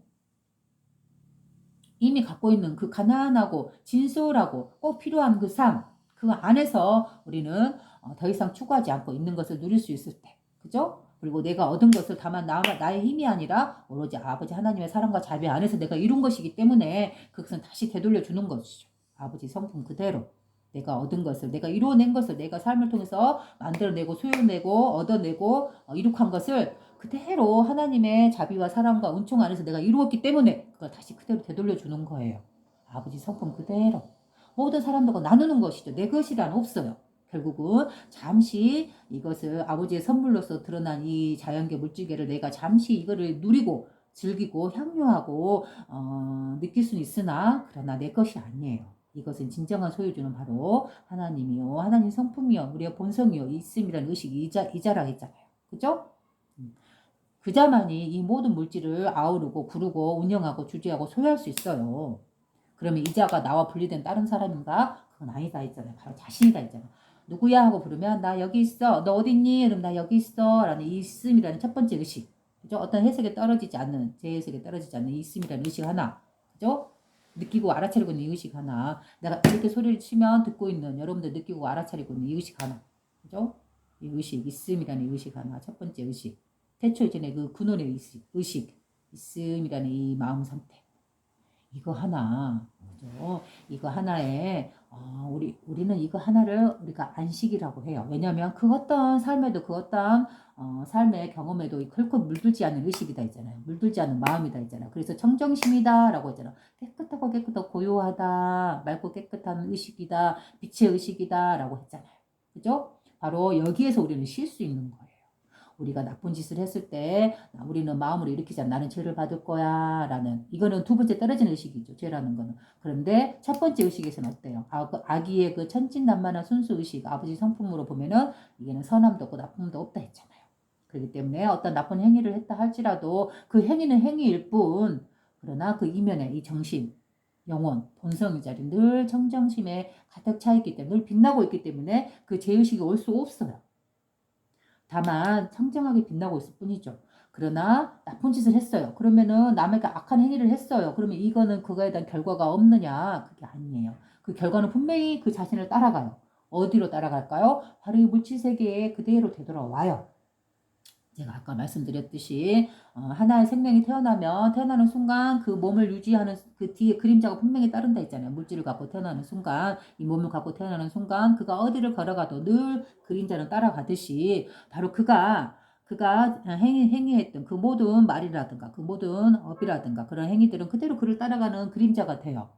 이미 갖고 있는 그 가난하고 진솔하고 꼭 필요한 그 삶, 그 안에서 우리는 더 이상 추구하지 않고 있는 것을 누릴 수 있을 때. 그죠? 그리고 내가 얻은 것을 다만 나의 힘이 아니라 오로지 아버지 하나님의 사랑과 자비 안에서 내가 이룬 것이기 때문에 그것은 다시 되돌려 주는 것이죠. 아버지 성품 그대로. 내가 얻은 것을, 내가 이루어낸 것을, 내가 삶을 통해서 만들어내고 소유내고 얻어내고 이룩한 것을 그대로 하나님의 자비와 사랑과 은총 안에서 내가 이루었기 때문에 그걸 다시 그대로 되돌려 주는 거예요. 아버지 성품 그대로. 모든 사람들과 나누는 것이죠. 내 것이란 없어요. 결국은 잠시 이것을 아버지의 선물로서 드러난 이 자연계 물질계를 내가 잠시 이거를 누리고 즐기고 향유하고 느낄 수는 있으나 그러나 내 것이 아니에요. 이것은 진정한 소유주는 바로 하나님이요. 하나님 성품이요. 우리의 본성이요. 있음이라는 의식이 이자라 했잖아요. 그죠? 그자만이 이 모든 물질을 아우르고 구르고 운영하고 주재하고 소유할 수 있어요. 그러면 이자가 나와 분리된 다른 사람인가? 그건 아니다 했잖아요. 바로 자신이다 했잖아요. 누구야 하고 부르면 나 여기 있어. 너 어디 있니? 그럼 나 여기 있어. 라는 이 있음이라는 첫 번째 의식. 그죠? 어떤 해석에 떨어지지 않는, 제 해석에 떨어지지 않는 이 있음이라는 의식 하나. 그죠? 느끼고 알아차리고 있는 이 의식 하나. 내가 이렇게 소리를 치면 듣고 있는 여러분들 느끼고 알아차리고 있는 이 의식 하나. 그죠? 이 의식, 있음이라는 이 의식 하나. 첫 번째 의식. 태초 이전에 그 근원의 의식, 있음이라는 이 마음 상태. 이거 하나, 그죠? 이거 하나에, 우리는 이거 하나를 우리가 안식이라고 해요. 왜냐하면 그 어떤 삶에도 그 어떤 삶의 경험에도 결코 물들지 않는 의식이다 있잖아요. 물들지 않는 마음이다 있잖아요. 그래서 청정심이다라고 했잖아요. 깨끗하고 고요하다, 맑고 깨끗한 의식이다, 빛의 의식이다라고 했잖아요. 그죠? 바로 여기에서 우리는 쉴 수 있는 거예요. 우리가 나쁜 짓을 했을 때 우리는 마음으로 일으키자 나는 죄를 받을 거야 라는 이거는 두 번째 떨어지는 의식이죠. 죄라는 거는. 그런데 첫 번째 의식에서는 어때요? 아기의 그 천진난만한 순수 의식 아버지 성품으로 보면은 이게는 선함도 없고 나쁨도 없다 했잖아요. 그렇기 때문에 어떤 나쁜 행위를 했다 할지라도 그 행위는 행위일 뿐 그러나 그 이면에 이 정신 영혼, 본성의 자리 늘 청정심에 가득 차 있기 때문에 늘 빛나고 있기 때문에 그 죄의식이 올 수 없어요. 다만 청정하게 빛나고 있을 뿐이죠. 그러나 나쁜 짓을 했어요. 그러면은 남에게 악한 행위를 했어요. 그러면 이거는 그거에 대한 결과가 없느냐? 그게 아니에요. 그 결과는 분명히 그 자신을 따라가요. 어디로 따라갈까요? 바로 이 물질 세계에 그대로 되돌아와요. 제가 아까 말씀드렸듯이 하나의 생명이 태어나는 순간 그 몸을 유지하는 그 뒤에 그림자가 분명히 따른다 했잖아요. 물질을 갖고 태어나는 순간 이 몸을 갖고 태어나는 순간 그가 어디를 걸어가도 늘 그림자는 따라가듯이 바로 그가 행위했던 그 모든 말이라든가 그 모든 업이라든가 그런 행위들은 그대로 그를 따라가는 그림자가 돼요.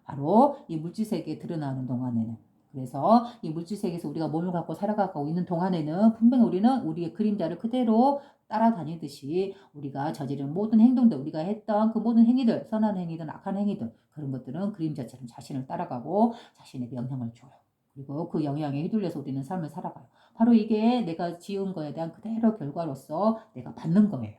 바로 이 물질 세계에 드러나는 동안에는. 그래서 이 물질 세계에서 우리가 몸을 갖고 살아가고 있는 동안에는 분명히 우리는 우리의 그림자를 그대로 따라다니듯이 우리가 저지른 모든 행동들, 우리가 했던 그 모든 행위들, 선한 행위든 악한 행위든 그런 것들은 그림자처럼 자신을 따라가고 자신에게 영향을 줘요. 그리고 그 영향에 휘둘려서 우리는 삶을 살아가요. 바로 이게 내가 지은 거에 대한 그대로 결과로서 내가 받는 거예요.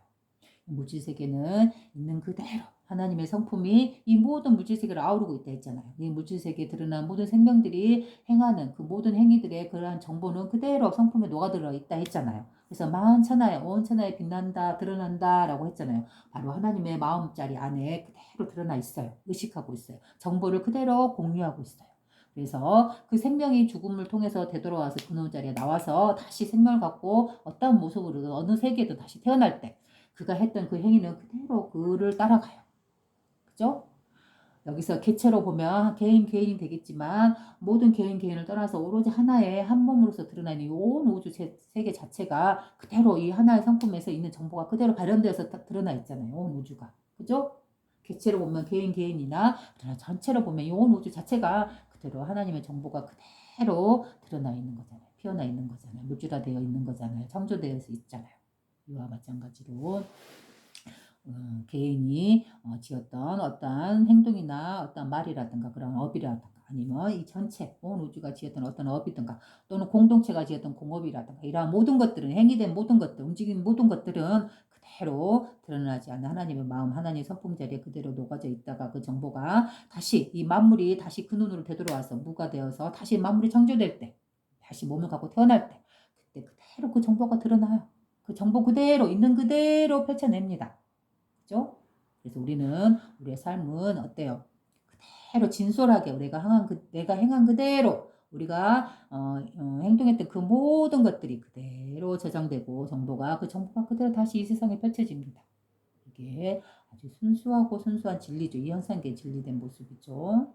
물질세계는 있는 그대로 하나님의 성품이 이 모든 물질세계를 아우르고 있다 했잖아요. 이 물질세계에 드러난 모든 생명들이 행하는 그 모든 행위들의 그러한 정보는 그대로 성품에 녹아들어 있다 했잖아요. 그래서 만천하에 온 천하에 빛난다 드러난다 라고 했잖아요. 바로 하나님의 마음자리 안에 그대로 드러나 있어요. 의식하고 있어요. 정보를 그대로 공유하고 있어요. 그래서 그 생명이 죽음을 통해서 되돌아와서 근원 자리에 나와서 다시 생명을 갖고 어떤 모습으로 어느 세계에도 다시 태어날 때 그가 했던 그 행위는 그대로 그를 따라가요. 그죠? 여기서 개체로 보면 개인이 되겠지만 모든 개인을 떠나서 오로지 하나의 한 몸으로서 드러나는 온 우주 세계 자체가 그대로 이 하나의 성품에서 있는 정보가 그대로 발현되어서 드러나 있잖아요. 온 우주가. 그죠? 개체로 보면 개인이나 전체로 보면 이 온 우주 자체가 그대로 하나님의 정보가 그대로 드러나 있는 거잖아요. 피어나 있는 거잖아요. 물질화되어 있는 거잖아요. 창조되어 있잖아요. 이와 마찬가지로 개인이 지었던 어떠한 행동이나 어떤 말이라든가 그런 업이라든가 아니면 이 전체 온 우주가 지었던 어떤 업이든가 또는 공동체가 지었던 공업이라든가 이러한 모든 것들은 행위된 모든 것들 움직이는 모든 것들은 그대로 드러나지 않는 하나님의 마음 하나님의 성품 자리에 그대로 녹아져 있다가 그 정보가 다시 이 만물이 다시 그 눈으로 되돌아와서 무가 되어서 다시 만물이 창조될 때 다시 몸을 갖고 태어날 때 그때 그대로 그 정보가 드러나요. 그 정보 그대로 있는 그대로 펼쳐냅니다. 그죠? 그래서 우리는 우리의 삶은 어때요? 그대로 진솔하게 내가 행한 그대로 우리가 행동했던 그 모든 것들이 그대로 저장되고 그 정보가 그대로 다시 이 세상에 펼쳐집니다. 이게 아주 순수하고 순수한 진리죠. 이 현상계에 진리된 모습이죠.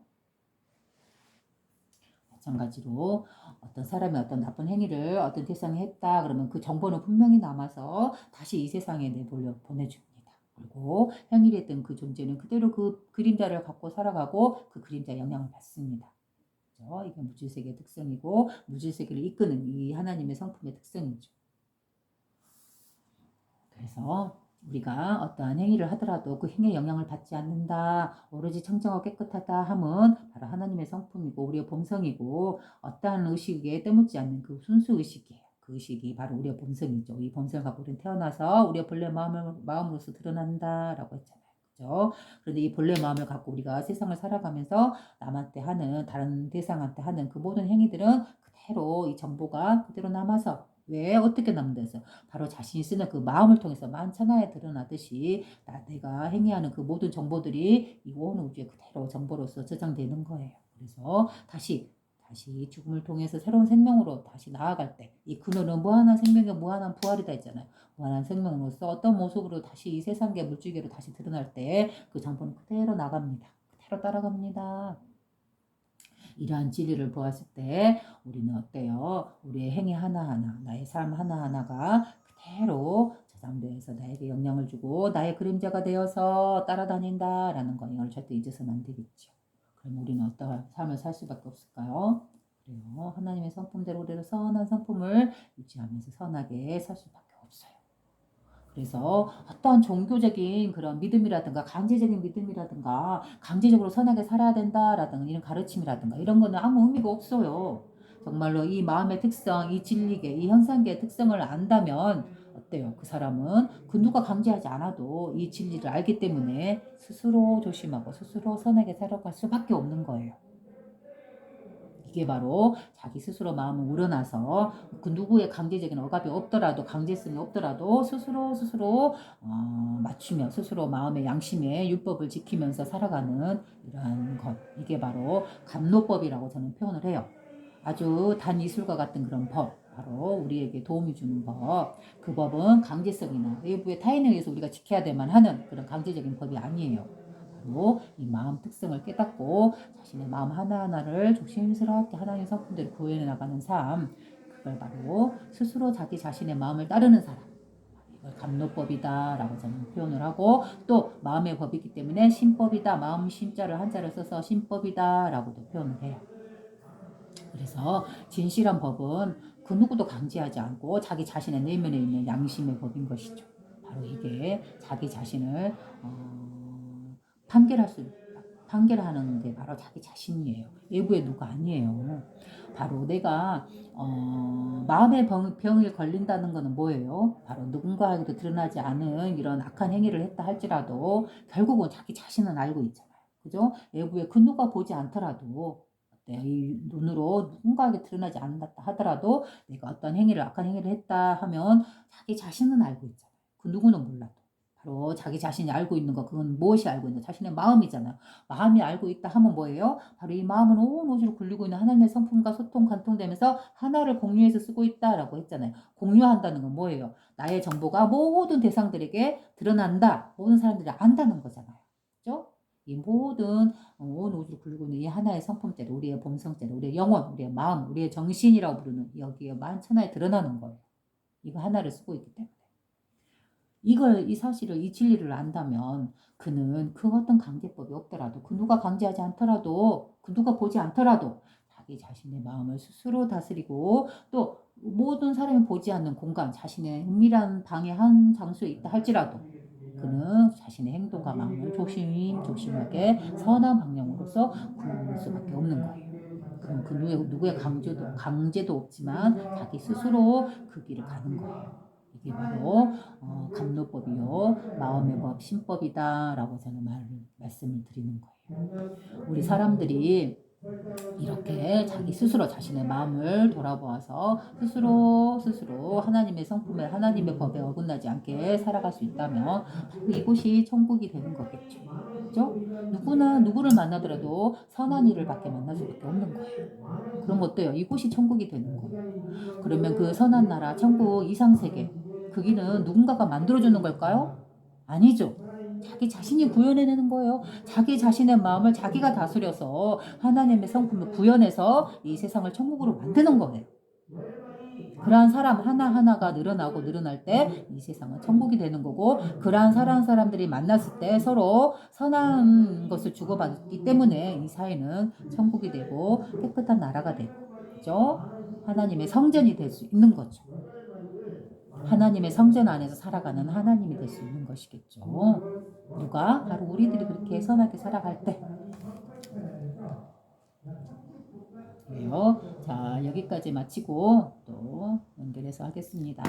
마찬가지로 어떤 사람이 어떤 나쁜 행위를 어떤 대상이 했다 그러면 그 정보는 분명히 남아서 다시 이 세상에 내돌려 보내줍니다. 그리고 행위를 했던 그 존재는 그대로 그 그림자를 갖고 살아가고 그 그림자의 영향을 받습니다. 그렇죠? 이게 물질세계의 특성이고 물질세계를 이끄는 이 하나님의 성품의 특성이죠. 그래서 우리가 어떠한 행위를 하더라도 그 행위에 영향을 받지 않는다. 오로지 청정하고 깨끗하다 함은 바로 하나님의 성품이고 우리의 본성이고 어떠한 의식에 때묻지 않는 그 순수 의식이에요. 그 의식이 바로 우리의 본성이죠. 이 본성을 갖고 우리는 태어나서 우리의 본래 마음으로서 드러난다라고 했잖아요. 그죠? 그런데 이 본래 마음을 갖고 우리가 세상을 살아가면서 남한테 하는 다른 대상한테 하는 그 모든 행위들은 그대로 이 정보가 그대로 남아서 왜 어떻게 남는다 바로 자신이 쓰는 그 마음을 통해서 만천하에 드러나듯이 내가 행위하는 그 모든 정보들이 이 온 우주에 그대로 정보로서 저장되는 거예요. 그래서 다시 죽음을 통해서 새로운 생명으로 다시 나아갈 때 이 근원은 무한한 생명의 무한한 부활이다 했잖아요. 무한한 생명으로서 어떤 모습으로 다시 이 세상계 물질계로 다시 드러날 때 그 정보는 그대로 나갑니다. 그대로 따라갑니다. 이러한 진리를 보았을 때 우리는 어때요? 우리의 행위 하나하나, 나의 삶 하나하나가 그대로 저장되어서 나에게 영향을 주고 나의 그림자가 되어서 따라다닌다라는 거 이걸 절대 잊어서는 안 되겠죠. 그럼 우리는 어떠한 삶을 살 수밖에 없을까요? 그래요. 하나님의 성품대로 우리를 선한 성품을 유지하면서 선하게 살 수밖에 없어요. 그래서 어떤 종교적인 그런 믿음이라든가 강제적인 믿음이라든가 강제적으로 선하게 살아야 된다라든가 이런 가르침이라든가 이런 거는 아무 의미가 없어요. 정말로 이 마음의 특성, 이 진리계, 이 현상계의 특성을 안다면 어때요? 그 사람은 그 누가 강제하지 않아도 이 진리를 알기 때문에 스스로 조심하고 스스로 선하게 살아갈 수밖에 없는 거예요. 이게 바로 자기 스스로 마음을 우러나서 그 누구의 강제적인 억압이 없더라도 강제성이 없더라도 스스로 맞추며 스스로 마음의 양심의 율법을 지키면서 살아가는 이러한 것 이게 바로 감로법이라고 저는 표현을 해요. 아주 단 이술과 같은 그런 법 바로 우리에게 도움이 주는 법. 그 법은 강제성이나 외부의 타인에 의해서 우리가 지켜야 될만 하는 그런 강제적인 법이 아니에요. 바로 이 마음 특성을 깨닫고 자신의 마음 하나하나를 조심스럽게 하나님의 성품대로 구현해 나가는 삶 그걸 바로 스스로 자기 자신의 마음을 따르는 사람 이걸 감로법이다 라고 저는 표현을 하고 또 마음의 법이기 때문에 신법이다 마음 신자를 한자를 써서 신법이다 라고도 표현을 해요. 그래서 진실한 법은 그 누구도 강제하지 않고 자기 자신의 내면에 있는 양심의 법인 것이죠. 바로 이게 자기 자신을 판결할 수 판결하는 게 바로 자기 자신이에요. 외부의 누가 아니에요. 바로 내가 마음의 병이 걸린다는 거는 뭐예요? 바로 누군가에게도 드러나지 않은 이런 악한 행위를 했다 할지라도 결국은 자기 자신은 알고 있잖아요. 그죠? 외부에 그 누가 보지 않더라도 이 눈으로 누군가에게 드러나지 않았다 하더라도 내가 어떤 행위를 악한 행위를 했다 하면 자기 자신은 알고 있잖아요. 그 누구는 몰라도. 바로 자기 자신이 알고 있는 거, 그건 무엇이 알고 있는 거? 자신의 마음이잖아요. 마음이 알고 있다 하면 뭐예요? 바로 이 마음은 온 오지로 굴리고 있는 하나님의 성품과 소통, 관통되면서 하나를 공유해서 쓰고 있다라고 했잖아요. 공유한다는 건 뭐예요? 나의 정보가 모든 대상들에게 드러난다. 모든 사람들이 안다는 거잖아요. 그죠? 이 모든 온 오지로 굴리고 있는 이 하나의 성품대로, 우리의 본성대로, 우리의 영혼, 우리의 마음, 우리의 정신이라고 부르는 여기에 만천하에 드러나는 거예요. 이거 하나를 쓰고 있기 때문에. 이 사실을, 이 진리를 안다면 그는 그 어떤 강제법이 없더라도, 그 누가 강제하지 않더라도, 그 누가 보지 않더라도 자기 자신의 마음을 스스로 다스리고 또 모든 사람이 보지 않는 공간, 자신의 은밀한 방의 한 장소에 있다 할지라도 그는 자신의 행동과 마음을 조심조심하게 선한 방향으로서 굴릴 수밖에 없는 거예요. 그럼 그 누구의 강제도 없지만 자기 스스로 그 길을 가는 거예요. 이게 바로 감로법이요, 마음의 법, 신법이다라고 저는 말씀을 드리는 거예요. 우리 사람들이 이렇게 자기 스스로 자신의 마음을 돌아보아서 스스로 하나님의 성품에, 하나님의 법에 어긋나지 않게 살아갈 수 있다면 이곳이 천국이 되는 거겠죠. 그죠? 누구를 만나더라도 선한 일을 밖에 만날 수밖에 없는 거예요. 그럼 어때요? 이곳이 천국이 되는 거예요. 그러면 그 선한 나라, 천국, 이상세계, 그 길은 누군가가 만들어주는 걸까요? 아니죠. 자기 자신이 구현해내는 거예요. 자기 자신의 마음을 자기가 다스려서 하나님의 성품을 구현해서 이 세상을 천국으로 만드는 거예요. 그러한 사람 하나하나가 늘어나고 늘어날 때 이 세상은 천국이 되는 거고, 그러한 사람들이 만났을 때 서로 선한 것을 주고받기 때문에 이 사회는 천국이 되고 깨끗한 나라가 되고, 그죠? 하나님의 성전이 될 수 있는 거죠. 하나님의 성전 안에서 살아가는 하나님이 될 수 있는 것이겠죠. 누가? 바로 우리들이 그렇게 선하게 살아갈 때. 그래요. 자, 여기까지 마치고 또 연결해서 하겠습니다.